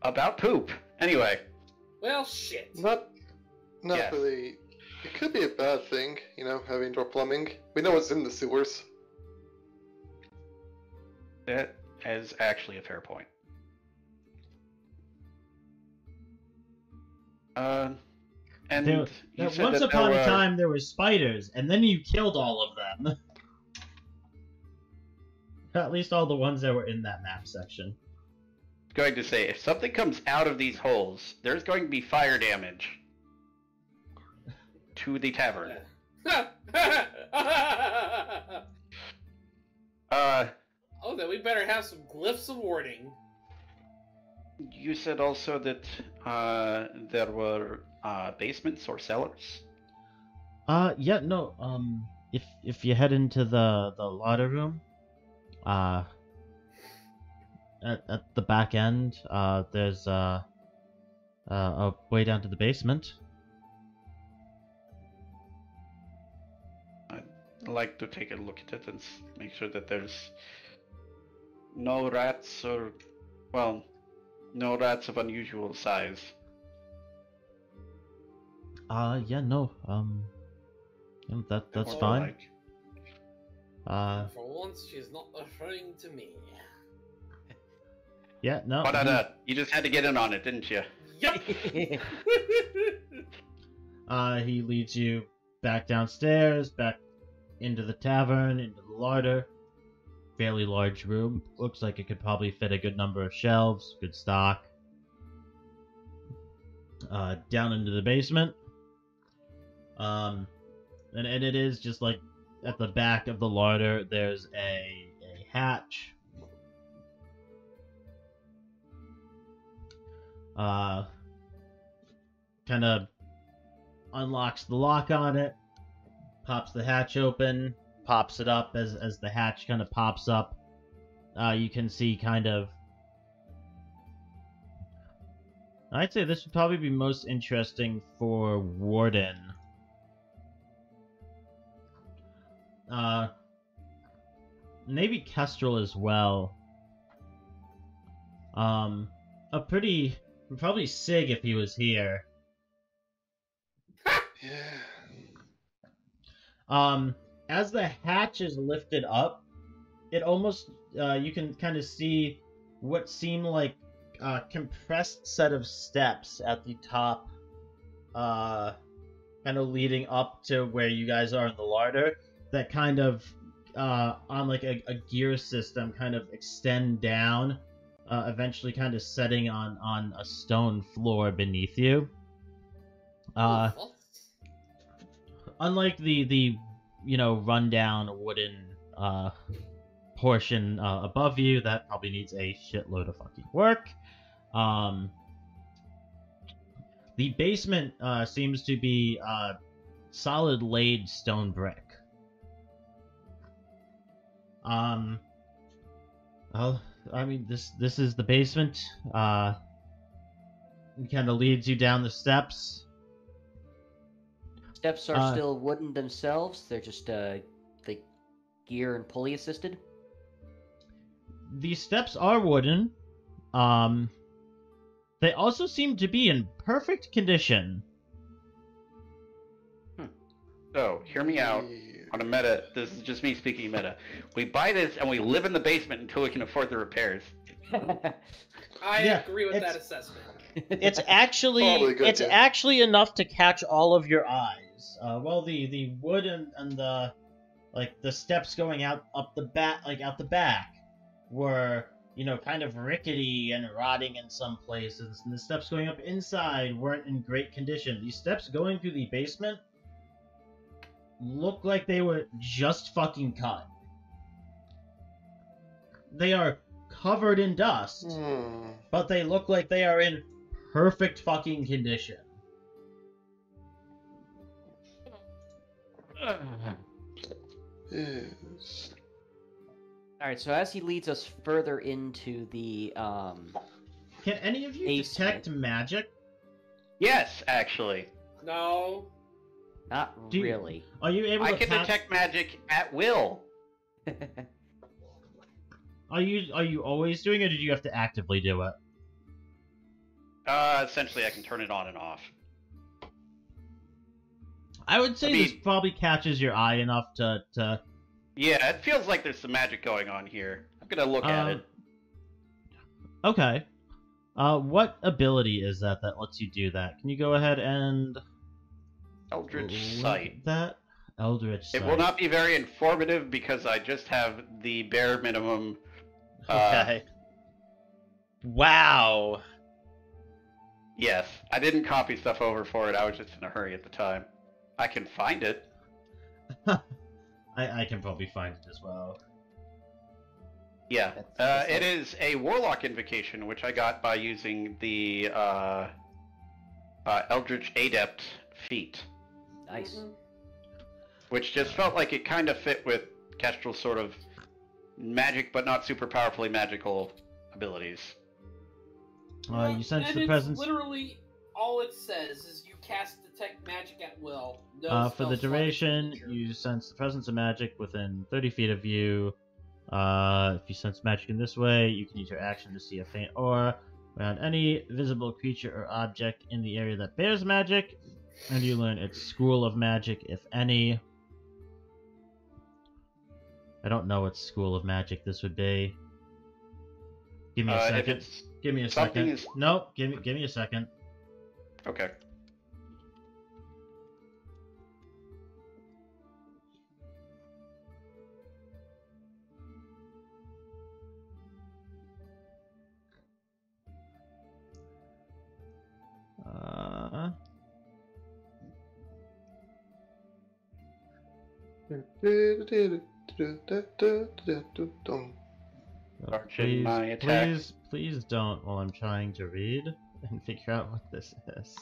about poop. Anyway. Well, shit. Not Yes. really. It could be a bad thing, you know, having indoor plumbing. We know what's in the sewers. That is actually a fair point. And you said once that upon there a were- time there were spiders, and then you killed all of them. At least all the ones that were in that map section. Going to say, if something comes out of these holes, there's going to be fire damage to the tavern. Oh, then we better have some glyphs of warning. You said also that there were basements or cellars. Yeah, no. If you head into the larder room, at the back end, there's a way down to the basement. I'd like to take a look at it and make sure that there's no rats or, well, no rats of unusual size. Yeah, no. That's Or fine. like- For once, she's not referring to me. Yeah, no. You just had to get in on it, didn't you? Yup! He leads you back downstairs, back into the tavern, into the larder. Fairly large room. Looks like it could probably fit a good number of shelves, good stock. Down into the basement. And it is just like at the back of the larder, there's a hatch. Kind of unlocks the lock on it, pops the hatch open, pops it up. As the hatch kind of pops up, you can see kind of, I'd say this would probably be most interesting for Warden. Maybe Kestrel as well. Probably Sig if he was here. Yeah. As the hatch is lifted up, it almost, you can kind of see what seem like a compressed set of steps at the top, kind of leading up to where you guys are in the larder, that kind of on like a gear system kind of extend down, eventually kind of setting on a stone floor beneath you. Unlike the rundown wooden portion above you, that probably needs a shitload of fucking work. The basement seems to be solid laid stone brick. This is the basement. It kind of leads you down the steps. Steps are still wooden themselves. They're just like gear and pulley assisted. The steps are wooden. They also seem to be in perfect condition. So, hear me out. On a meta, this is just me speaking meta. We buy this and we live in the basement until we can afford the repairs. I agree with that assessment. It's actually enough to catch all of your eyes. Well, the wood and the steps going out the back were kind of rickety and rotting in some places, and the steps going up inside weren't in great condition. These steps going through the basement look like they were just fucking cut. They are covered in dust, but they look like they are in perfect fucking condition. Yes. Alright, so as he leads us further into the Can any of you detect magic? Yes, actually. No. Not really. Are you able to I can detect magic at will. Are you always doing it, or did you have to actively do it? Essentially, I can turn it on and off. I would say this probably catches your eye enough to... Yeah, it feels like there's some magic going on here. I'm gonna look at it. Okay. What ability is that lets you do that? Can you go ahead and... Eldritch Sight. That? Eldritch Sight. It will not be very informative because I just have the bare minimum... Okay. Wow! Yes, I didn't copy stuff over for it, I was just in a hurry at the time. I can find it. I can probably find it as well. Yeah, it is a Warlock Invocation, which I got by using the Eldritch Adept feat. Nice. Which just felt like it kind of fit with Kestrel's sort of magic, but not super powerfully magical abilities. You sense and the presence... literally all it says is you cast detect magic at will. For the duration, you sense the presence of magic within 30 feet of you. If you sense magic in this way, you can use your action to see a faint aura around any visible creature or object in the area that bears magic, and you learn its school of magic, if any. I don't know what school of magic this would be. Give me a second. Give me a second. Nope, give me a second. Okay. Please don't while I'm trying to read and figure out what this is.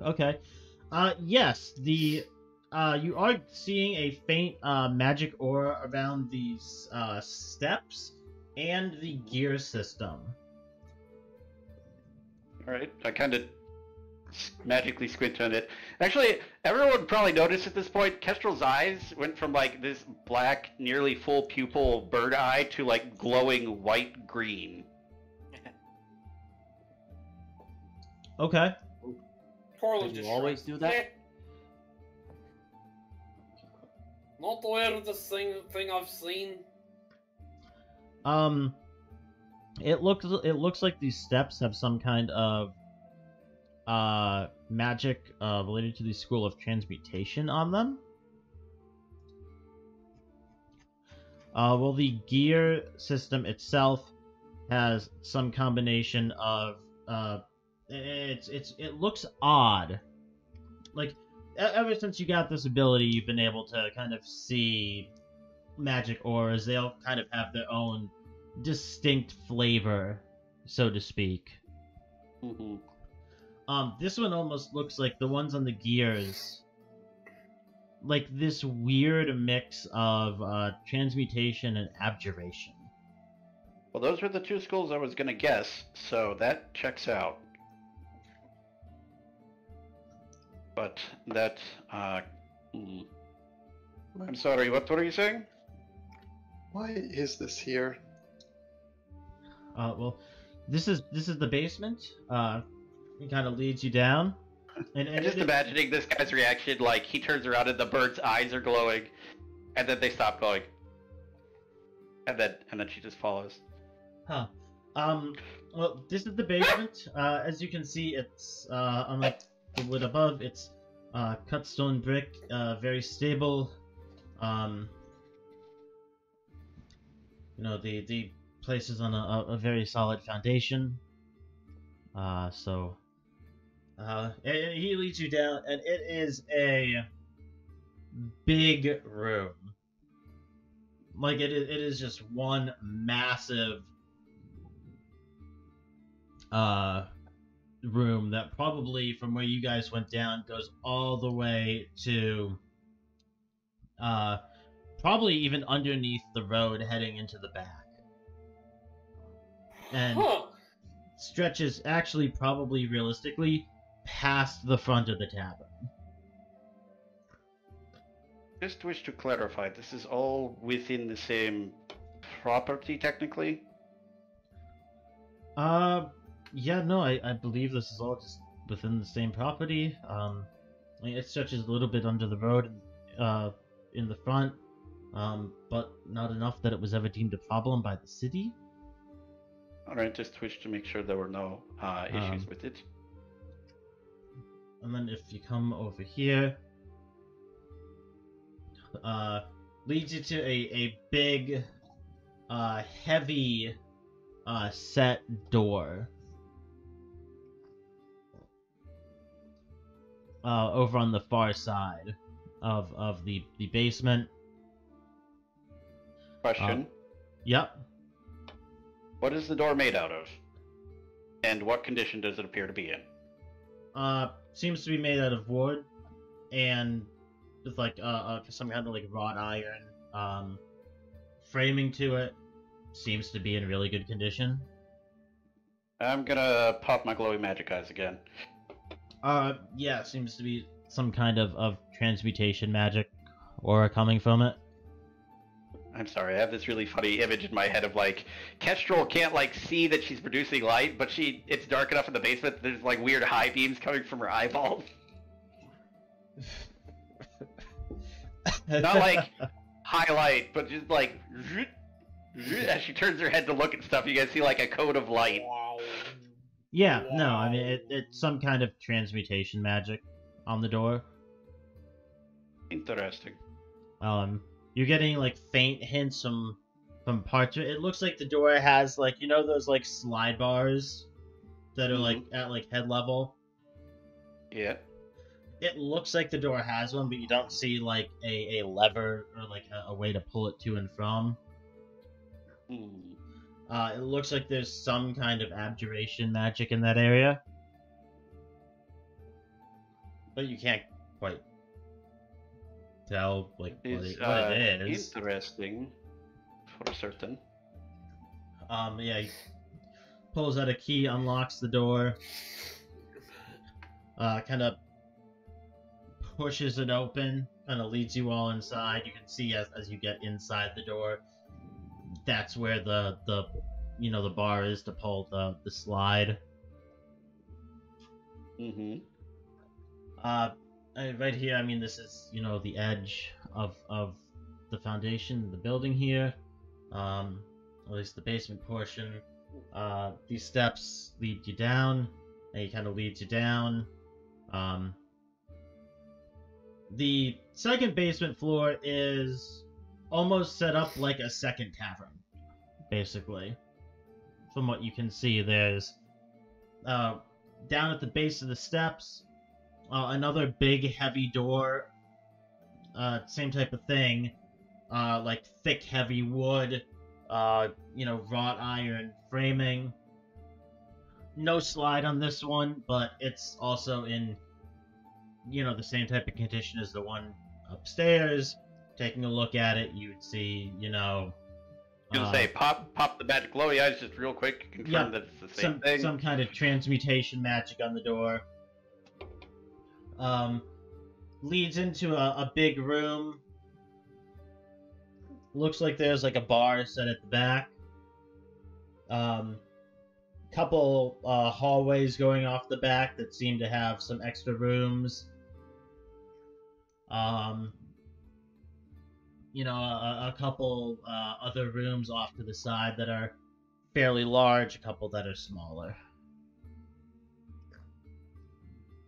Okay. Yes, you are seeing a faint magic aura around these steps and the gear system. Alright, I kind of magically squint on it. Actually, everyone would probably notice at this point, Kestrel's eyes went from like this black, nearly full pupil bird eye to like glowing white-green. Okay. Corland Do you just always shrugs. do that? "Eh, not aware of this thing I've seen. It looks like these steps have some kind of magic related to the school of transmutation on them. Well, the gear system itself has some combination of it looks odd. Like ever since you got this ability, you've been able to kind of see magic auras. They all kind of have their own distinct flavor, so to speak. Mm-hmm. This one almost looks like the ones on the gears, like this weird mix of transmutation and abjuration. Well, those were the two schools I was gonna guess, so that checks out. But that, I'm sorry, what are you saying? Why is this here? Well, this is the basement. It kind of leads you down, and I'm just imagining this guy's reaction, like he turns around and the bird's eyes are glowing, and then they stop glowing, and then she just follows. Huh. Well, this is the basement. As you can see, it's unlike the wood above, it's cut stone brick, very stable. You know, the place is on a very solid foundation. He leads you down, and it is a big room. Like it is just one massive room that probably from where you guys went down goes all the way to probably even underneath the road heading into the back. And Huh. stretches actually probably realistically past the front of the tavern. Just wish to clarify, this is all within the same property, technically? Yeah, no, I believe this is all just within the same property. I mean, it stretches a little bit under the road, in the front, but not enough that it was ever deemed a problem by the city. Alright, just wish to make sure there were no issues with it. And then if you come over here, leads you to a big, heavy, set door. Over on the far side of the basement. Question. Yep. What is the door made out of? And what condition does it appear to be in? Seems to be made out of wood, and with like some kind of like wrought iron framing to it. Seems to be in really good condition. I'm gonna pop my glowy magic eyes again. Yeah, seems to be some kind of transmutation magic aura coming from it. I'm sorry, I have this really funny image in my head of like Kestrel can't like see that she's producing light, but it's dark enough in the basement that there's like weird high beams coming from her eyeballs. Not like highlight, but just like as she turns her head to look at stuff, you guys see like a cone of light. Wow. Yeah, no, I mean it's some kind of transmutation magic on the door. Interesting. You're getting like faint hints from parts of it. It looks like the door has like, you know, those like slide bars that are like at like head level. Yeah. It looks like the door has one, but you don't see like a lever or like a way to pull it to and from. It looks like there's some kind of abjuration magic in that area, but you can't quite tell like what it is. Interesting, for certain. Yeah, he pulls out a key, unlocks the door, kind of pushes it open, kind of leads you all inside. You can see as you get inside the door, that's where the bar is to pull the slide. Mm-hmm. Right here, I mean, this is, the edge of the foundation, the building here. At least the basement portion. These steps lead you down, and it kind of leads you down. The second basement floor is almost set up like a second tavern, basically. From what you can see, there's down at the base of the steps, another big heavy door, same type of thing, like thick heavy wood, wrought iron framing. No slide on this one, but it's also in, the same type of condition as the one upstairs. Taking a look at it, you would see, I was gonna say, pop the magic glowy eyes just real quick to confirm that it's the same thing. Some kind of transmutation magic on the door. Leads into a big room. Looks like there's like a bar set at the back. Couple hallways going off the back that seem to have some extra rooms. A couple other rooms off to the side that are fairly large, a couple that are smaller.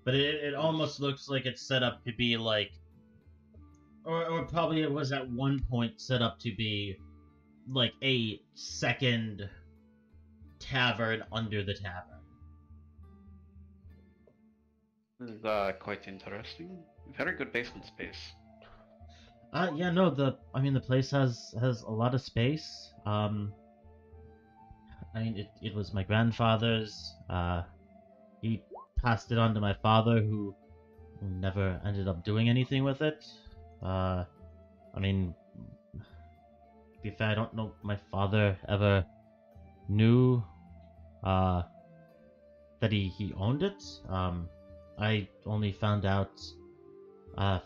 But it almost looks like it's set up to be like, or probably it was at one point set up to be like a second tavern under the tavern. This is quite interesting. Very good basement space. The place has a lot of space. It was my grandfather's. He passed it on to my father, who never ended up doing anything with it. To be fair, I don't know if my father ever knew that he owned it. I only found out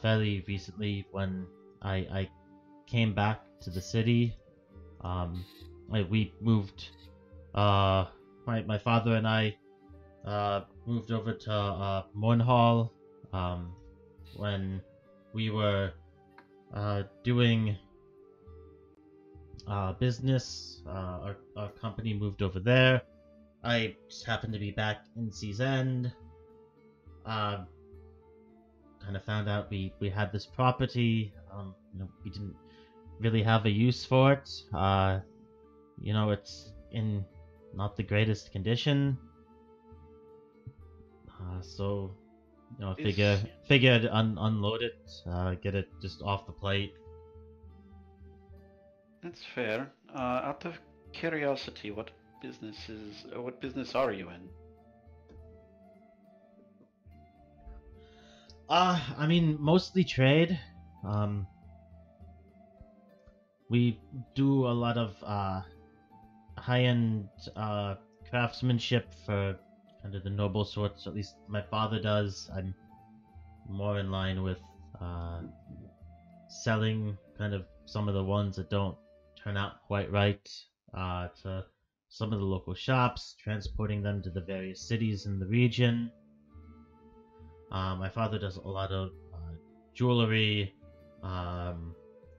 fairly recently when I came back to the city. We moved. My father and I moved over to Mornhall when we were doing business. Our company moved over there. I just happened to be back in Sea's End. Kind of found out we had this property. We didn't really have a use for it. It's in not the greatest condition. Figured unload it, get it just off the plate. That's fair. Out of curiosity, what business are you in? Mostly trade. We do a lot of high-end craftsmanship for kind of the noble sorts. At least my father does. I'm more in line with selling kind of some of the ones that don't turn out quite right to some of the local shops, transporting them to the various cities in the region. My father does a lot of jewelry,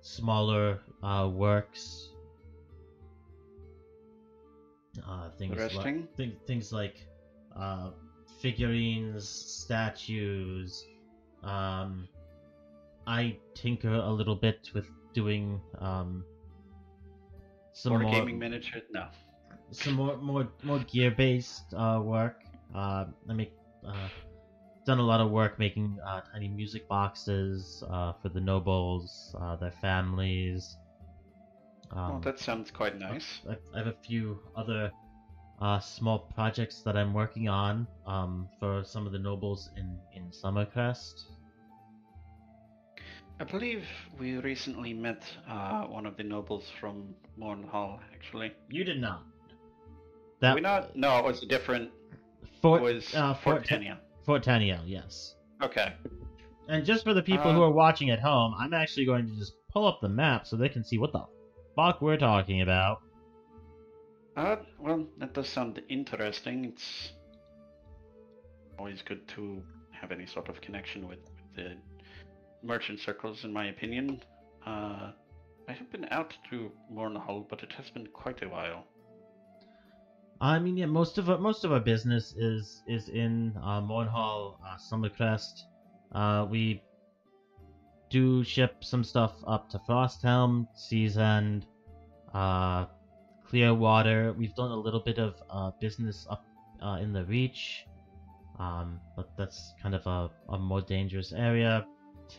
smaller works, things like figurines, statues. I tinker a little bit with doing some more gaming miniature. No, some more gear-based work. I make done a lot of work making tiny music boxes for the nobles, their families. That sounds quite nice. I have a few other small projects that I'm working on for some of the nobles in Summercrest. I believe we recently met one of the nobles from Mornhall, actually. You did not. Did we not? No, it was a different... Fort Teniel. Fort Teniel, yes. Okay. And just for the people who are watching at home, I'm actually going to just pull up the map so they can see what the fuck we're talking about. Well, that does sound interesting. It's Always good to have any sort of connection with the merchant circles, in my opinion. I have been out to Mornhall, but it has been quite a while. I mean, yeah, most of our business is in Mornhall, Summercrest. We do ship some stuff up to Frosthelm, Sea's End, Clearwater. We've done a little bit of business up in the Reach, but that's kind of a more dangerous area.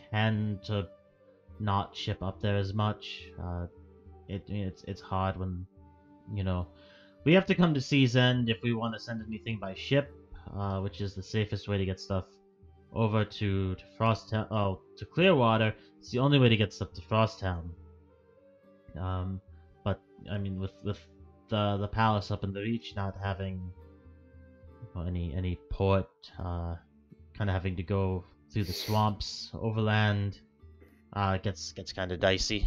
Tend to not ship up there as much. It's hard when, you know, we have to come to Sea's End if we want to send anything by ship, which is the safest way to get stuff over to Frosttown. Oh, to Clearwater. It's the only way to get stuff to Frosttown. But I mean, with the palace up in the Reach not having any port, kind of having to go through the swamps overland, it gets kind of dicey.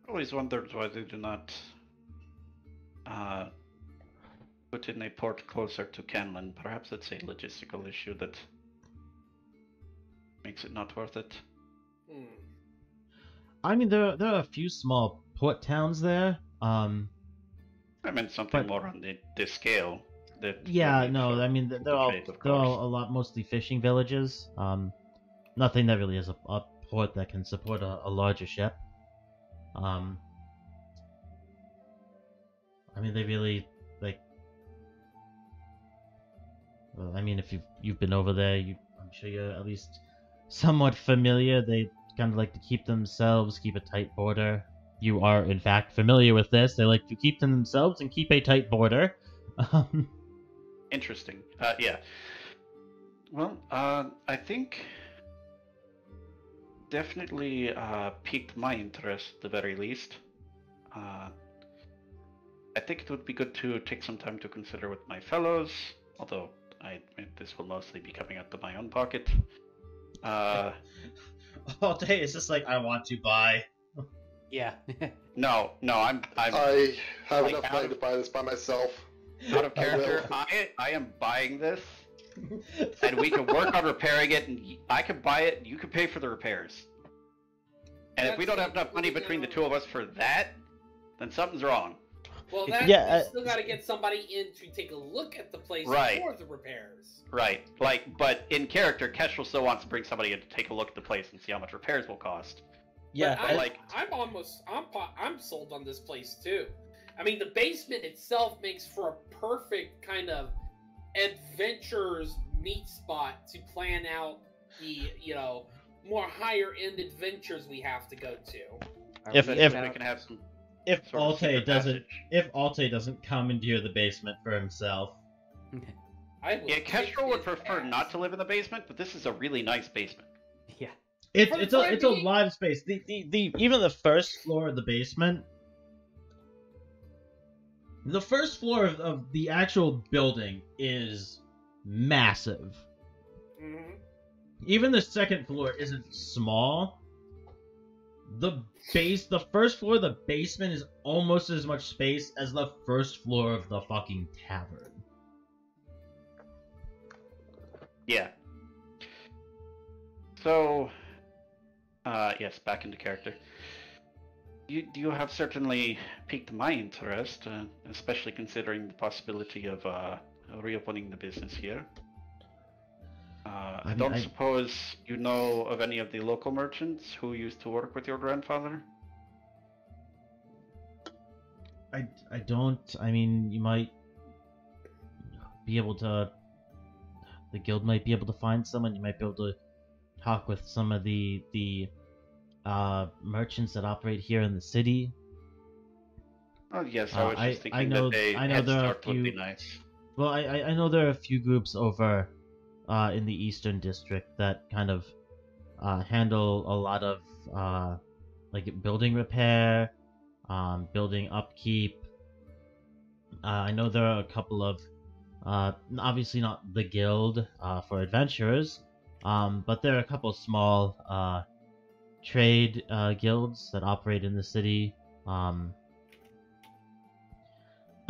Always wondered why they do not put in a port closer to Canlan. Perhaps it's a logistical issue that makes it not worth it. I mean, there are a few small port towns there. I meant something more on the scale. Yeah, no, I mean they're all a lot mostly fishing villages. Nothing that really is a port that can support a larger ship. I mean, they really like. Well, I mean, if you've been over there, I'm sure you're at least somewhat familiar. They kind of like to keep a tight border. You are, in fact, familiar with this. They like to keep to themselves and keep a tight border. Interesting. Yeah. Well, I think definitely piqued my interest at the very least. I think it would be good to take some time to consider with my fellows, although this will mostly be coming out of my own pocket. All day it's just like, I want to buy. Yeah. No, I'm I have enough money to buy this by myself. Out of character, I am buying this, and we can work on repairing it, and I can buy it, and you can pay for the repairs. And if we don't have enough money between the two of us for that, then something's wrong. Well, we still got to get somebody in to take a look at the place for the repairs. Right. But in character, Kestrel still wants to bring somebody in to take a look at the place and see how much repairs will cost. Yeah, I'm sold on this place too. I mean, the basement itself makes for a perfect kind of adventurer's meat spot to plan out the, more higher end adventures we have to go to. If Alte doesn't commandeer the basement for himself. Kestrel would prefer not to live in the basement, but this is a really nice basement. Yeah. It's a live space. Even the first floor of the basement. The first floor of the actual building is massive. Mm-hmm. Even the second floor isn't small. The first floor of the basement is almost as much space as the first floor of the fucking tavern. Yeah. So, yes, back into character. You have certainly piqued my interest, especially considering the possibility of reopening the business here. I don't suppose you know of any of the local merchants who used to work with your grandfather? I don't. I mean, you might be able to... The guild might be able to find someone. You might be able to talk with some of the merchants that operate here in the city. Oh yes, I was just thinking that a head start would be nice. Well, I know there are a few groups over in the Eastern District that kind of handle a lot of like building repair, building upkeep. I know there are a couple of obviously not the guild for adventurers, but there are a couple of small trade guilds that operate in the city. I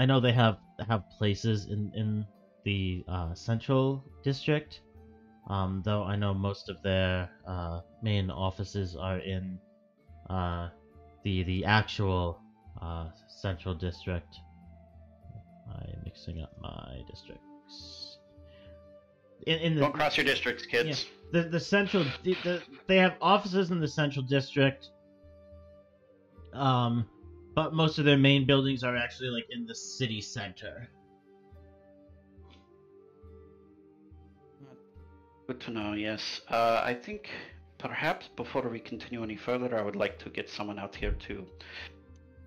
know they have places in the central district. Though I know most of their main offices are in the actual central district. I'm mixing up my districts. In the Don't cross your districts, kids. yeah, the central they have offices in the central district. But most of their main buildings are actually like in the city center. Good to know, yes. I think perhaps before we continue any further, I would like to get someone out here to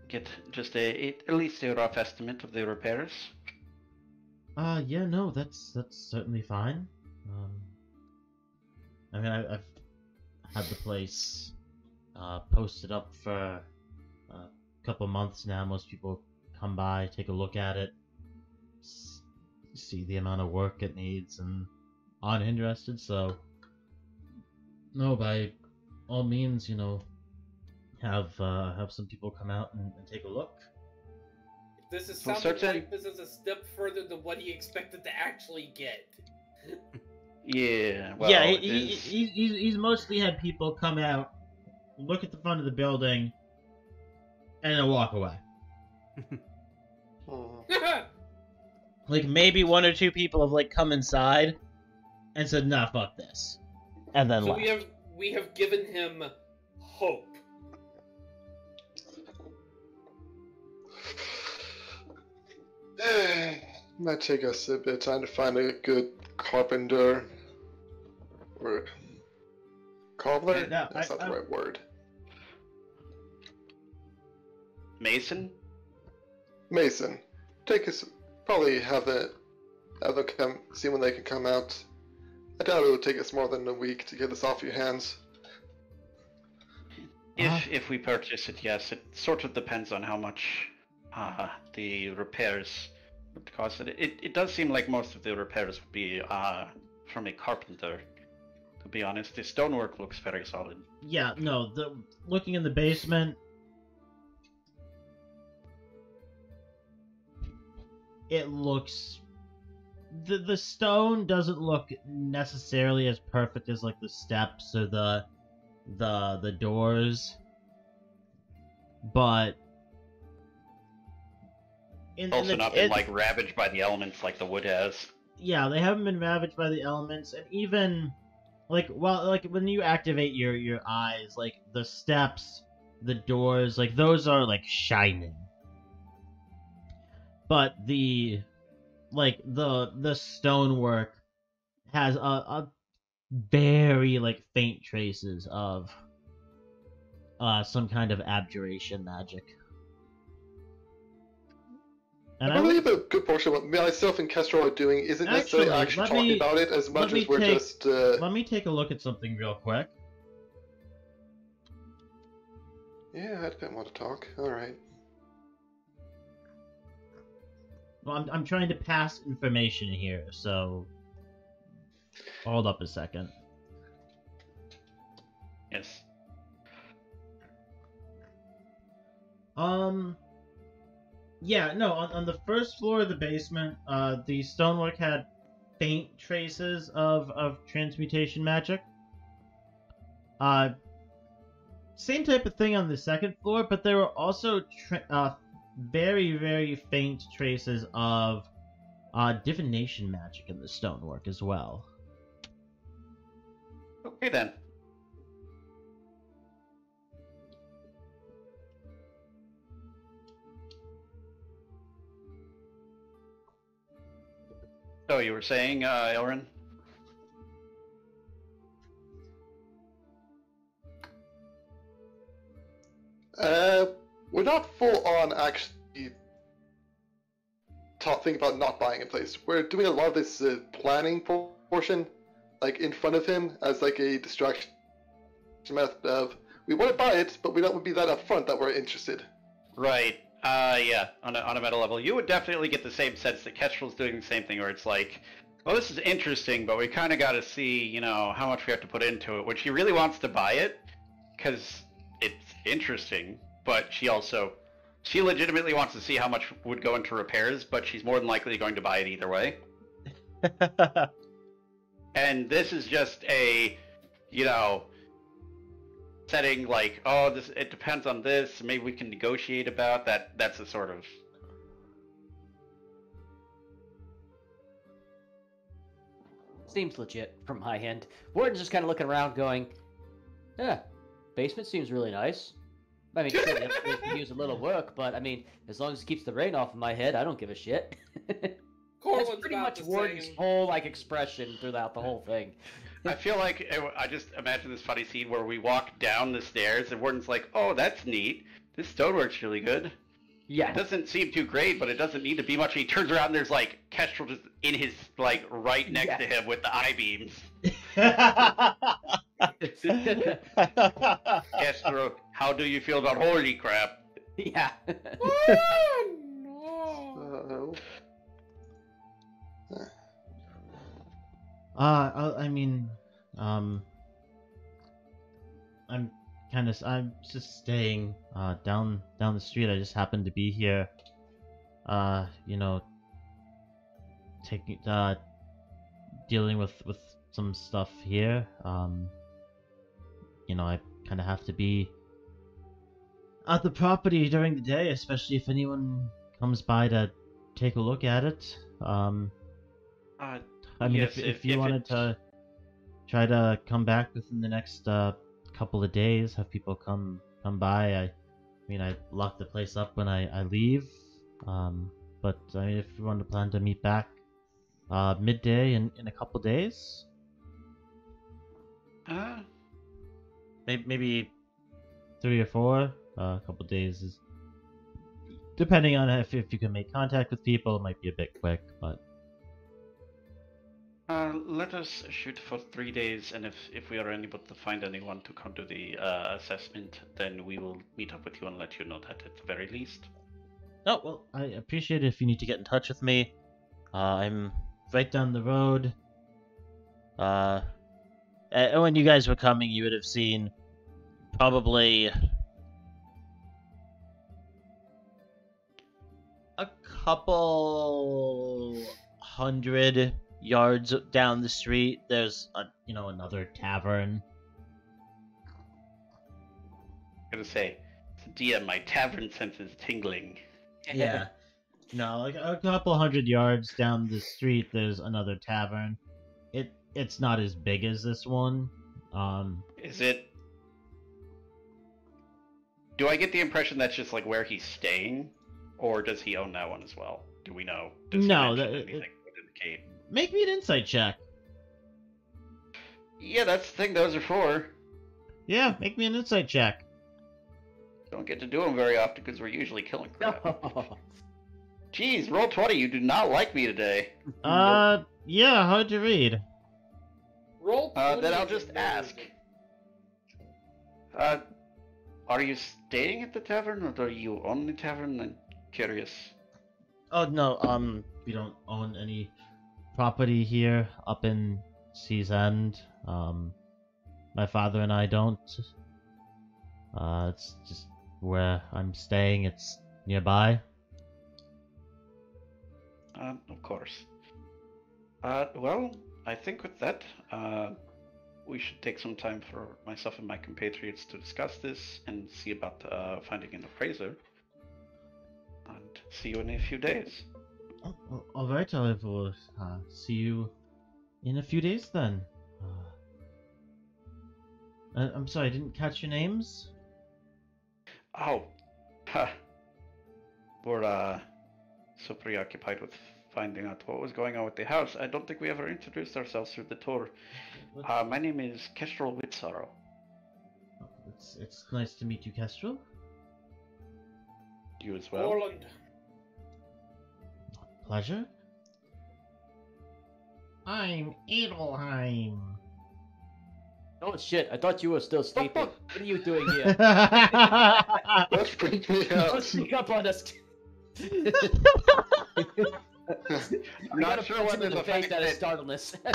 get just at least a rough estimate of the repairs. Yeah, no, that's certainly fine. I mean, I've had the place posted up for a couple months now. Most people come by, take a look at it, see the amount of work it needs, and aren't interested. So, no, by all means, you know, have some people come out and take a look. This is Well, sounding certain- like this is a step further than what he expected to actually get. Yeah, well, yeah, it is- he's mostly had people come out, look at the front of the building, and then walk away. Hmm. Like, maybe one or two people have, like, come inside and said, nah, fuck this. And then So left. we have given him hope. Might take us a bit of time to find a good carpenter or cobbler. No, That's not the right word. Mason? Mason. Take us. Probably have them come see when they can come out. I doubt it would take us more than a week to get this off your hands. If we purchase it, yes. It sort of depends on how much the repairs would cost. It does seem like most of the repairs would be from a carpenter. To be honest, the stonework looks very solid. Yeah, no, looking in the basement, it looks... The stone doesn't look necessarily as perfect as, like, the steps or the doors, but... Also not been, like, ravaged by the elements like the wood has. Yeah, they haven't been ravaged by the elements, and even... Like, well, like, when you activate your eyes, like, the steps, the doors, like, those are, like, shining. But the stonework has a very, like, faint traces of some kind of abjuration magic. And I believe a good portion of what myself and Kestrel are doing isn't necessarily actually talking about it as much as we're just... Let me take a look at something real quick. Yeah, I didn't want to talk. Alright. Well, I'm trying to pass information here, so... Hold up a second. Yes. Yeah, no, on the first floor of the basement, the stonework had faint traces of transmutation magic. Same type of thing on the second floor, but there were also very, very faint traces of divination magic in the stonework as well. Okay then. So you were saying, Illiren? We're not full on actually thinking about not buying a place. We're doing a lot of this planning portion, like in front of him, as like a distraction method of, we want to buy it, but we don't be that upfront that we're interested. Right. Yeah, on a meta level, you would definitely get the same sense that Kestrel's doing the same thing, where it's like, well, this is interesting, but we kind of got to see, you know, how much we have to put into it. When she really wants to buy it, because it's interesting, but she legitimately wants to see how much would go into repairs, but she's more than likely going to buy it either way. And this is just a, setting like, oh, it depends on this. Maybe we can negotiate about that. That's a sort of. Seems legit from my end. Warden's just kind of looking around, going, "Yeah, basement seems really nice. I mean, sure, it could use a little work, but I mean, as long as it keeps the rain off of my head, I don't give a shit." That's Corland's pretty about much the Warden's same. whole expression throughout the whole thing. I feel like I just imagine this funny scene where we walk down the stairs and Warden's like, "Oh, that's neat. This stonework's really good. Yeah. It doesn't seem too great, but it doesn't need to be much." And he turns around and there's Kestrel just in his right next to him with the eye beams. Kestrel, how do you feel about holy crap? Yeah. Oh, no. I mean, I'm just staying down the street. I just happened to be here. Taking dealing with some stuff here. I kind of have to be at the property during the day, especially if anyone comes by to take a look at it. I mean, Yes, if you wanted to try to come back within the next couple of days, have people come by. I mean, I lock the place up when I leave. But I mean, if you want to plan to meet back midday in a couple of days, maybe 3 or 4. A couple of days is depending on if you can make contact with people. It might be a bit quick, but. Let us shoot for 3 days, and if we are unable to find anyone to come to the assessment, then we will meet up with you and let you know that at the very least. Oh, well, I appreciate it if you need to get in touch with me. I'm right down the road. When you guys were coming, you would have seen probably a couple hundred yards down the street. There's another tavern. I'm gonna say, DM, my tavern sense is tingling. Yeah. No, like a couple hundred yards down the street, there's another tavern. It's not as big as this one. Is it? Do I get the impression that's just where he's staying, or does he own that one as well? Do we know? Does No, he that- mention anything would indicate? Make me an insight check. Yeah, that's the thing those are for. Yeah, make me an insight check. Don't get to do them very often because we're usually killing crap. Jeez, roll 20. You do not like me today. Yeah, hard to read. Roll. Then I'll 20 just is ask. Are you staying at the tavern, or are you on the tavern? I'm curious. Oh no, we don't own any property here up in Sea's End. My father and I don't. It's just where I'm staying. It's nearby. Of course. Well, I think with that, we should take some time for myself and my compatriots to discuss this and see about finding an appraiser. And see you in a few days. Oh, well, all right, I will see you in a few days then. I'm sorry, I didn't catch your names. Oh, we're so preoccupied with finding out what was going on with the house. I don't think we ever introduced ourselves through the tour. My name is Kestrel Whitsorrow. It's nice to meet you, Kestrel. You as well. Corland. Pleasure. I'm Adleheim. Oh shit, I thought you were still sleeping. What are you doing here? That's freaked me Don't out. sneak up on us. I'm not sure whether the face fact that is that startledness. I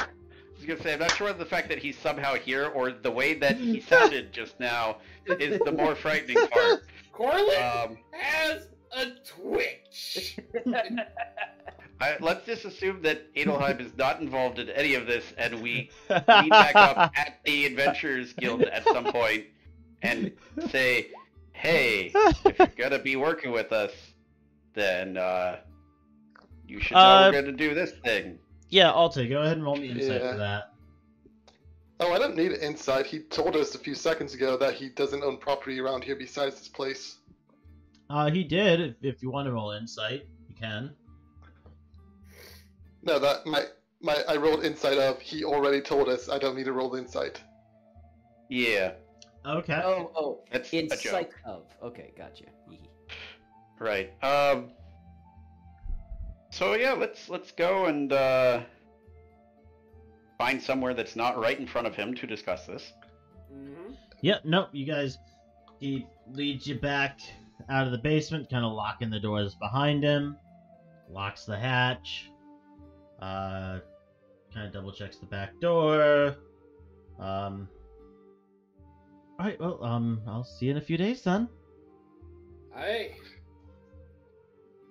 was gonna say, I'm not sure whether the fact that he's somehow here or the way that he sounded just now is the more frightening part. Corland has a twitch. Let's just assume that Adleheim is not involved in any of this, and we meet back up at the Adventurers Guild at some point and say, hey, if you're gonna be working with us, then you should know we're gonna do this thing. Yeah, Alta, go ahead and roll me insight Yeah. for that. Oh, I don't need insight. He told us a few seconds ago that he doesn't own property around here besides this place. He did. If you want to roll insight, you can. No, that I rolled insight of. He already told us. I don't need to roll the insight. Yeah, Okay. Oh, that's a insight joke. of. Okay, gotcha. Right. So yeah, let's go and find somewhere that's not right in front of him to discuss this. Mm-hmm. Yep, nope, you guys, he leads you back out of the basement, kind of locking the doors behind him, locks the hatch, kind of double checks the back door. Alright, well, I'll see you in a few days then. Hey,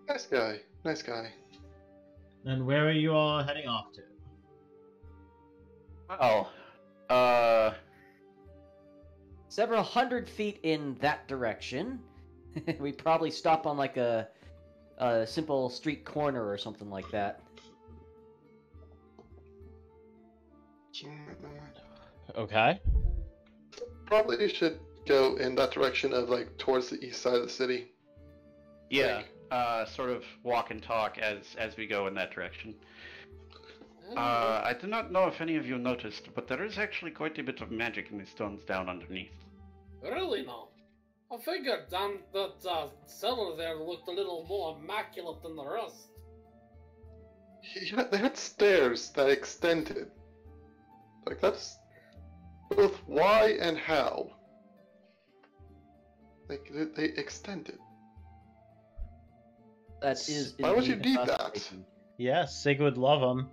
Nice guy. Nice guy. And where are you all heading off to? Well, Several hundred feet in that direction. We probably stop on like a simple street corner or something like that. Okay. Probably you should go in that direction of like towards the east side of the city. yeah, sort of walk and talk as we go in that direction. I do not know if any of you noticed, but there is actually quite a bit of magic in the stones down underneath. really no. I figured down that cellar there looked a little more immaculate than the rest. Yeah, they had stairs that extended. Like that's both why and how. Like they extended. That is. Why would you indeed need that? fascinating. Yeah, Sig would love them.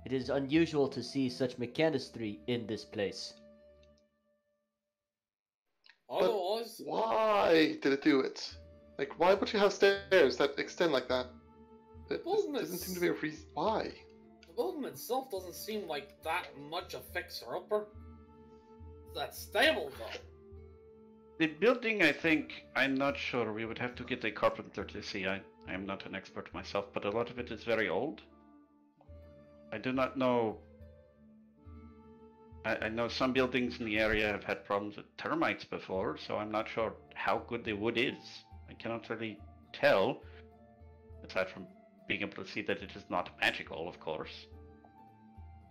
It is unusual to see such mechanistry in this place. Otherwise, Why did it do it? Like, why would you have stairs that extend like that? It Well, doesn't seem to be a reason. Why? the building itself doesn't seem like that much a fixer-upper. That's stable, though. The building, I think, I'm not sure. We would have to get a carpenter to see. I am not an expert myself, but a lot of it is very old. I do not know. I know some buildings in the area have had problems with termites before, so I'm not sure how good the wood is. I cannot really tell, aside from being able to see that it is not magical, of course.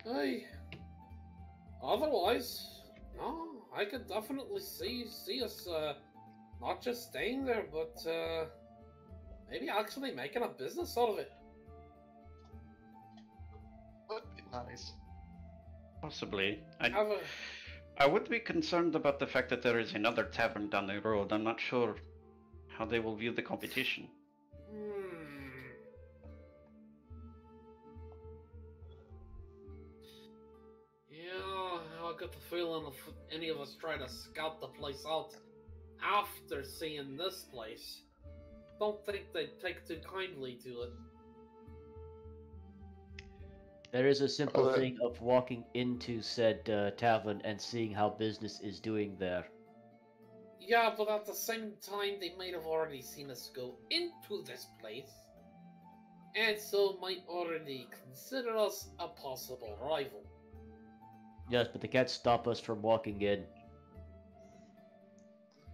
Hey. Otherwise, no, I could definitely see us not just staying there, but maybe actually making a business out of it. Would be nice. Possibly. Have a I would be concerned about the fact that there is another tavern down the road. I'm not sure how they will view the competition. Yeah, I got the feeling if any of us try to scout the place out after seeing this place, don't think they'd take too kindly to it. There is a simple Okay. thing of walking into said tavern and seeing how business is doing there. Yeah, but at the same time, they might have already seen us go into this place, and so might already consider us a possible rival. Yes, but they can't stop us from walking in.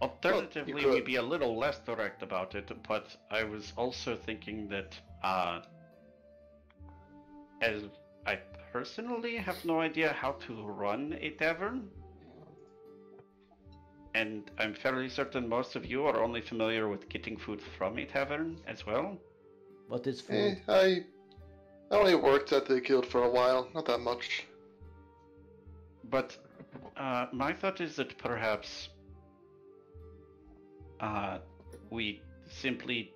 Alternatively, could. we'd be a little less direct about it, but I was also thinking that, as I personally have no idea how to run a tavern, and I'm fairly certain most of you are only familiar with getting food from a tavern as well. What is food? I only worked at the guild for a while, not that much. But my thought is that perhaps we simply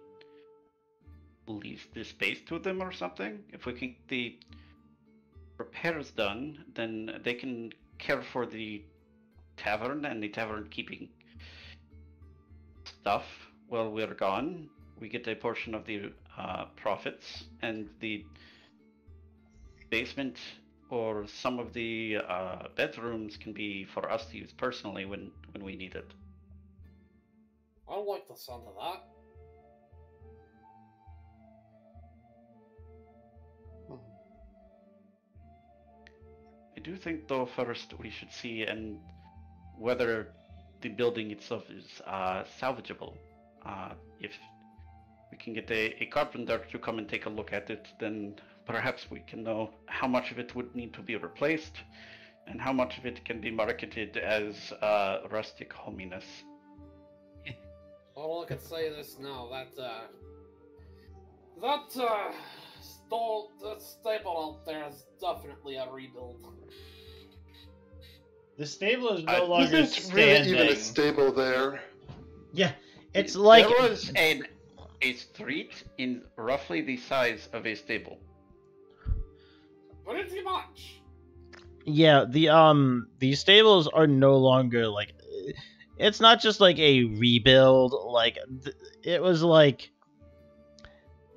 lease the space to them or something. If we can get the repairs done, then they can care for the tavern and the tavern keeping stuff while we're gone. we get a portion of the profits, and the basement or some of the bedrooms can be for us to use personally when we need it. I don't like the sound of that. I do think, though, first we should see whether the building itself is salvageable. If we can get a carpenter to come and take a look at it, then perhaps we can know how much of it would need to be replaced and how much of it can be marketed as rustic hominess. All I can say this now, that stable out there is definitely a rebuild. The stable is no longer Isn't standing. really even a stable there. Yeah, it's like there was a street in roughly the size of a stable. Pretty much. yeah, the stables are no longer like. It's not just like a rebuild. Like it was like.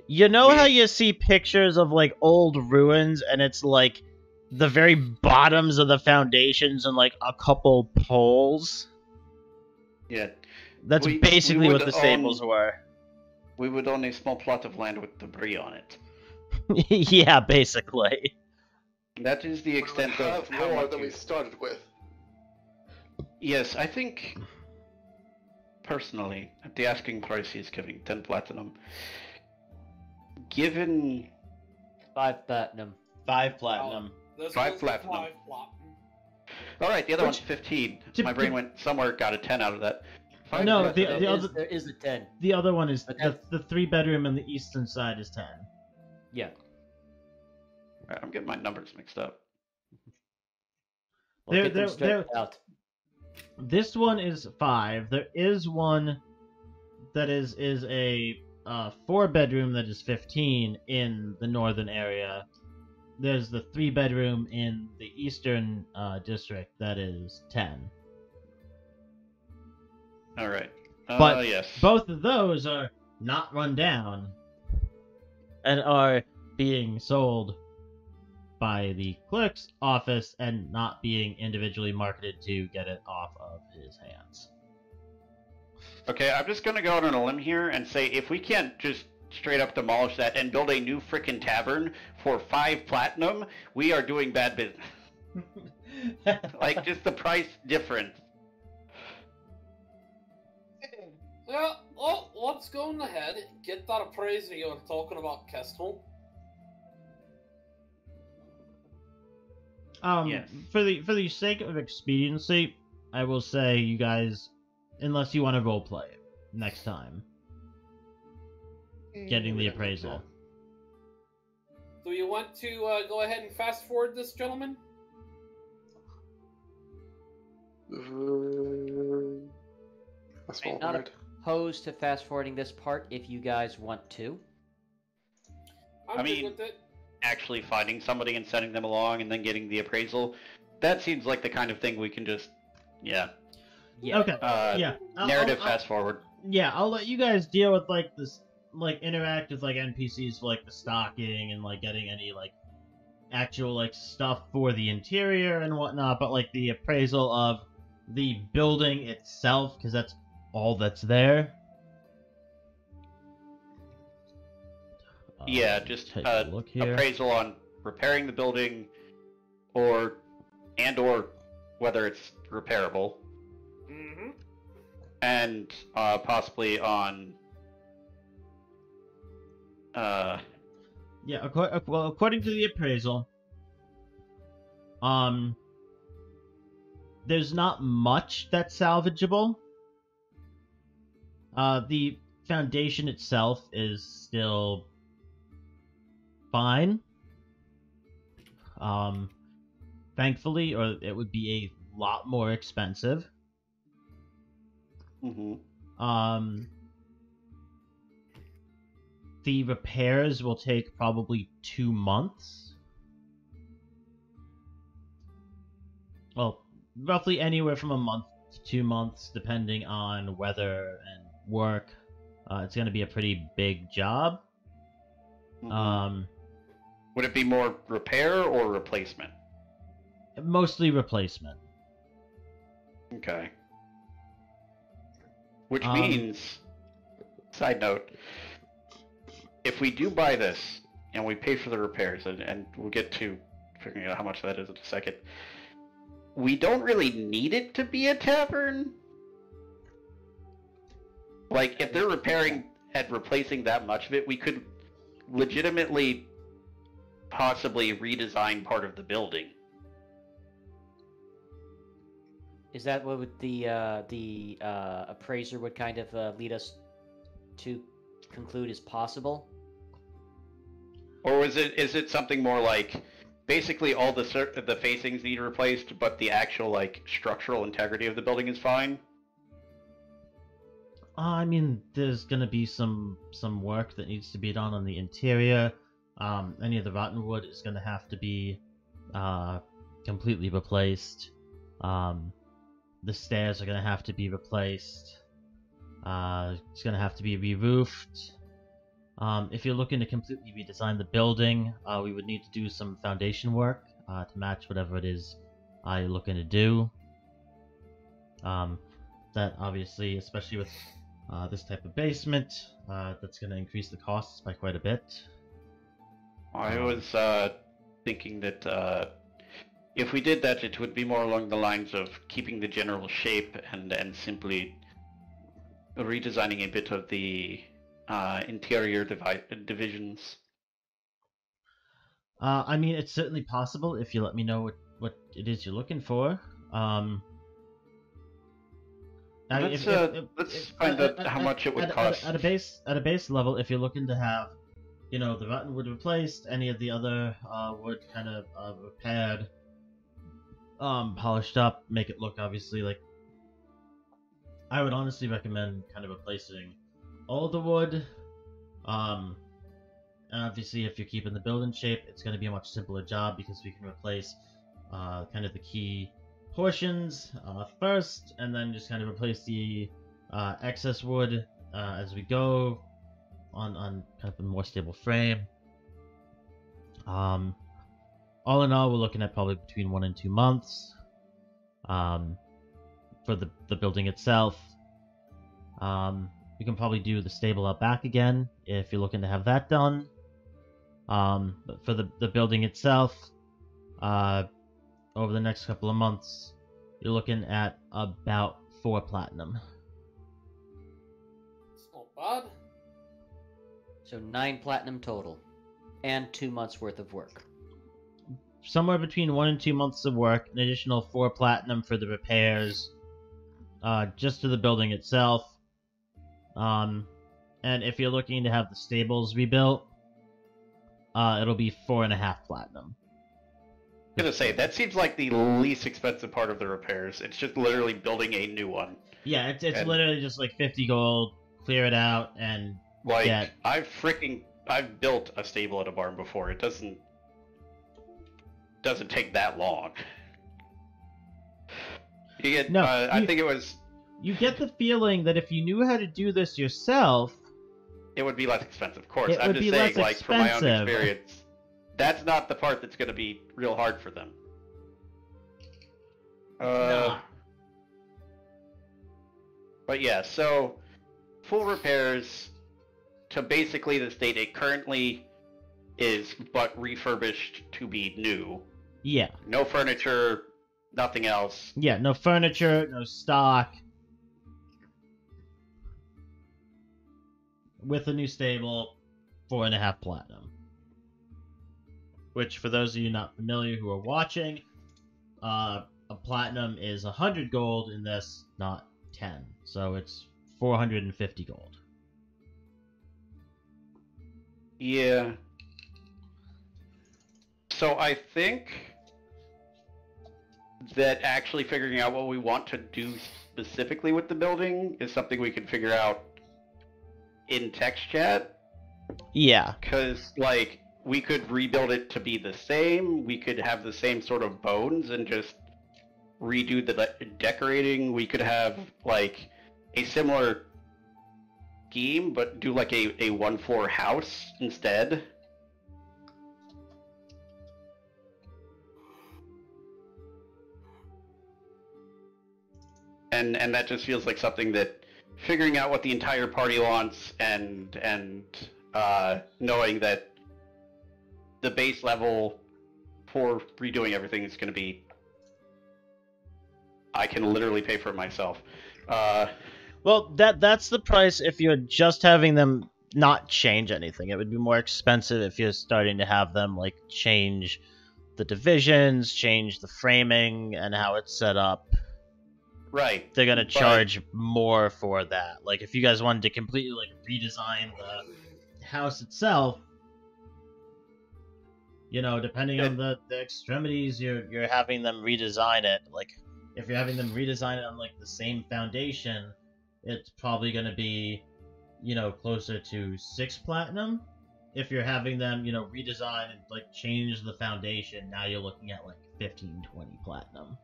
You know how you see pictures of like old ruins and it's like the very bottoms of the foundations and like a couple poles? Yeah. That's We basically would what the stables were. We would own a small plot of land with debris on it. Yeah, basically. That is the extent We of have how more much than we started with. Yes, I think personally, at the asking price he's giving 10 platinum, given 5 platinum. 5 platinum. This 5 was platinum. 5 platinum. all right, the other Which- one's 15. to- My brain to- went somewhere, got a 10 out of that. 5 No, platinum. the There is a 10. The other one is But the 3-bedroom on the eastern side is 10. Yeah. Right, I'm getting my numbers mixed up. We'll There- get them there- straightened there- out. This one is 5. There is one that is a 4-bedroom that is 15 in the northern area. There's the 3-bedroom in the eastern district that is 10. All right. But yes. both of those are not run down and are being sold by the clerk's office and not being individually marketed to get it off of his hands. Okay, I'm just gonna go out on a limb here and say if we can't just straight up demolish that and build a new frickin' tavern for 5 platinum, we are doing bad business. Like, just the price difference. Yeah, well, let's go on ahead. Get that appraiser you were talking about, Kestrel. Yes. For the sake of expediency, I will say you guys, unless you want to roleplay it next time, getting the appraisal. Do you want to go ahead and fast forward this, gentlemen? That's I'm all not right. opposed to fast forwarding this part if you guys want to. I'm I good mean- with it. Actually finding somebody and sending them along and then getting the appraisal, that seems like the kind of thing we can just, yeah. Yeah. Okay. Yeah. Narrative fast forward. Yeah, I'll let you guys deal with like this, like interact with like NPCs for like the stocking and like getting any like actual like stuff for the interior and whatnot. But like the appraisal of the building itself, because that's all that's there. Yeah, just take a look here. appraisal on repairing the building, or whether it's repairable, Mm-hmm. and possibly on. Yeah, well, according to the appraisal, there's not much that's salvageable. The foundation itself is still fine. Thankfully, or it would be a lot more expensive. Mm-hmm. The repairs will take probably 2 months. Well, roughly anywhere from a month to 2 months, depending on weather and work. it's going to be a pretty big job. Mhm. Would it be more repair or replacement? Mostly replacement. Okay. Which means, side note, if we do buy this and we pay for the repairs, and we'll get to figuring out how much that is in a second, we don't really need it to be a tavern. Like, if they're repairing and replacing that much of it, we could legitimately possibly redesign part of the building. Is that what would the appraiser would kind of lead us to conclude is possible? Or is it something more like basically all the facings need replaced, but the actual like structural integrity of the building is fine? I mean, there's gonna be some work that needs to be done on the interior. Any of the rotten wood is gonna have to be completely replaced. The stairs are gonna have to be replaced. It's gonna have to be re-roofed. If you're looking to completely redesign the building, we would need to do some foundation work to match whatever it is you're looking to do. That obviously, especially with this type of basement, that's going to increase the costs by quite a bit. I was thinking that if we did that, it would be more along the lines of keeping the general shape and simply redesigning a bit of the interior divisions. I mean, it's certainly possible if you let me know what it is you're looking for. Let's find out how much it would cost. At a base level, if you're looking to have, the rotten wood replaced, any of the other wood kind of repaired, polished up, make it look obviously like. I would honestly recommend kind of replacing all the wood. And obviously, if you're keeping the building shape, it's going to be a much simpler job because we can replace kind of the key portions first, and then just kind of replace the excess wood as we go on kind of a more stable frame. All in all, we're looking at probably between 1 and 2 months for the building itself. We can probably do the stable out back again if you're looking to have that done. But for the building itself, over the next couple of months, you're looking at about 4 platinum. It's not bad. So 9 platinum total, and 2 months worth of work. Somewhere between 1 and 2 months of work, an additional 4 platinum for the repairs, just to the building itself. And if you're looking to have the stables rebuilt, it'll be 4.5 platinum. I was gonna say, that seems like the least expensive part of the repairs. It's just literally building a new one. Yeah, it's literally just like 50 gold, clear it out, and like get... I've built a stable at a barn before. It doesn't take that long. You get I think it was. You get the feeling that if you knew how to do this yourself, it would be less expensive. Of course, I'm just saying, like from my own experience. That's not the part that's going to be real hard for them. Nah. But yeah, so full repairs to basically the state it currently is, but refurbished to be new. Yeah. No furniture, nothing else. Yeah, no furniture, no stock. With a new stable, 4.5 platinum. Which, for those of you not familiar who are watching, a platinum is 100 gold in this, not 10. So it's 450 gold. Yeah. So I think that actually figuring out what we want to do specifically with the building is something we can figure out in text chat. Yeah. Because, like, we could rebuild it to be the same. We could have the same sort of bones and just redo the decorating. We could have, like, a similar scheme, but do like a one-floor house instead. And that just feels like something that figuring out what the entire party wants and knowing that the base level for redoing everything is going to be, I can literally pay for it myself. Well, that's the price if you're just having them not change anything. It would be more expensive if you're starting to have them like change the divisions, change the framing, and how it's set up. Right. They're gonna charge more for that. Like if you guys wanted to completely like redesign the house itself, you know, depending on the extremities, you're having them redesign it. Like if you're having them redesign it on like the same foundation, it's probably gonna be, you know, closer to 6 platinum. If you're having them, you know, redesign and like change the foundation, now you're looking at like 15, 20 platinum.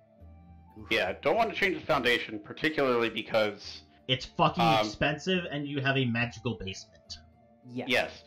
Yeah, don't want to change the foundation, particularly because it's fucking expensive and you have a magical basement. Yeah. Yes.